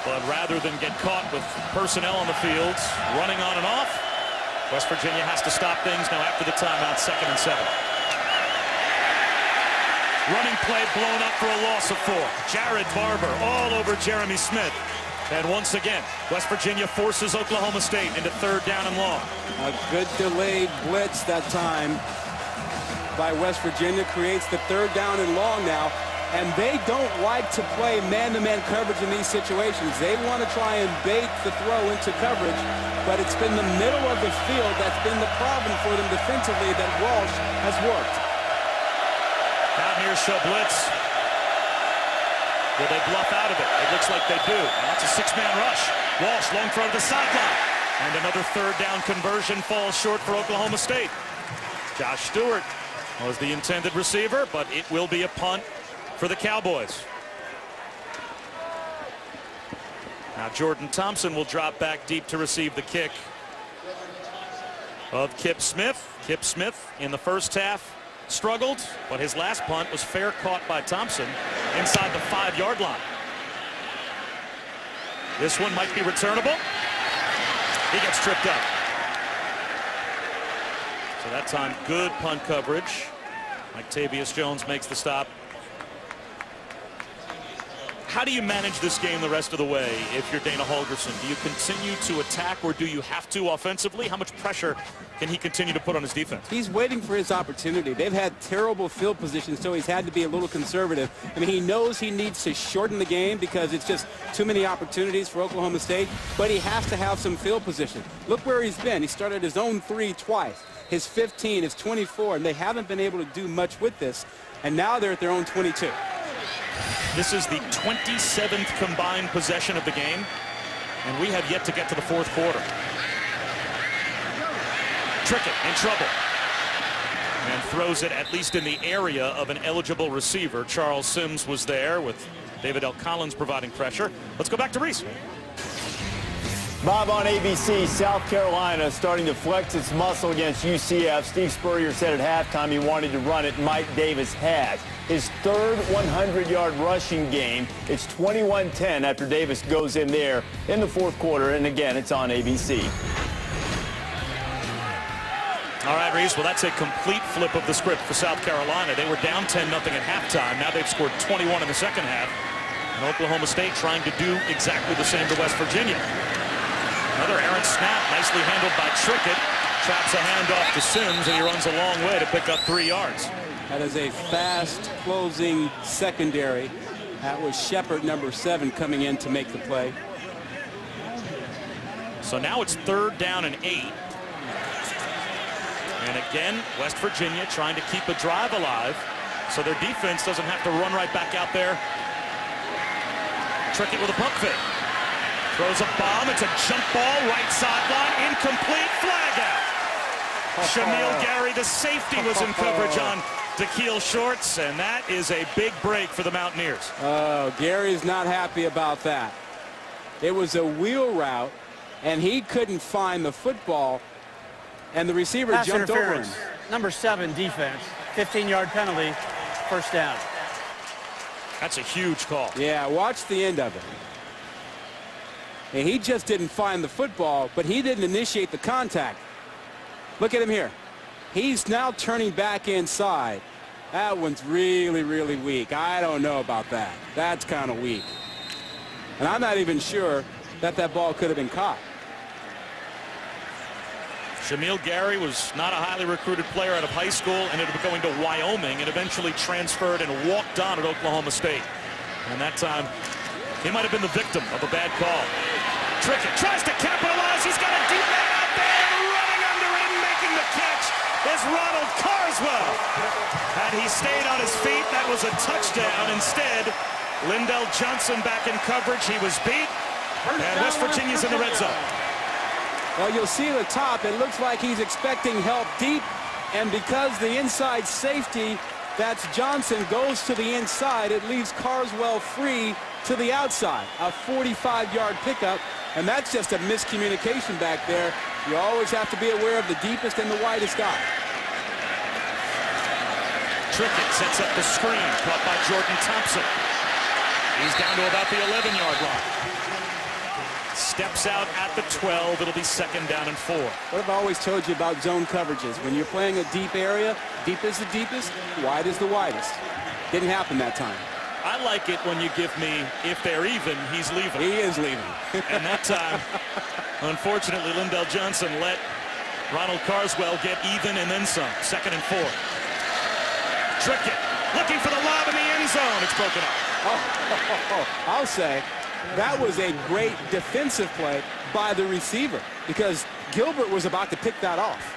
But rather than get caught with personnel on the fields, running on and off, West Virginia has to stop things now after the timeout, 2nd and 7. Running play blown up for a loss of 4. Jared Barber all over Jeremy Smith. And once again, West Virginia forces Oklahoma State into 3rd down and long. A good delayed blitz that time by West Virginia creates the 3rd down and long now. And they don't like to play man-to-man coverage in these situations. They want to try and bait the throw into coverage, but it's been the middle of the field that's been the problem for them defensively that Walsh has worked. Mountaineers show blitz. Will they bluff out of it? It looks like they do. And that's a 6-man rush. Walsh long throw to the sideline. And another 3rd down conversion falls short for Oklahoma State. Josh Stewart was the intended receiver, but it will be a punt for the Cowboys. Now Jordan Thompson will drop back deep to receive the kick of Kip Smith. Kip Smith in the first half struggled, but his last punt was fair caught by Thompson inside the 5-yard line. This one might be returnable. He gets tripped up. So that time, good punt coverage. Octavius Jones makes the stop. How do you manage this game the rest of the way if you're Dana Holgorsen? Do you continue to attack, or do you have to offensively? How much pressure can he continue to put on his defense? He's waiting for his opportunity. They've had terrible field position, so he's had to be a little conservative. I mean, he knows he needs to shorten the game because it's just too many opportunities for Oklahoma State, but he has to have some field position. Look where he's been. He started his own 3 twice. His 15, his 24, and they haven't been able to do much with this, and now they're at their own 22. This is the 27th combined possession of the game, and we have yet to get to the 4th quarter. Trickett in trouble, and throws it at least in the area of an eligible receiver. Charles Sims was there with David L. Collins providing pressure. Let's go back to Reese. Bob, on ABC, South Carolina starting to flex its muscle against UCF. Steve Spurrier said at halftime he wanted to run it. Mike Davis has. His 3rd 100-yard rushing game. It's 21-10 after Davis goes in there in the 4th quarter. And again, it's on ABC. All right, Reese. Well, that's a complete flip of the script for South Carolina. They were down 10-0 at halftime. Now they've scored 21 in the second half. And Oklahoma State trying to do exactly the same to West Virginia. Another errant snap, nicely handled by Trickett. Traps a handoff to Sims, and he runs a long way to pick up 3 yards. That is a fast closing secondary. That was Shepard, number 7, coming in to make the play. So now it's 3rd down and 8. And again, West Virginia trying to keep a drive alive so their defense doesn't have to run right back out there. Trickett with a pump fake. Throws a bomb. It's a jump ball, right sideline, incomplete, flag out. Shamil Gary, the safety, was in coverage on Da'Keel Shorts, and that is a big break for the Mountaineers. Oh, Gary's not happy about that. It was a wheel route, and he couldn't find the football, and the receiver Pass jumped over him. interference. Number 7 defense. 15-yard penalty. First down. That's a huge call. Yeah, watch the end of it. And he just didn't find the football, but he didn't initiate the contact. Look at him here. He's now turning back inside. That one's really, really weak. I don't know about that. That's kind of weak. And I'm not even sure that that ball could have been caught. Shamil Gary was not a highly recruited player out of high school, ended up going to Wyoming and eventually transferred and walked on at Oklahoma State. And that time, he might have been the victim of a bad call. Trickett tries to capitalize. He's got a deep man out there, running under him, making the catch is Ronald Carswell. And he stayed on his feet. That was a touchdown. Instead, Lindell Johnson back in coverage. He was beat. And West Virginia's in the red zone. Well, you'll see the top. It looks like he's expecting help deep. And because the inside safety, that's Johnson, goes to the inside, it leaves Carswell free to the outside. A 45-yard pickup. And that's just a miscommunication back there. You always have to be aware of the deepest and the widest guy. Trickett sets up the screen, caught by Jordan Thompson. He's down to about the 11-yard line. Steps out at the 12. It'll be 2nd down and 4. What have I always told you about zone coverages? When you're playing a deep area, deep is the deepest, wide is the widest. Didn't happen that time. I like it when you give me, if they're even, he's leaving. He is leaving. And that time, unfortunately, Lindell Johnson let Ronald Carswell get even and then some. 2nd and 4. Trickett looking for the lob in the end zone. It's broken up. I'll say that was a great defensive play by the receiver because Gilbert was about to pick that off.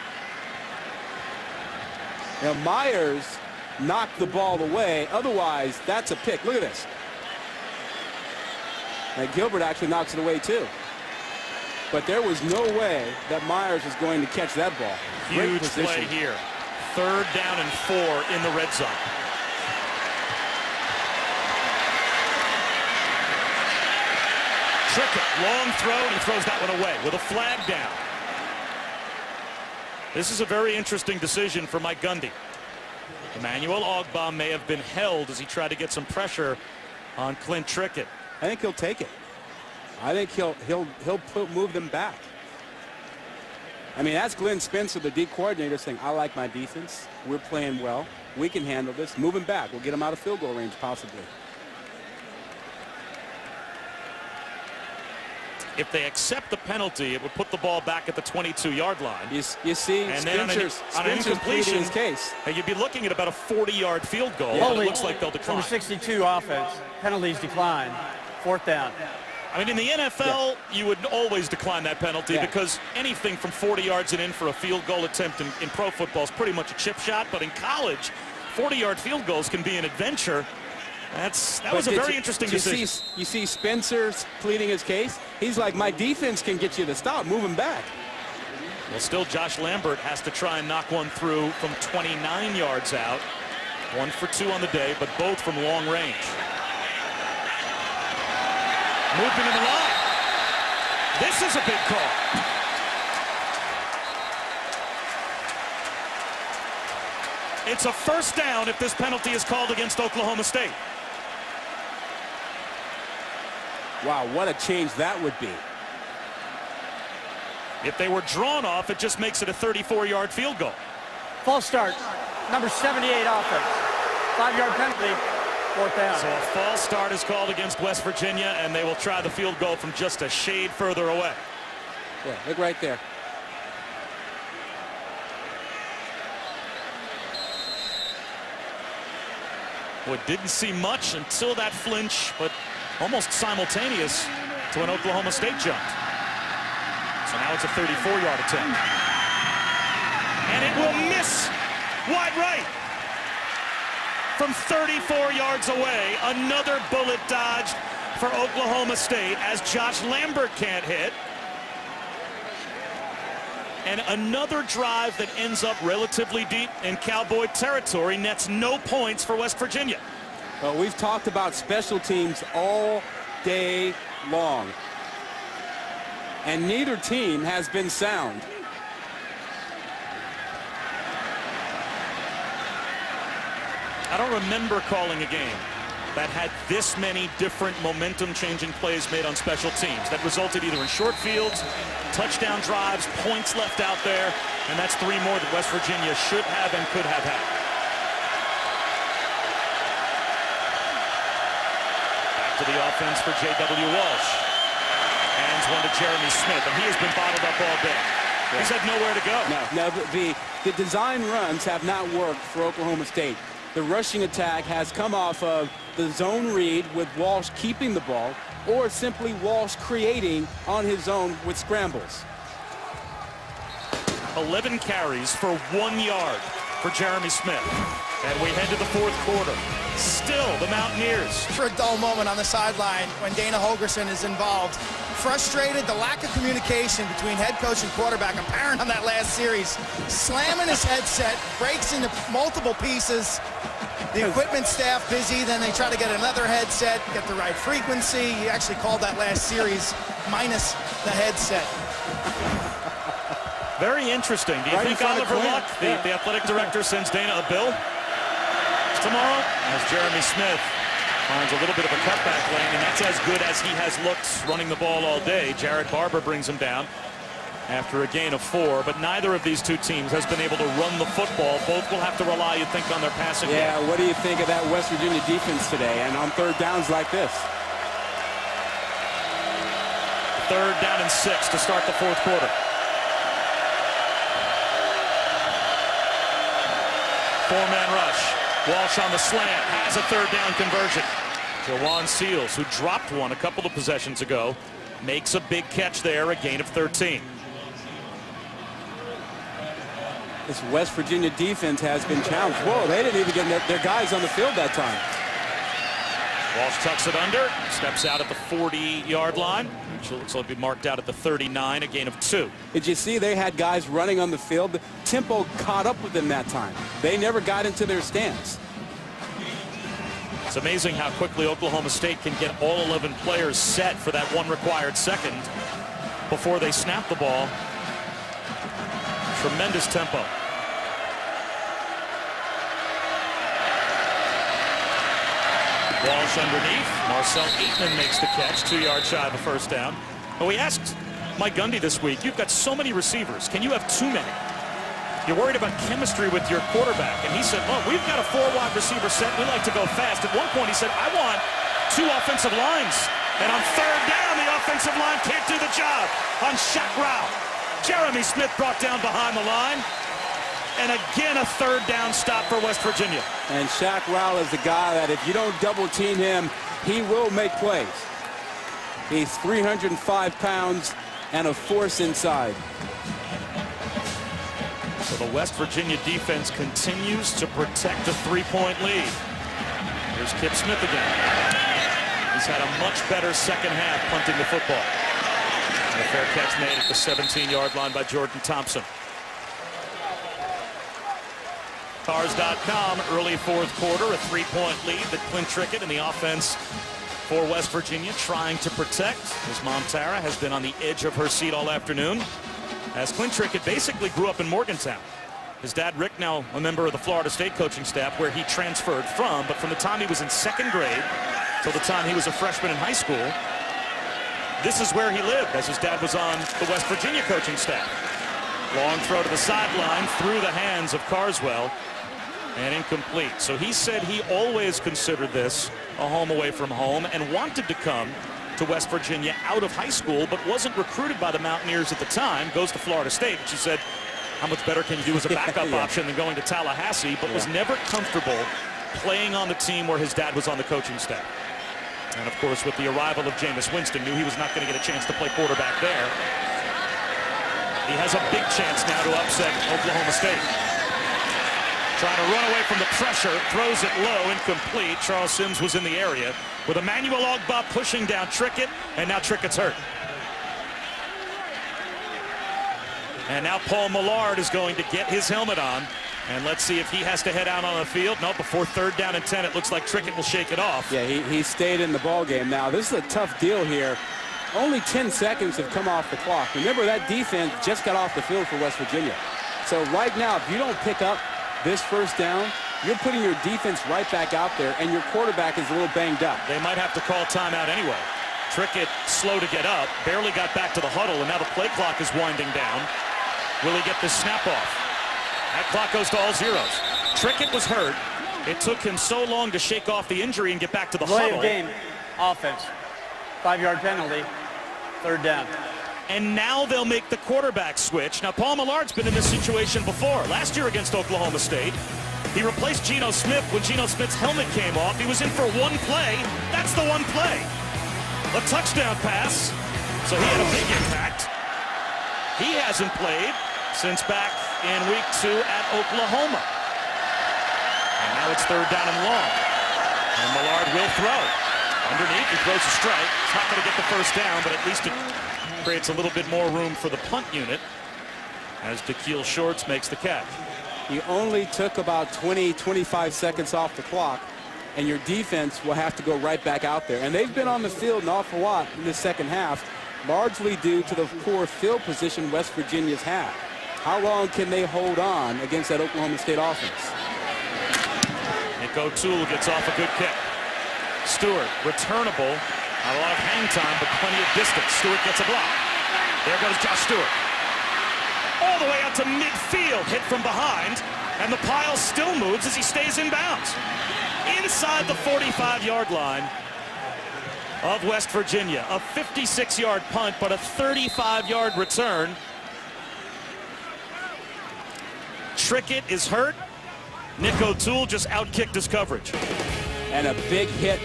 Now Myers knocked the ball away. Otherwise, that's a pick. Look at this. And Gilbert actually knocks it away too. But there was no way that Myers was going to catch that ball. Huge play here. 3rd down and 4 in the red zone. Trickett, long throw, and he throws that one away with a flag down. This is a very interesting decision for Mike Gundy. Emmanuel Ogbah may have been held as he tried to get some pressure on Clint Trickett. I think he'll take it. I think he'll move them back. I mean, that's Glenn Spencer, the D coordinator, saying, I like my defense. We're playing well. We can handle this. Move him back. We'll get him out of field goal range, possibly. If they accept the penalty, it would put the ball back at the 22-yard line. You see, and then Spencer's on an incompletion, his case. You'd be looking at about a 40-yard field goal. Yeah. But it looks like they'll decline. Number 62 offense. Penalties decline. 4th down. I mean, in the NFL, you would always decline that penalty because anything from 40 yards and in for a field goal attempt in pro football is pretty much a chip shot. But in college, 40-yard field goals can be an adventure. That was a very interesting decision. You see Spencer pleading his case. He's like, my defense can get you to stop. Move him back. Well, still Josh Lambert has to try and knock one through from 29 yards out. 1 for 2 on the day, but both from long range. Movement in the line. This is a big call. It's a 1st down if this penalty is called against Oklahoma State. Wow, what a change that would be. If they were drawn off, it just makes it a 34-yard field goal. False start. Number 78 offense. 5-yard penalty. 4th down. So a false start is called against West Virginia, and they will try the field goal from just a shade further away. Yeah, look right there. Well, didn't see much until that flinch, but almost simultaneous to when Oklahoma State jumped. So now it's a 34-yard attempt. And it will miss wide right. From 34 yards away, another bullet dodged for Oklahoma State as Josh Lambert can't hit. And another drive that ends up relatively deep in Cowboy territory nets no points for West Virginia. Well, we've talked about special teams all day long, and neither team has been sound. I don't remember calling a game that had this many different momentum-changing plays made on special teams that resulted either in short fields, touchdown drives, points left out there, and that's 3 more that West Virginia should have and could have had. Back to the offense for J.W. Walsh. Hands one to Jeremy Smith, and he has been bottled up all day. Yeah. He's had nowhere to go. No, the design runs have not worked for Oklahoma State. The rushing attack has come off of the zone read with Walsh keeping the ball, or simply Walsh creating on his own with scrambles. 11 carries for 1 yard for Jeremy Smith. And we head to the 4th quarter. Still the Mountaineers. For a dull moment on the sideline when Dana Holgorsen is involved. Frustrated, the lack of communication between head coach and quarterback apparent on that last series. Slamming his headset, breaks into multiple pieces. The equipment staff busy, then they try to get another headset, get the right frequency. He actually called that last series minus the headset. Very interesting. Do you think Oliver Luck, the athletic director, sends Dana a bill tomorrow? As Jeremy Smith finds a little bit of a cutback lane, and that's as good as he has looked running the ball all day. Jared Barber brings him down after a gain of 4, but neither of these two teams has been able to run the football. Both will have to rely, you think, on their passing game. Yeah, what do you think of that West Virginia defense today and on 3rd downs like this? 3rd down and 6 to start the 4th quarter. Four-man rush. Walsh on the slant has a 3rd down conversion. Jawan Seals, who dropped one a couple of possessions ago, makes a big catch there, a gain of 13. This West Virginia defense has been challenged. Whoa, they didn't even get their guys on the field that time. Walsh tucks it under, steps out at the 40-yard line, which looks like it'll be marked out at the 39, a gain of 2. Did you see they had guys running on the field? The tempo caught up with them that time. They never got into their stance. It's amazing how quickly Oklahoma State can get all 11 players set for that one required second before they snap the ball. Tremendous tempo. Walsh underneath. Marcel Aitman makes the catch, 2 yards shy of a 1st down. But we asked Mike Gundy this week, you've got so many receivers. Can you have too many? You're worried about chemistry with your quarterback. And he said, well, we've got a 4-wide receiver set. We like to go fast. At one point, he said, I want 2 offensive lines. And on 3rd down, the offensive line can't do the job. On Shaq Rao, Jeremy Smith brought down behind the line. And again, a 3rd down stop for West Virginia. And Shaq Rao is the guy that if you don't double team him, he will make plays. He's 305 pounds and a force inside. So the West Virginia defense continues to protect a 3-point lead. Here's Kip Smith again. He's had a much better second half punting the football. And a fair catch made at the 17-yard line by Jordan Thompson. Cars.com, early 4th quarter, a 3-point lead that Clint Trickett and the offense for West Virginia trying to protect, as Mom Tara has been on the edge of her seat all afternoon, as Clint Trickett basically grew up in Morgantown. His dad, Rick, now a member of the Florida State coaching staff, where he transferred from, but from the time he was in 2nd grade till the time he was a freshman in high school, This is where he lived, as his dad was on the West Virginia coaching staff. Long throw to the sideline, through the hands of Carswell, and incomplete. So he said he always considered this a home away from home and wanted to come to West Virginia out of high school, but wasn't recruited by the Mountaineers at the time. Goes to Florida State, and she said, how much better can you do as a backup option than going to Tallahassee, but was never comfortable playing on the team where his dad was on the coaching staff. And of course, with the arrival of Jameis Winston, knew he was not going to get a chance to play quarterback there. He has a big chance now to upset Oklahoma State. Trying to run away from the pressure, throws it low, incomplete. Charles Sims was in the area with Emmanuel Ogbah pushing down Trickett, and now Trickett's hurt. And now Paul Millard is going to get his helmet on, and let's see if he has to head out on the field. No, before 3rd down and 10, it looks like Trickett will shake it off. Yeah, he stayed in the ball game. Now, this is a tough deal here. Only 10 seconds have come off the clock. Remember, that defense just got off the field for West Virginia. So right now, if you don't pick up this 1st down, you're putting your defense right back out there, and your quarterback is a little banged up. They might have to call timeout anyway. Trickett slow to get up, barely got back to the huddle, and now the play clock is winding down. Will he get this snap off? That clock goes to all zeros. Trickett was hurt. It took him so long to shake off the injury and get back to the huddle. Game, offense, 5-yard penalty, 3rd down. And now they'll make the quarterback switch. Now, Paul Millard's been in this situation before. Last year against Oklahoma State, he replaced Geno Smith when Geno Smith's helmet came off. He was in for one play. That's the one play. A touchdown pass. So he had a big impact. He hasn't played since back in week 2 at Oklahoma. And now it's 3rd down and long. And Millard will throw. Underneath, he throws a strike. He's not going to get the 1st down, but at least it creates a little bit more room for the punt unit as Dakeil Shorts makes the catch. He only took about 25 seconds off the clock, and your defense will have to go right back out there. And they've been on the field an awful lot in the 2nd half, largely due to the poor field position West Virginia's had. How long can they hold on against that Oklahoma State offense? Nick O'Toole gets off a good kick. Stewart, returnable. Not a lot of hang time, but plenty of distance. Stewart gets a block. There goes Josh Stewart. All the way out to midfield, hit from behind, and the pile still moves as he stays in bounds. Inside the 45-yard line of West Virginia. A 56-yard punt, but a 35-yard return. Trickett is hurt. Nick O'Toole just outkicked his coverage. And a big hit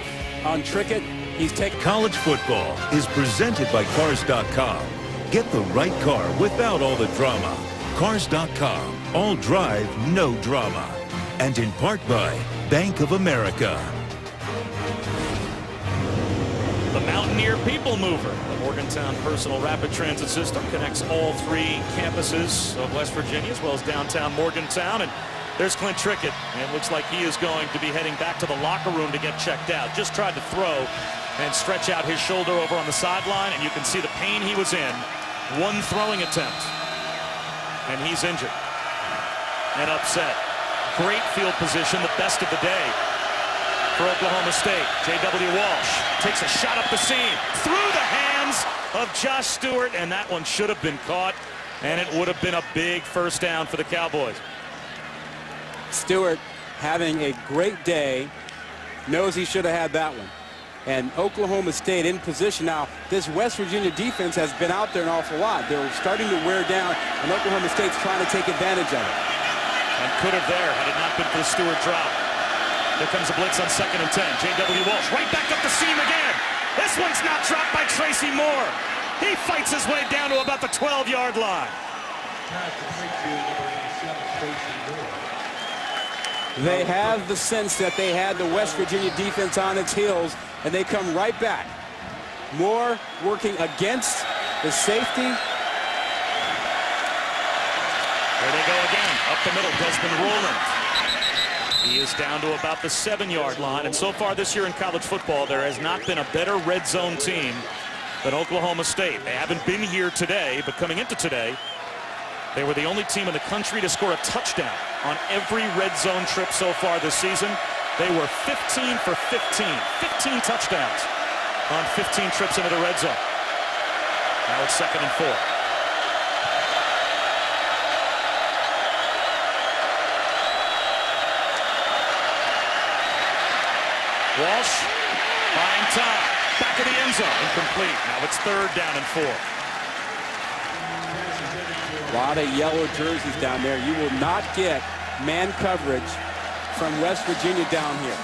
on Trickett. He's taken. College football is presented by Cars.com. Get the right car without all the drama. Cars.com. All drive, no drama. And in part by Bank of America. The Mountaineer People Mover, the Morgantown personal rapid transit system, connects all 3 campuses of West Virginia as well as downtown Morgantown. And there's Clint Trickett, and it looks like he is going to be heading back to the locker room to get checked out. Just tried to throw and stretch out his shoulder over on the sideline, and you can see the pain he was in. One throwing attempt, and he's injured and upset. Great field position, the best of the day for Oklahoma State. J.W. Walsh takes a shot up the seam, through the hands of Josh Stewart, and that one should have been caught, and it would have been a big 1st down for the Cowboys. Stewart having a great day, knows he should have had that one. And Oklahoma State in position now. This West Virginia defense has been out there an awful lot. They're starting to wear down, and Oklahoma State's trying to take advantage of it. And could have there had it not been for the Stewart drop. There comes a blitz on 2nd and 10. J.W. Walsh right back up the seam again. This one's not dropped by Tracy Moore. He fights his way down to about the 12-yard line. They have the sense that they had the West Virginia defense on its heels, and they come right back. Moore working against the safety. There they go again. Up the middle, Desmond Rowland. He is down to about the 7-yard line, and so far this year in college football, there has not been a better red zone team than Oklahoma State. They haven't been here today, but coming into today, they were the only team in the country to score a touchdown on every red zone trip so far this season. They were 15 for 15. 15 touchdowns on 15 trips into the red zone. Now it's 2nd and 4. Walsh buying time. Back of the end zone. Incomplete. Now it's 3rd down and 4. A lot of yellow jerseys down there. You will not get man coverage from West Virginia down here.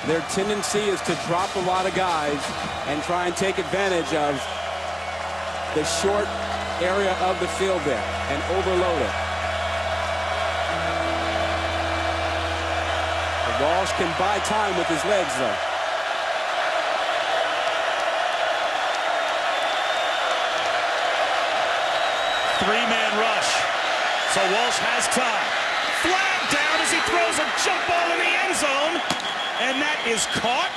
Their tendency is to drop a lot of guys and try and take advantage of the short area of the field there and overload it. Walsh can buy time with his legs, though. Three-man rush. So Walsh has time. Flag down as he throws a jump ball in the end zone. And that is caught.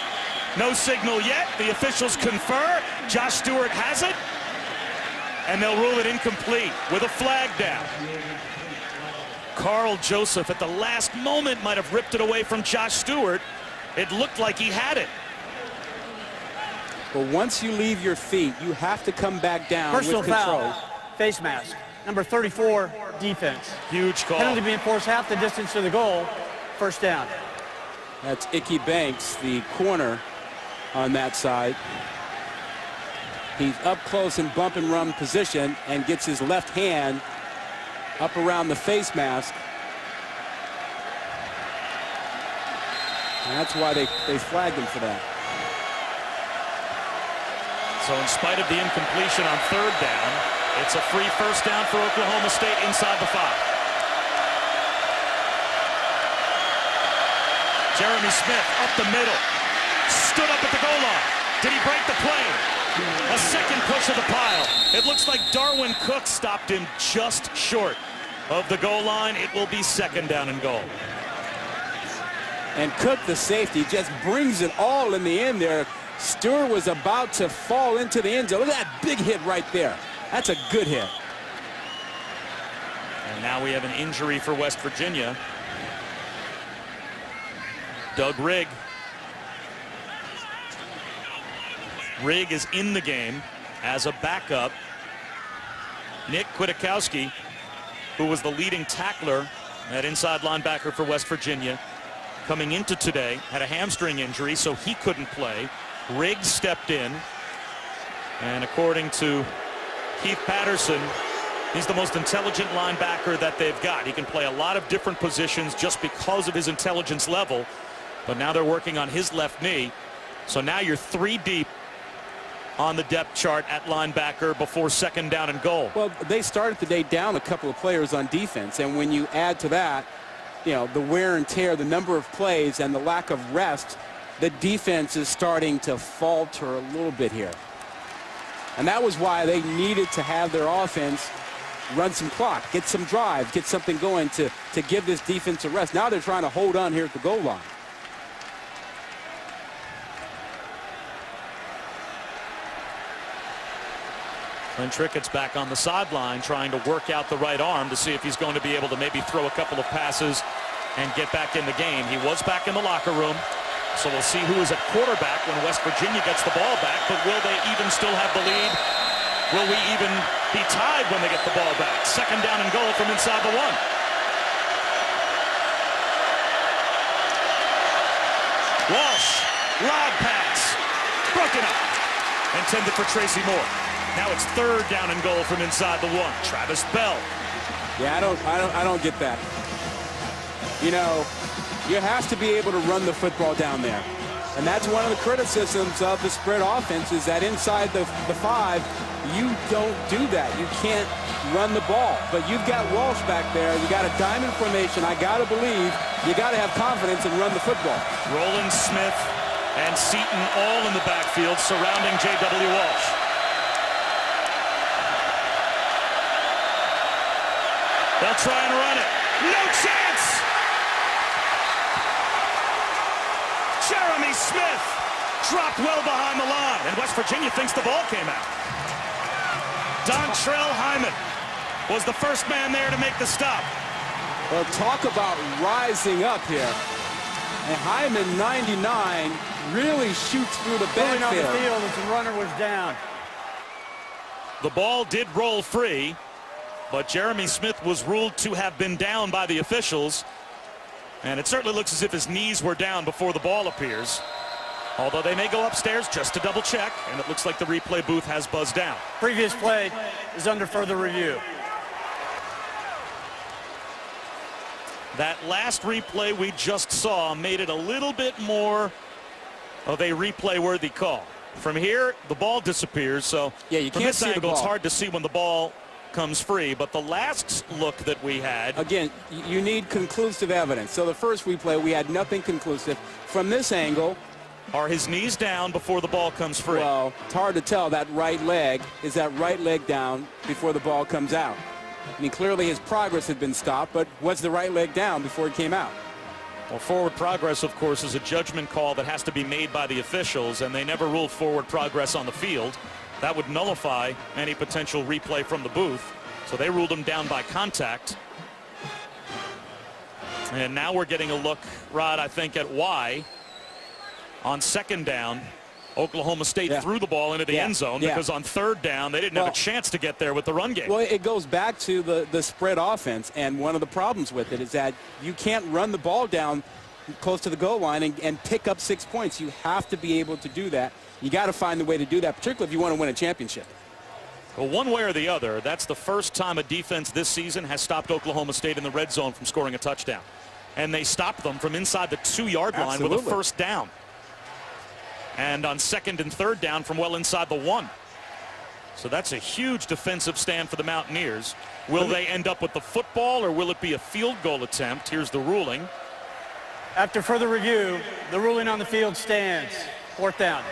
No signal yet. The officials confer. Josh Stewart has it. And they'll rule it incomplete with a flag down. Carl Joseph at the last moment might have ripped it away from Josh Stewart. It looked like he had it. But once you leave your feet, you have to come back down Personal with control. foul. Face mask. Number 34, defense. Huge call. Penalty being forced half the distance to the goal. 1st down. That's Icky Banks, the corner on that side. He's up close in bump and run position and gets his left hand up around the face mask. And that's why they flagged him for that. So in spite of the incompletion on 3rd down, it's a free 1st down for Oklahoma State inside the 5. Jeremy Smith up the middle. Stood up at the goal line. Did he break the plane? A second push of the pile. It looks like Darwin Cook stopped him just short of the goal line. It will be 2nd down and goal. And Cook, the safety, just brings it all in the end there. Stewart was about to fall into the end zone. Look at that big hit right there. That's a good hit. And now we have an injury for West Virginia. Doug Rigg. Rigg is in the game as a backup. Nick Kwiatkowski, who was the leading tackler at inside linebacker for West Virginia, coming into today, had a hamstring injury, so he couldn't play. Rigg stepped in, and according to Keith Patterson, he's the most intelligent linebacker that they've got. He can play a lot of different positions just because of his intelligence level, but now they're working on his left knee. So now you're 3 deep on the depth chart at linebacker before 2nd down and goal. Well, they started the day down a couple of players on defense, and when you add to that, you know, the wear and tear, the number of plays, and the lack of rest, the defense is starting to falter a little bit here. And that was why they needed to have their offense run some clock, get some drive, get something going to give this defense a rest. Now they're trying to hold on here at the goal line. Clint Trickett's back on the sideline trying to work out the right arm to see if he's going to be able to maybe throw a couple of passes and get back in the game. He was back in the locker room, so we'll see who is at quarterback when West Virginia gets the ball back, but will they even still have the lead? Will we even be tied when they get the ball back? 2nd down and goal from inside the 1. Walsh, lob pass, broken up, intended for Tracy Moore. Now it's 3rd down and goal from inside the 1. Travis Bell. Yeah, I don't get that. You know, you have to be able to run the football down there. And that's one of the criticisms of the spread offense is that inside the 5, you don't do that. You can't run the ball. But you've got Walsh back there. You got a diamond formation. I got to believe you got to have confidence and run the football. Roland Smith and Seaton all in the backfield surrounding J.W. Walsh. They'll try and run it. No chance! Jeremy Smith dropped well behind the line, and West Virginia thinks the ball came out. Dontrell Hyman was the first man there to make the stop. Well, talk about rising up here. And Hyman, 99, really shoots through the Going on the backfield. field as the runner was down. The ball did roll free, but Jeremy Smith was ruled to have been down by the officials. And it certainly looks as if his knees were down before the ball appears. Although they may go upstairs just to double check, and it looks like the replay booth has buzzed down. Previous play is under further review. That last replay we just saw made it a little bit more of a replay-worthy call. From here, the ball disappears, so yeah, you from can't this see angle, the it's ball. hard to see when the ball comes free. But the last look that we had... Again, you need conclusive evidence. So the first replay, we had nothing conclusive. From this angle... Are his knees down before the ball comes free? Well, it's hard to tell. That right leg, is that right leg down before the ball comes out? I mean, clearly his progress had been stopped, but was the right leg down before it came out? Well, forward progress, of course, is a judgment call that has to be made by the officials, and they never ruled forward progress on the field. That would nullify any potential replay from the booth. So they ruled him down by contact. And now we're getting a look, Rod, I think, at why on second down, Oklahoma State threw the ball into the end zone because on third down, they didn't have a chance to get there with the run game. Well, it goes back to the spread offense, and one of the problems with it is that you can't run the ball down close to the goal line and pick up 6 points. You have to be able to do that. You got to find the way to do that, particularly if you want to win a championship. Well, one way or the other, that's the first time a defense this season has stopped Oklahoma State in the red zone from scoring a touchdown. And they stopped them from inside the 2-yard line with a first down. And on second and third down from well inside the 1. So that's a huge defensive stand for the Mountaineers. Will they end up with the football, or will it be a field goal attempt? Here's the ruling. After further review, the ruling on the field stands. Fourth down.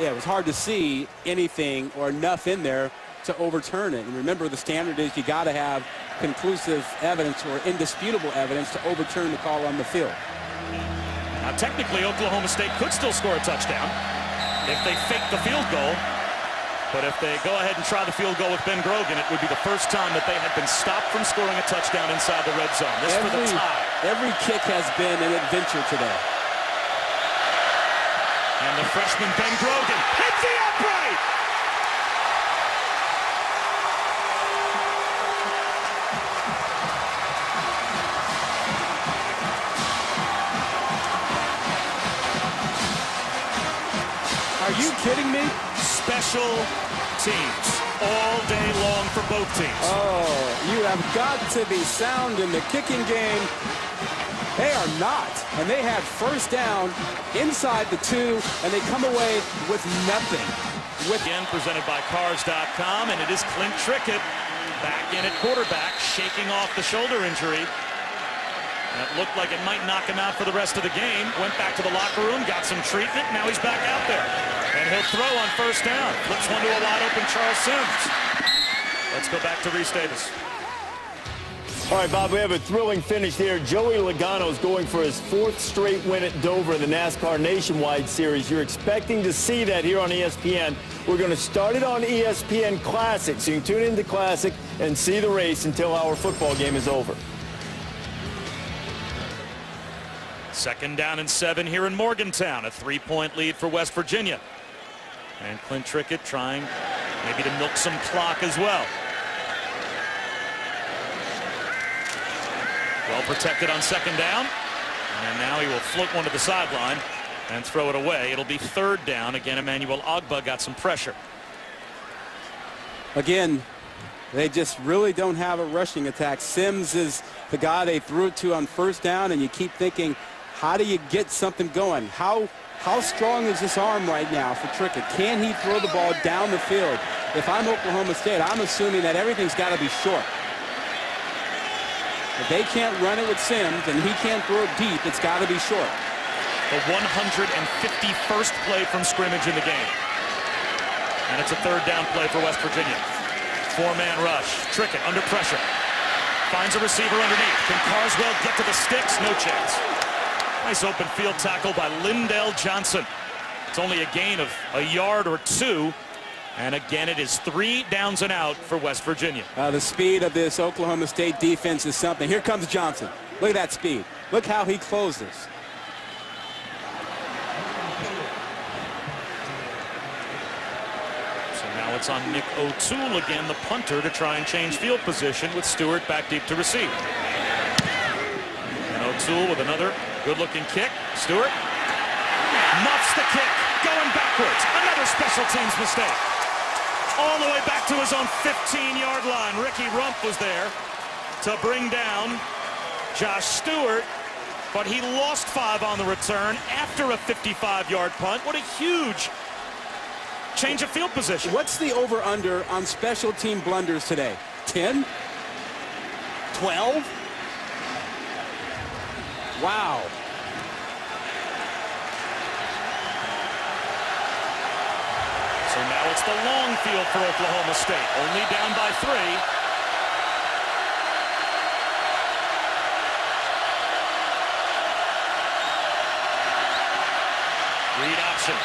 Yeah, it was hard to see anything or enough in there to overturn it. And remember, the standard is you got to have conclusive evidence or indisputable evidence to overturn the call on the field. Now, technically, Oklahoma State could still score a touchdown if they fake the field goal. But if they go ahead and try the field goal with Ben Grogan, it would be the first time that they had been stopped from scoring a touchdown inside the red zone. This for the tie. Every kick has been an adventure today. And the freshman Ben Grogan hits the upright. Are you kidding me? Special teams all day long for both teams. Oh, you have got to be sound in the kicking game. They are not. And they had first down inside the 2, and they come away with nothing. Again, presented by Cars.com, and it is Clint Trickett back in at quarterback, shaking off the shoulder injury. That looked like it might knock him out for the rest of the game. Went back to the locker room, got some treatment. Now he's back out there. And he'll throw on first down. Flips one to a wide open Charles Sims. Let's go back to Reese Davis. All right, Bob, we have a thrilling finish here. Joey Logano's going for his 4th straight win at Dover in the NASCAR Nationwide Series. You're expecting to see that here on ESPN. We're going to start it on ESPN Classic, so you can tune into Classic and see the race until our football game is over. Second down and 7 here in Morgantown. A 3-point lead for West Virginia. And Clint Trickett trying maybe to milk some clock as well. Well protected on second down. And now he will float one to the sideline and throw it away. It'll be third down. Again, Emmanuel Ogba got some pressure. Again, they just really don't have a rushing attack. Sims is the guy they threw it to on first down, and you keep thinking, how do you get something going? How strong is this arm right now for Trickett? Can he throw the ball down the field? If I'm Oklahoma State, I'm assuming that everything's got to be short. If they can't run it with Sims and he can't throw it deep, it's got to be short. The 151st play from scrimmage in the game. And it's a third down play for West Virginia. 4-man rush. Trickett under pressure. Finds a receiver underneath. Can Carswell get to the sticks? No chance. Nice open field tackle by Lindell Johnson. It's only a gain of a yard or 2. And again, it is 3 downs and out for West Virginia. The speed of this Oklahoma State defense is something. Here comes Johnson. Look at that speed. Look how he closes. So now Now it's on Nick O'Toole again, the punter, to try and change field position with Stewart back deep to receive. And O'Toole with another good-looking kick. Stewart muffs the kick, going backwards. Another special teams mistake. All the way back to his own 15-yard line. Ricky Rump was there to bring down Josh Stewart, but he lost 5 on the return after a 55-yard punt. What a huge change of field position. What's the over-under on special team blunders today? 10? 12? Wow. So now it's the long field for Oklahoma State, only down by 3. Read option.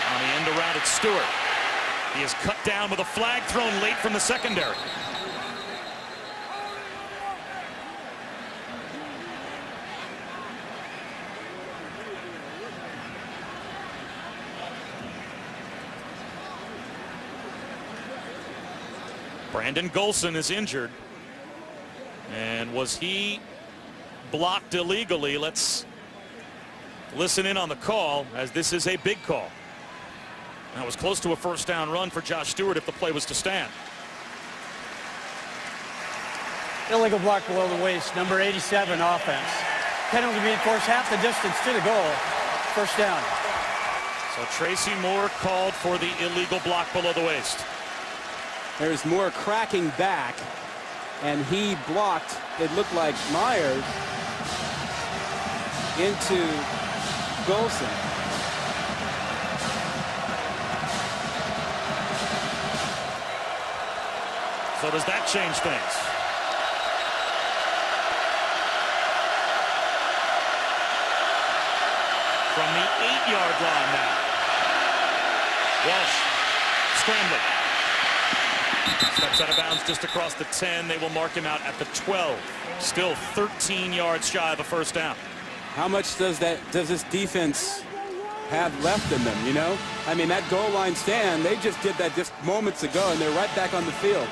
On the end around at Stewart. He is cut down with a flag thrown late from the secondary. Brandon Golson is injured. And was he blocked illegally? Let's listen in on the call, as this is a big call. That was close to a first down run for Josh Stewart if the play was to stand. Illegal block below the waist, number 87 offense. Penalty being forced half the distance to the goal. First down. So Tracy Moore called for the illegal block below the waist. There's Moore cracking back, and he blocked, it looked like Myers, into Golson. So does that change things? From the 8-yard line now. Walsh scrambling. Steps out of bounds just across the 10. They will mark him out at the 12. Still 13 yards shy of a first down. How much does this defense have left in them, you know? I mean, that goal line stand, they just did that just moments ago, and they're right back on the field.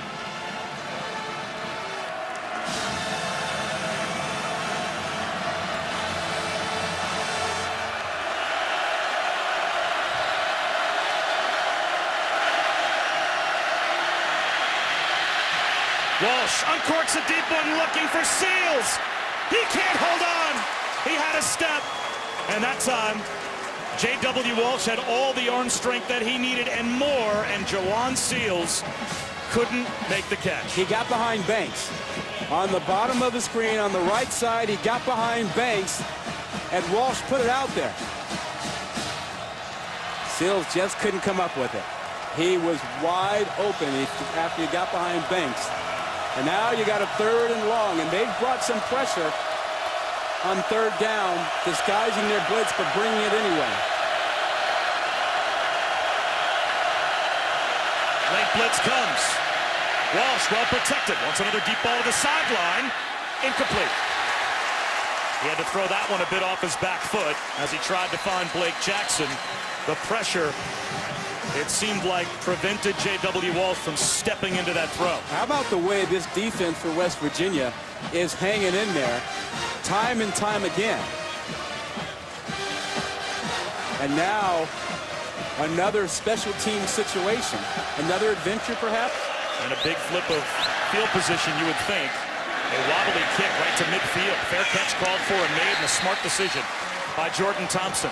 Walsh uncorks a deep one, looking for Seals. He can't hold on. He had a step. And that time, J.W. Walsh had all the arm strength that he needed and more, and Jawan Seals couldn't make the catch. He got behind Banks. On the bottom of the screen, on the right side, he got behind Banks, and Walsh put it out there. Seals just couldn't come up with it. He was wide open after he got behind Banks. And now you got a 3rd and long, and they've brought some pressure on 3rd down, disguising their blitz but bringing it anyway. Late blitz comes. Walsh well protected. Wants another deep ball to the sideline. Incomplete. He had to throw that one a bit off his back foot as he tried to find Blake Jackson. The pressure, it seemed like, prevented J.W. Walsh from stepping into that throw. How about the way this defense for West Virginia is hanging in there time and time again? And now another special team situation. Another adventure, perhaps? And a big flip of field position, you would think. A wobbly kick right to midfield. Fair catch called for and made, and a smart decision by Jordan Thompson.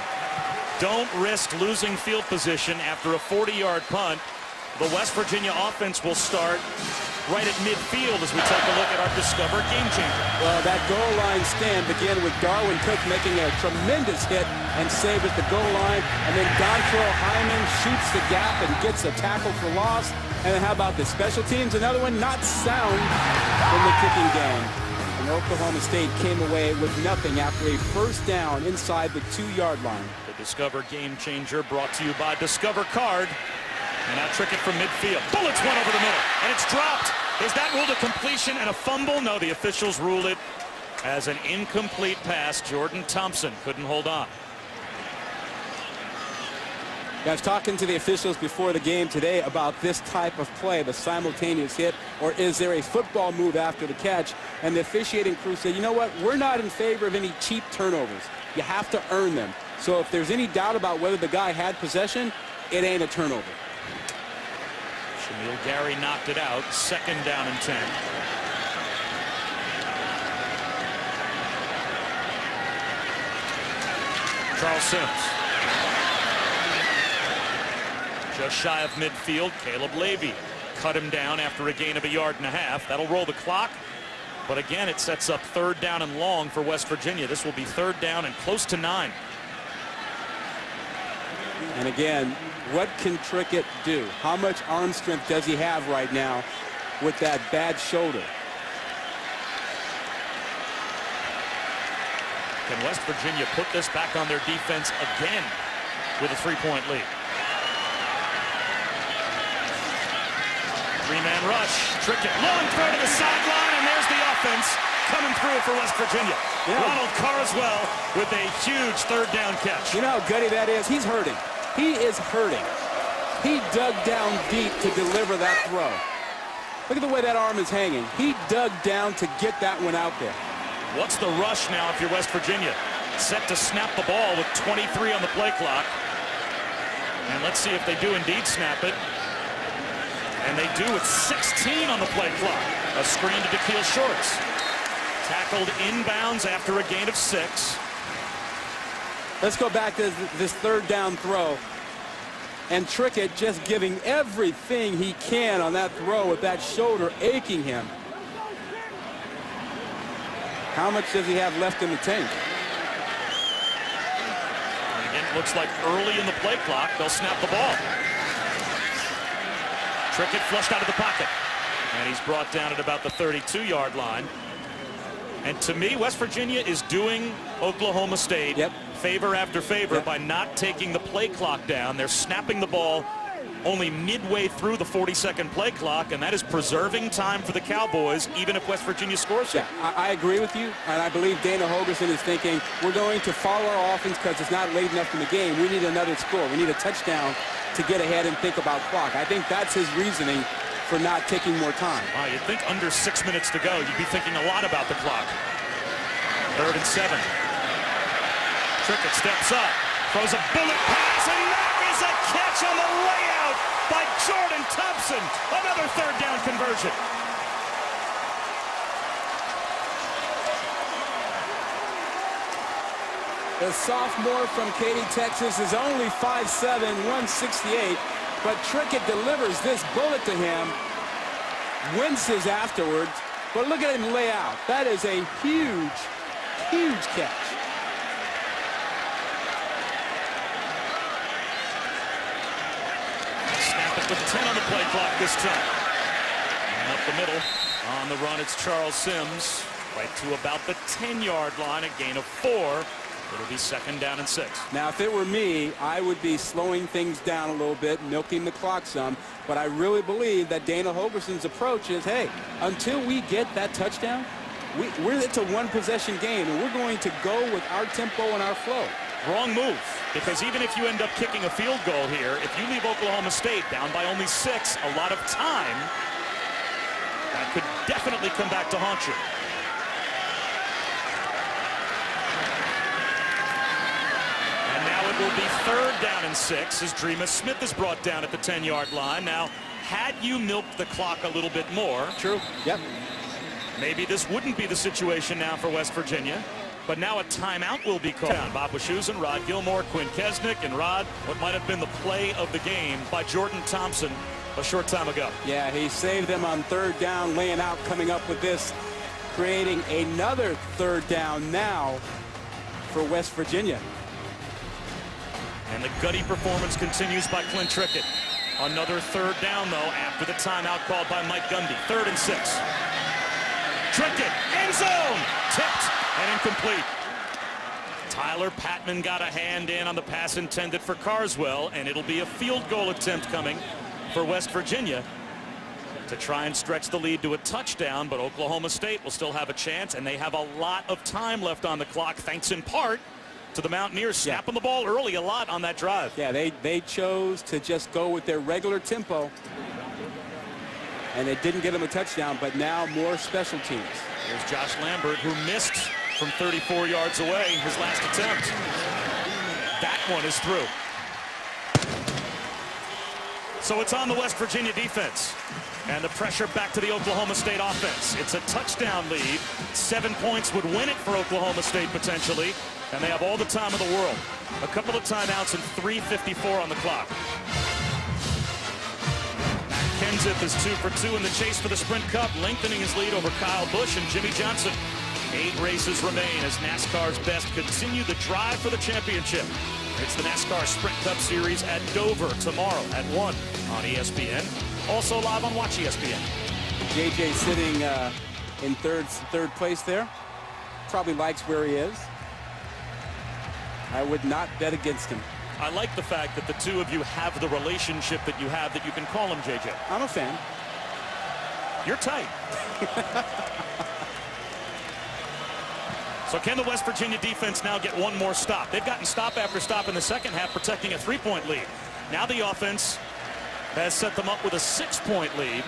Don't risk losing field position after a 40-yard punt. The West Virginia offense will start right at midfield as we take a look at our Discover Game Changer. Well, that goal line stand began with Darwin Cook making a tremendous hit and save at the goal line. And then Dontrell Hyman shoots the gap and gets a tackle for loss. And then how about the special teams? Another one not sound from the kicking game. And Oklahoma State came away with nothing after a first down inside the 2-yard line. The Discover Game Changer brought to you by Discover Card. And now trick it from midfield. Bullets one over the middle, and it's dropped. Is that ruled a completion and a fumble? No, the officials ruled it as an incomplete pass. Jordan Thompson couldn't hold on. I was talking to the officials before the game today about this type of play, the simultaneous hit, or is there a football move after the catch? And the officiating crew said, you know what, we're not in favor of any cheap turnovers. You have to earn them. So if there's any doubt about whether the guy had possession, it ain't a turnover. Shamil Gary knocked it out. 2nd down and 10. Charles Sims. Just shy of midfield. Caleb Levy cut him down after a gain of 1.5 yards. That'll roll the clock. But again, it sets up 3rd down and long for West Virginia. This will be 3rd down and close to 9. And again, what can Trickett do? How much arm strength does he have right now with that bad shoulder? Can West Virginia put this back on their defense again with a 3-point lead? 3-man rush. Trickett, long throw to the sideline, and there's the offense coming through for West Virginia. Yeah. Ronald Carswell with a huge 3rd down catch. You know how gutty that is? He's hurting. He is hurting. He dug down deep to deliver that throw. Look at the way that arm is hanging. He dug down to get that one out there. What's the rush now if you're West Virginia? Set to snap the ball with 23 on the play clock. And let's see if they do indeed snap it. And they do with 16 on the play clock. A screen to DeKeel Shorts. Tackled inbounds after a gain of 6. Let's go back to this 3rd down throw. And Trickett just giving everything he can on that throw with that shoulder aching him. How much does he have left in the tank? And again, it looks like early in the play clock, they'll snap the ball. Trickett flushed out of the pocket. And he's brought down at about the 32-yard line. And to me, West Virginia is doing Oklahoma State favor after favor by not taking the play clock down. They're snapping the ball only midway through the 40-second play clock, and that is preserving time for the Cowboys, even if West Virginia scores it. Yeah, I agree with you, and I believe Dana Holgorsen is thinking, we're going to follow our offense because it's not late enough in the game. We need another score. We need a touchdown to get ahead and think about clock. I think that's his reasoning for not taking more time. You'd think under 6 minutes to go, you'd be thinking a lot about the clock. 3rd and 7. Trickett steps up, throws a bullet pass, and that is a catch on the layout by Jordan Thompson. Another 3rd down conversion. The sophomore from Katy, Texas is only 5'7", 168, but Trickett delivers this bullet to him, winces afterwards, but look at him lay out. That is a huge, huge catch. Snap it with 10 on the play clock this time. And up the middle, on the run, it's Charles Sims, right to about the 10-yard line, a gain of 4. It'll be 2nd down and 6. Now, if it were me, I would be slowing things down a little bit, milking the clock some. But I really believe that Dana Holgorsen's approach is, hey, until we get that touchdown, it's a one-possession game, and we're going to go with our tempo and our flow. Wrong move, because even if you end up kicking a field goal here, if you leave Oklahoma State down by only 6, a lot of time, that could definitely come back to haunt you. Will be 3rd down and 6 as Dreamus Smith is brought down at the 10-yard line. Now, had you milked the clock a little bit more, true, yep, maybe this wouldn't be the situation now for West Virginia. But now a timeout will be called. Bob Wischusen, Rod Gilmore, Quinn Kesnick, and Rod, what might have been the play of the game by Jordan Thompson a short time ago. Yeah, he saved them on 3rd down, laying out, coming up with this, creating another 3rd down now for West Virginia. And the gutty performance continues by Clint Trickett. Another 3rd down, though, after the timeout called by Mike Gundy. 3rd and 6. Trickett, end zone, tipped and incomplete. Tyler Patman got a hand in on the pass intended for Carswell, and it'll be a field goal attempt coming for West Virginia to try and stretch the lead to a touchdown, but Oklahoma State will still have a chance, and they have a lot of time left on the clock, thanks in part to the Mountaineers, snapping the ball early a lot on that drive. Yeah, they chose to just go with their regular tempo, and it didn't get them a touchdown, but now more special teams. Here's Josh Lambert, who missed from 34 yards away his last attempt. That one is through. So it's on the West Virginia defense. And the pressure back to the Oklahoma State offense. It's a touchdown lead. 7 points would win it for Oklahoma State potentially. And they have all the time in the world. A couple of timeouts and 3:54 on the clock. Matt Kenseth is 2 for 2 in the chase for the Sprint Cup, lengthening his lead over Kyle Busch and Jimmy Johnson. 8 races remain as NASCAR's best continue the drive for the championship. It's the NASCAR Sprint Cup Series at Dover tomorrow at 1 on ESPN. Also live on Watch ESPN. JJ sitting in third place there. Probably likes where he is. I would not bet against him. I like the fact that the two of you have the relationship that you have, that you can call him JJ. I'm a fan. You're tight. So can the West Virginia defense now get one more stop? They've gotten stop after stop in the second half, protecting a 3-point lead. Now the offense has set them up with a 6-point lead.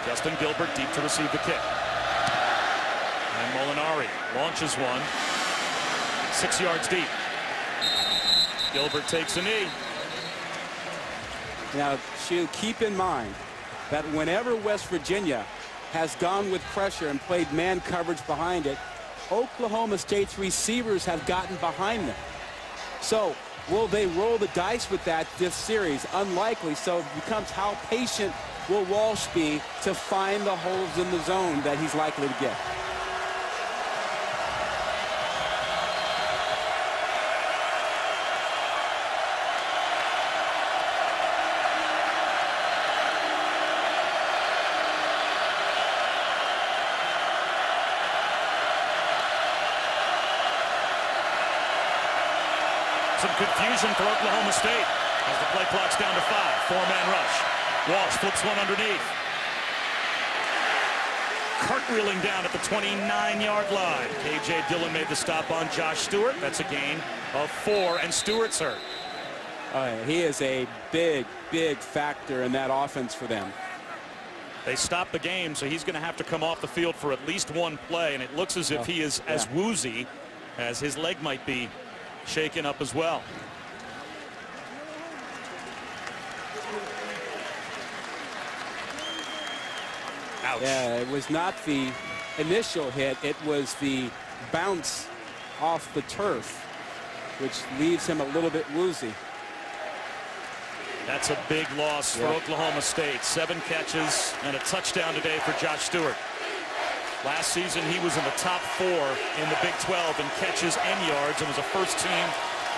Justin Gilbert deep to receive the kick. And Molinari launches one. 6 yards deep. Gilbert takes a knee. Now, Shu, keep in mind that whenever West Virginia has gone with pressure and played man coverage behind it, Oklahoma State's receivers have gotten behind them. So will they roll the dice with that this series? Unlikely. So it becomes how patient will Walsh be to find the holes in the zone that he's likely to get. Some confusion for Oklahoma State as the play clock's down to 5. 4-man rush. Walsh flips one underneath. Cartwheeling down at the 29-yard line. A.J. Dillon made the stop on Josh Stewart. That's a gain of 4, and Stewart's hurt. He is a big factor in that offense for them. They stopped the game, so he's going to have to come off the field for at least one play, and it looks as if he is as woozy as his leg might be shaken up as well. Ouch. Yeah, it was not the initial hit. It was the bounce off the turf, which leaves him a little bit woozy. That's a big loss for Oklahoma State. 7 catches and a touchdown today for Josh Stewart. Last season, he was in the top 4 in the Big 12 in catches and yards and was a first-team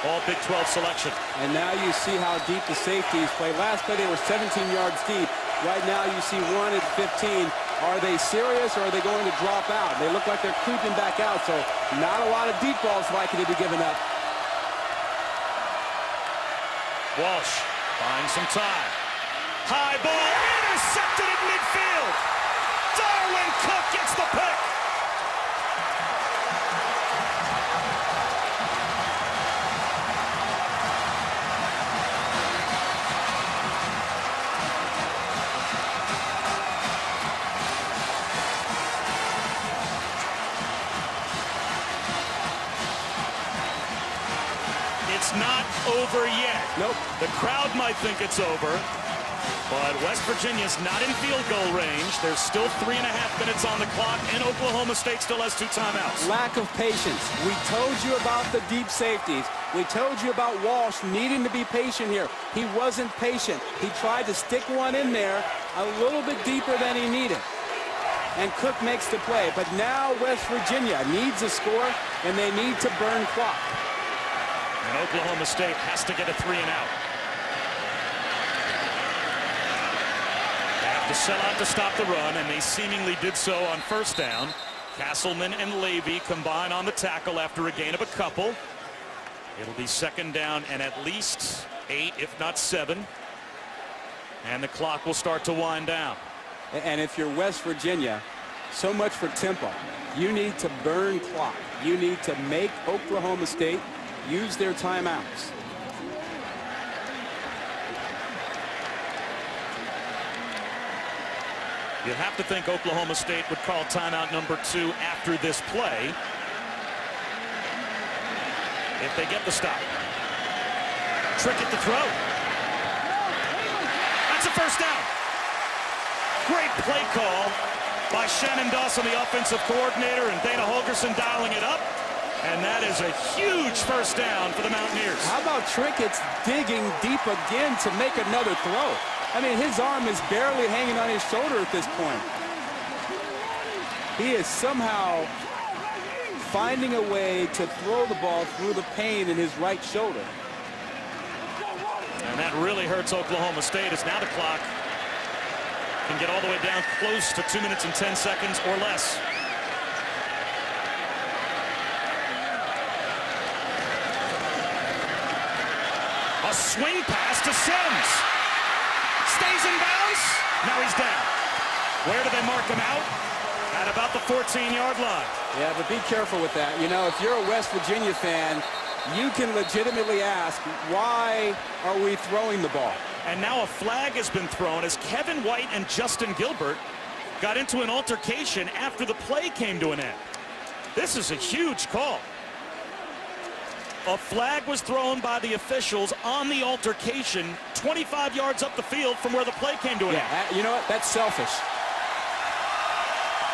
All-Big 12 selection. And now you see how deep the safeties play. Last play, they were 17 yards deep. Right now, you see 1 at 15. Are they serious, or are they going to drop out? They look like they're creeping back out, so not a lot of deep balls likely to be given up. Walsh buying some time. High ball intercepted at midfield. Darwin Cook gets the pick. It's not over yet. Nope. The crowd might think it's over, but West Virginia's not in field goal range. There's still 3.5 minutes on the clock, and Oklahoma State still has 2 timeouts. Lack of patience. We told you about the deep safeties. We told you about Walsh needing to be patient here. He wasn't patient. He tried to stick one in there a little bit deeper than he needed. And Cook makes the play. But now West Virginia needs a score, and they need to burn clock. And Oklahoma State has to get a 3-and-out. They have to sell out to stop the run, and they seemingly did so on first down. Castleman and Levy combine on the tackle after a gain of a couple. It'll be 2nd down and at least 8, if not 7. And the clock will start to wind down. And if you're West Virginia, So much for tempo. You need to burn clock. You need to make Oklahoma State use their timeouts. You'd have to think Oklahoma State would call timeout number 2 after this play if they get the stop. Trick at the throw. That's a first down. Great play call by Shannon Dawson, the offensive coordinator, and Dana Holgerson dialing it up. And that is a huge first down for the Mountaineers. How about Trickett's digging deep again to make another throw? I mean, his arm is barely hanging on his shoulder at this point. He is somehow finding a way to throw the ball through the pain in his right shoulder. And that really hurts Oklahoma State as now the clock can get all the way down close to 2 minutes and 10 seconds or less. A swing pass to Sims. Stays in bounds. Now he's down. Where do they mark him out? At about the 14-yard line. Yeah, but be careful with that. You know, if you're a West Virginia fan, you can legitimately ask, why are we throwing the ball? And now a flag has been thrown as Kevin White and Justin Gilbert got into an altercation after the play came to an end. This is a huge call. A flag was thrown by the officials on the altercation 25 yards up the field from where the play came to an end. You know what? That's selfish.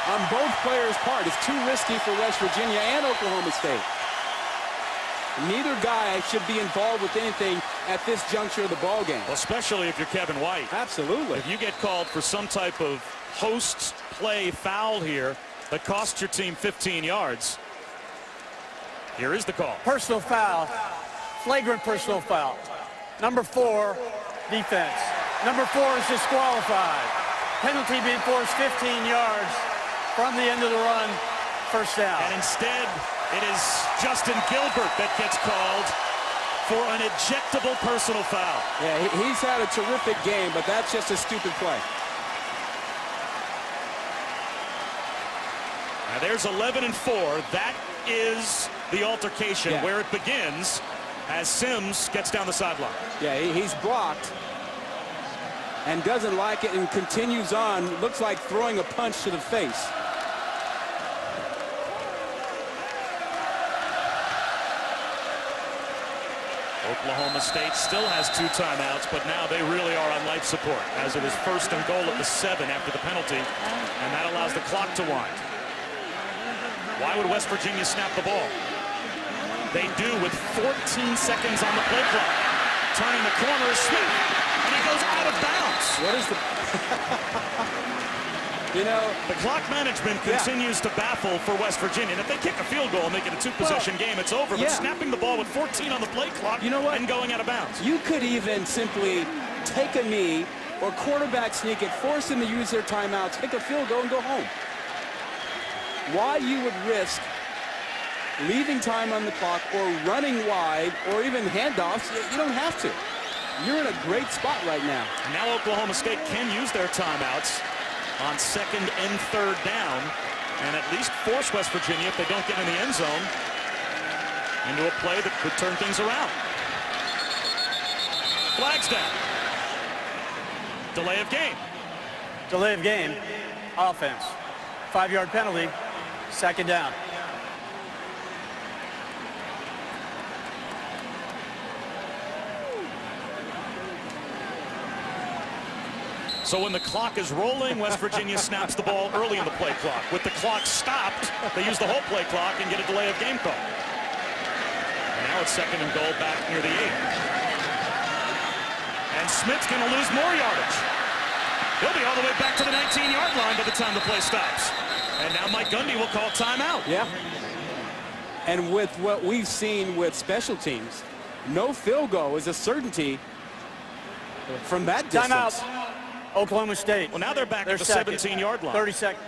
On both players' part, it's too risky for West Virginia and Oklahoma State. Neither guy should be involved with anything at this juncture of the ball game. Well, especially if you're Kevin White. Absolutely. If you get called for some type of post-play foul here that costs your team 15 yards, here is the call. Personal foul. Flagrant personal foul. Number 4, defense. Number 4 is disqualified. Penalty being forced 15 yards from the end of the run. First down. And instead, it is Justin Gilbert that gets called for an ejectable personal foul. Yeah, he's had a terrific game, but that's just a stupid play. Now there's 11 and 4. That is the altercation where it begins as Sims gets down the sideline. Yeah, he's blocked and doesn't like it and continues on. Looks like throwing a punch to the face. Oklahoma State still has 2 timeouts, but now they really are on life support as it is 1st and goal at the 7 after the penalty, and that allows the clock to wind. Why would West Virginia snap the ball? They do with 14 seconds on the play clock. Turning the corner is Smith, and he goes out of bounds. What is the... You know, the clock management continues to baffle for West Virginia. And if they kick a field goal and make it a 2-possession game, it's over. But snapping the ball with 14 on the play clock and going out of bounds. You could even simply take a knee or quarterback sneak it, force them to use their timeouts, kick a field goal, and go home. Why you would risk leaving time on the clock or running wide or even handoffs, you don't have to. You're in a great spot right now. Now Oklahoma State can use their timeouts on 2nd and 3rd down and at least force West Virginia, if they don't get in the end zone, into a play that could turn things around. Flags down. Delay of game. Delay of game. Offense. 5-yard penalty. 2nd down. So when the clock is rolling, West Virginia snaps the ball early in the play clock. With the clock stopped, they use the whole play clock and get a delay of game call. And now it's 2nd and goal back near the 8. And Smith's going to lose more yardage. He'll be all the way back to the 19-yard line by the time the play stops. And now Mike Gundy will call timeout. Yeah. And with what we've seen with special teams, no field goal is a certainty from that distance. Timeout. Oklahoma State. Well, now they're back at the 17-yard line. 30 seconds.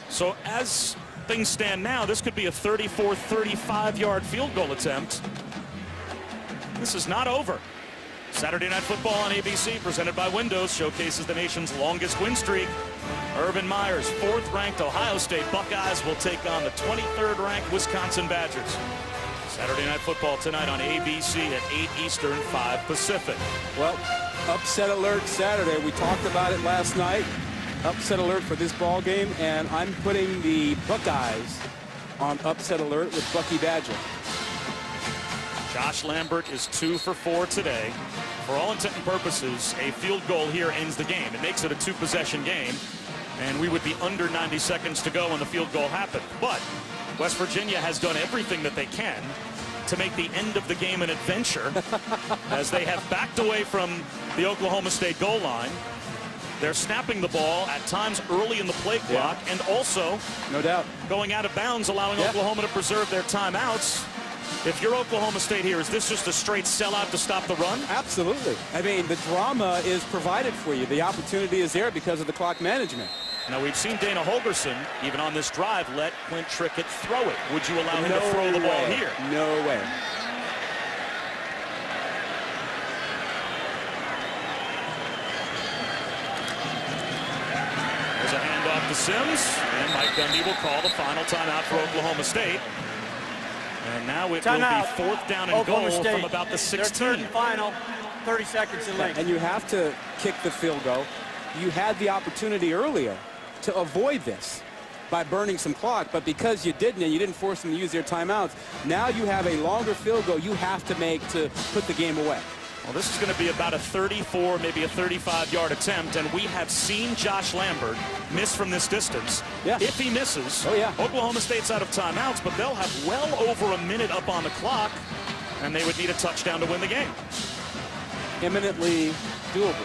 So as things stand now, this could be a 34, 35-yard field goal attempt. This is not over. Saturday Night Football on ABC, presented by Windows, showcases the nation's longest win streak. Urban Meyer's 4th-ranked Ohio State Buckeyes will take on the 23rd-ranked Wisconsin Badgers. Saturday Night Football tonight on ABC at 8 Eastern, 5 Pacific. Well, upset alert Saturday. We talked about it last night. Upset alert for this ball game, and I'm putting the Buckeyes on upset alert with Bucky Badger. Josh Lambert is 2 for 4 today. For all intent and purposes, a field goal here ends the game. It makes it a 2-possession game, and we would be under 90 seconds to go when the field goal happened. But West Virginia has done everything that they can to make the end of the game an adventure as they have backed away from the Oklahoma State goal line. They're snapping the ball at times early in the play clock, and also, no doubt, going out of bounds, allowing Oklahoma to preserve their timeouts. If you're Oklahoma State here, is this just a straight sellout to stop the run? Absolutely. I mean, the drama is provided for you. The opportunity is there because of the clock management. Now, we've seen Dana Holgerson, even on this drive, let Clint Trickett throw it. Would you allow him to throw the ball here? No way. There's a handoff to Sims, and Mike Gundy will call the final timeout for Oklahoma State. And now it will be 4th down and goal from about the 16. Their 3rd and final, 30 seconds in length. And you have to kick the field goal. You had the opportunity earlier to avoid this by burning some clock, but because you didn't and you didn't force them to use their timeouts, now you have a longer field goal you have to make to put the game away. Well, this is going to be about a 34, maybe a 35-yard attempt, and we have seen Josh Lambert miss from this distance. Yeah. If he misses, Oklahoma State's out of timeouts, but they'll have well over a minute up on the clock, and they would need a touchdown to win the game. Eminently doable.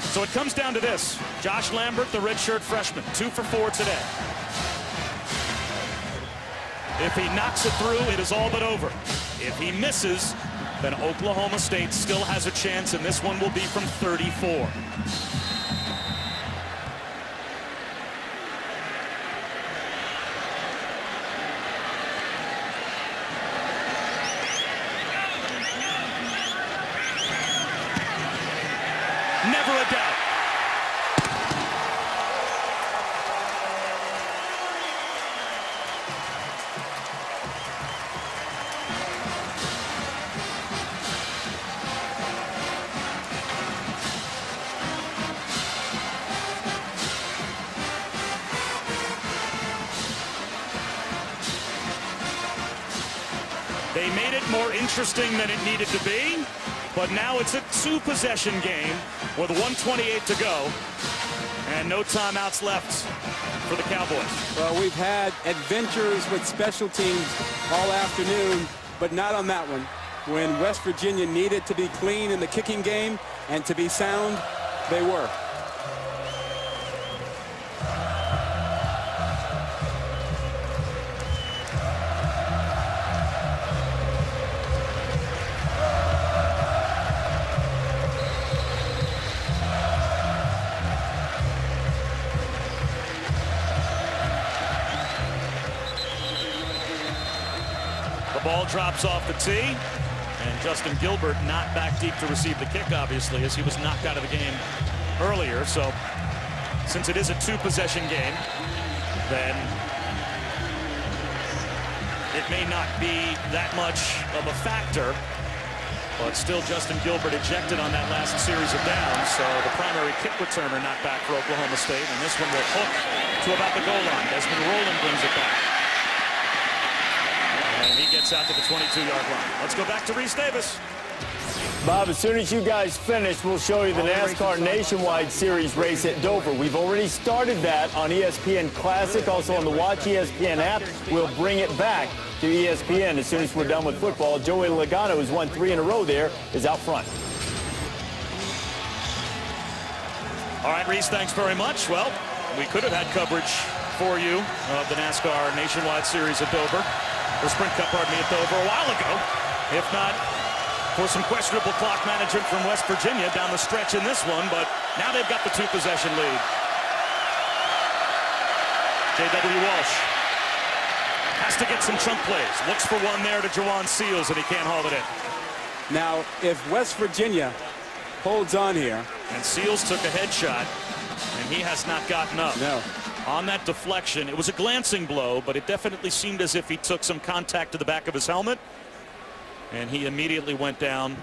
So it comes down to this. Josh Lambert, the redshirt freshman, 2 for 4 today. If he knocks it through, it is all but over. If he misses, then Oklahoma State still has a chance, and this one will be from 34. Never a doubt. They made it more interesting than it needed to be, but now it's a 2-possession game with 1:28 to go and no timeouts left for the Cowboys. Well, we've had adventures with special teams all afternoon, but not on that one. When West Virginia needed to be clean in the kicking game and to be sound, they were. The ball drops off the tee, and Justin Gilbert not back deep to receive the kick, obviously, as he was knocked out of the game earlier. So since it is a 2-possession game, then it may not be that much of a factor, but still Justin Gilbert ejected on that last series of downs, so the primary kick returner not back for Oklahoma State, and this one will hook to about the goal line. Desmond Rowland brings it back. And he gets out to the 22-yard line. Let's go back to Reese Davis. Bob, as soon as you guys finish, we'll show you the NASCAR Nationwide Series race at Dover. We've already started that on ESPN Classic, also on the Watch ESPN app. We'll bring it back to ESPN as soon as we're done with football. Joey Logano, who's won 3 in a row there, is out front. All right, Reese, thanks very much. Well, we could have had coverage for you of the NASCAR Nationwide Series at Dover, or Sprint Cup, pardon me, at Dover a while ago. If not for some questionable clock management from West Virginia down the stretch in this one, but now they've got the 2-possession lead. J.W. Walsh has to get some chunk plays. Looks for one there to Jawan Seals, and he can't haul it in. Now, if West Virginia holds on here. And Seals took a headshot, and he has not gotten up. No. On that deflection, it was a glancing blow, but it definitely seemed as if he took some contact to the back of his helmet, and he immediately went down.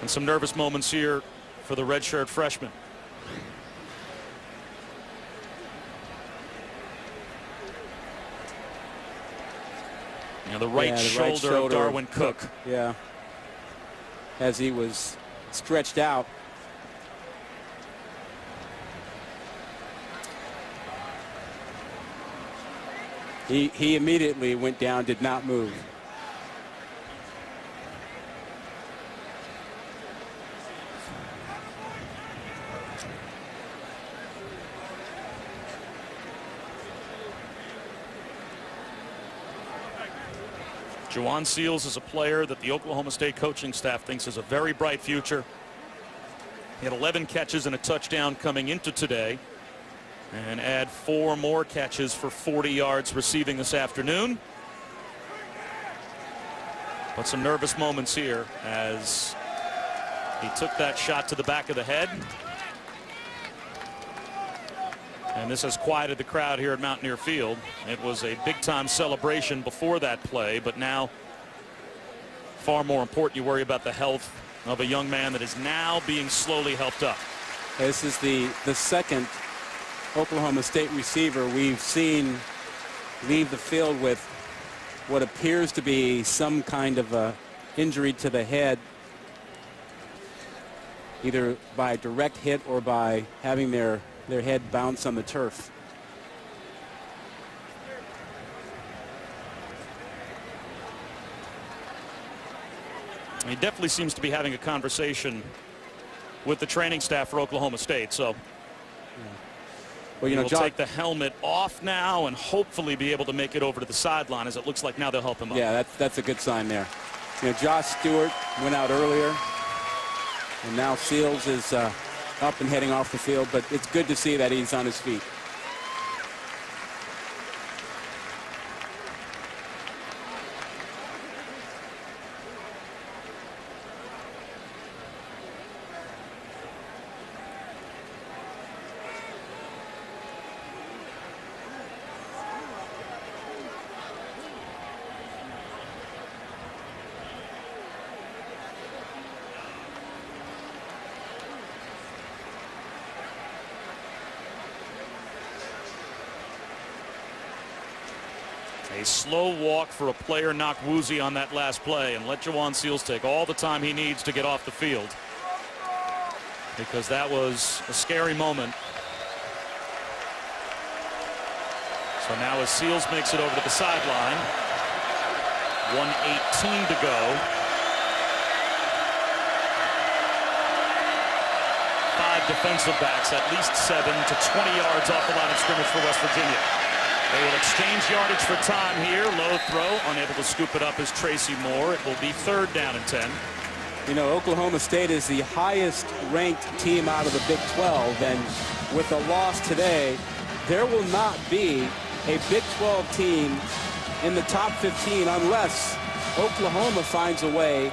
And some nervous moments here for the redshirt freshman. You know, the right shoulder of Darwin Cook. Yeah. As he was stretched out. He immediately went down, did not move. Juwan Seals is a player that the Oklahoma State coaching staff thinks has a very bright future. He had 11 catches and a touchdown coming into today, and add 4 more catches for 40 yards receiving this afternoon. But some nervous moments here as he took that shot to the back of the head. And this has quieted the crowd here at Mountaineer Field. It was a big-time celebration before that play, but now far more important, you worry about the health of a young man that is now being slowly helped up. This is the second Oklahoma State receiver we've seen leave the field with what appears to be some kind of a injury to the head, either by a direct hit or by having their head bounce on the turf. He definitely seems to be having a conversation with the training staff for Oklahoma State. So well, you know, we'll take the helmet off now and hopefully be able to make it over to the sideline, as it looks like now they'll help him up. Yeah, that's a good sign there. You know, Josh Stewart went out earlier, and now Seals is up and heading off the field, but it's good to see that he's on his feet. A slow walk for a player knocked woozy on that last play, and let Juwan Seals take all the time he needs to get off the field, because that was a scary moment. So now as Seals makes it over to the sideline, 1:18 to go. 5 defensive backs, at least 7 to 20 yards off the line of scrimmage for West Virginia. They will exchange yardage for time here. Low throw, unable to scoop it up is Tracy Moore. It will be 3rd down and 10. You know, Oklahoma State is the highest ranked team out of the Big 12, and with the loss today, there will not be a Big 12 team in the top 15 unless Oklahoma finds a way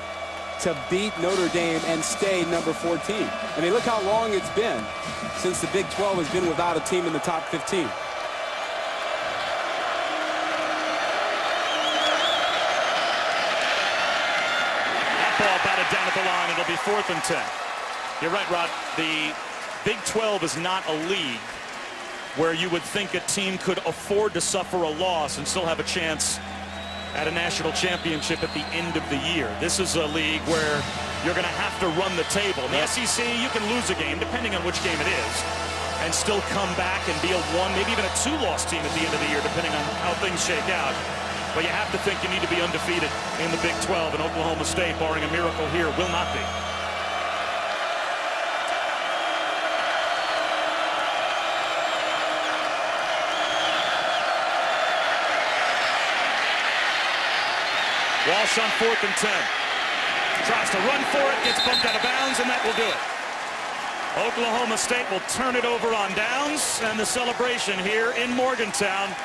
to beat Notre Dame and stay number 14. I mean, look how long it's been since the Big 12 has been without a team in the top 15. Ball batted down at the line. It'll be 4th and 10. You're right, Rod. The Big 12 is not a league where you would think a team could afford to suffer a loss and still have a chance at a national championship at the end of the year. This is a league where you're going to have to run the table. In the SEC, you can lose a game, depending on which game it is, and still come back and be a 1, maybe even a 2-loss team at the end of the year, depending on how things shake out. But you have to think you need to be undefeated in the Big 12, and Oklahoma State, barring a miracle here, will not be. Walsh on 4th and 10. Tries to run for it, gets bumped out of bounds, and that will do it. Oklahoma State will turn it over on downs, and the celebration here in Morgantown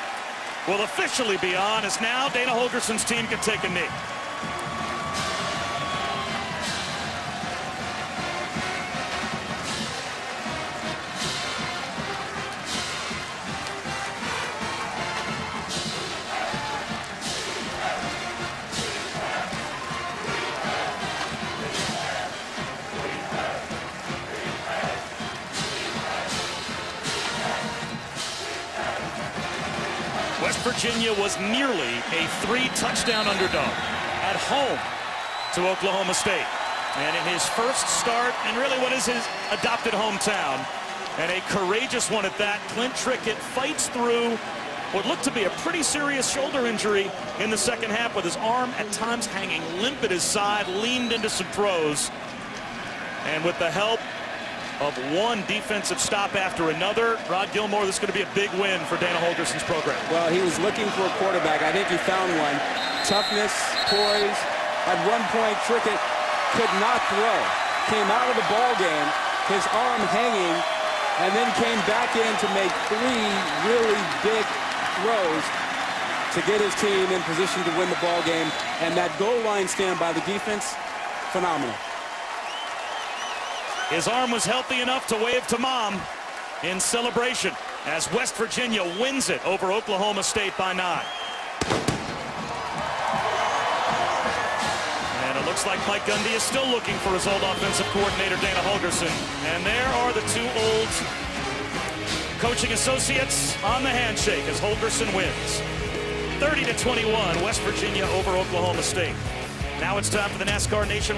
will officially be on, as now Dana Holgerson's team can take a knee. Virginia was nearly a 3-touchdown underdog at home to Oklahoma State. And in his first start, and really what is his adopted hometown, and a courageous one at that, Clint Trickett fights through what looked to be a pretty serious shoulder injury in the second half, with his arm at times hanging limp at his side, leaned into some throws. And with the help of one defensive stop after another, Rod Gilmore, this is going to be a big win for Dana Holgerson's program. Well, he was looking for a quarterback. I think he found one. Toughness, poise. At one point, Trickett could not throw. Came out of the ball game, his arm hanging, and then came back in to make 3 really big throws to get his team in position to win the ball game. And that goal line stand by the defense, phenomenal. His arm was healthy enough to wave to mom in celebration as West Virginia wins it over Oklahoma State by 9. And it looks like Mike Gundy is still looking for his old offensive coordinator, Dana Holgerson. And there are the 2 old coaching associates on the handshake as Holgerson wins. 30-21, West Virginia over Oklahoma State. Now it's time for the NASCAR Nation.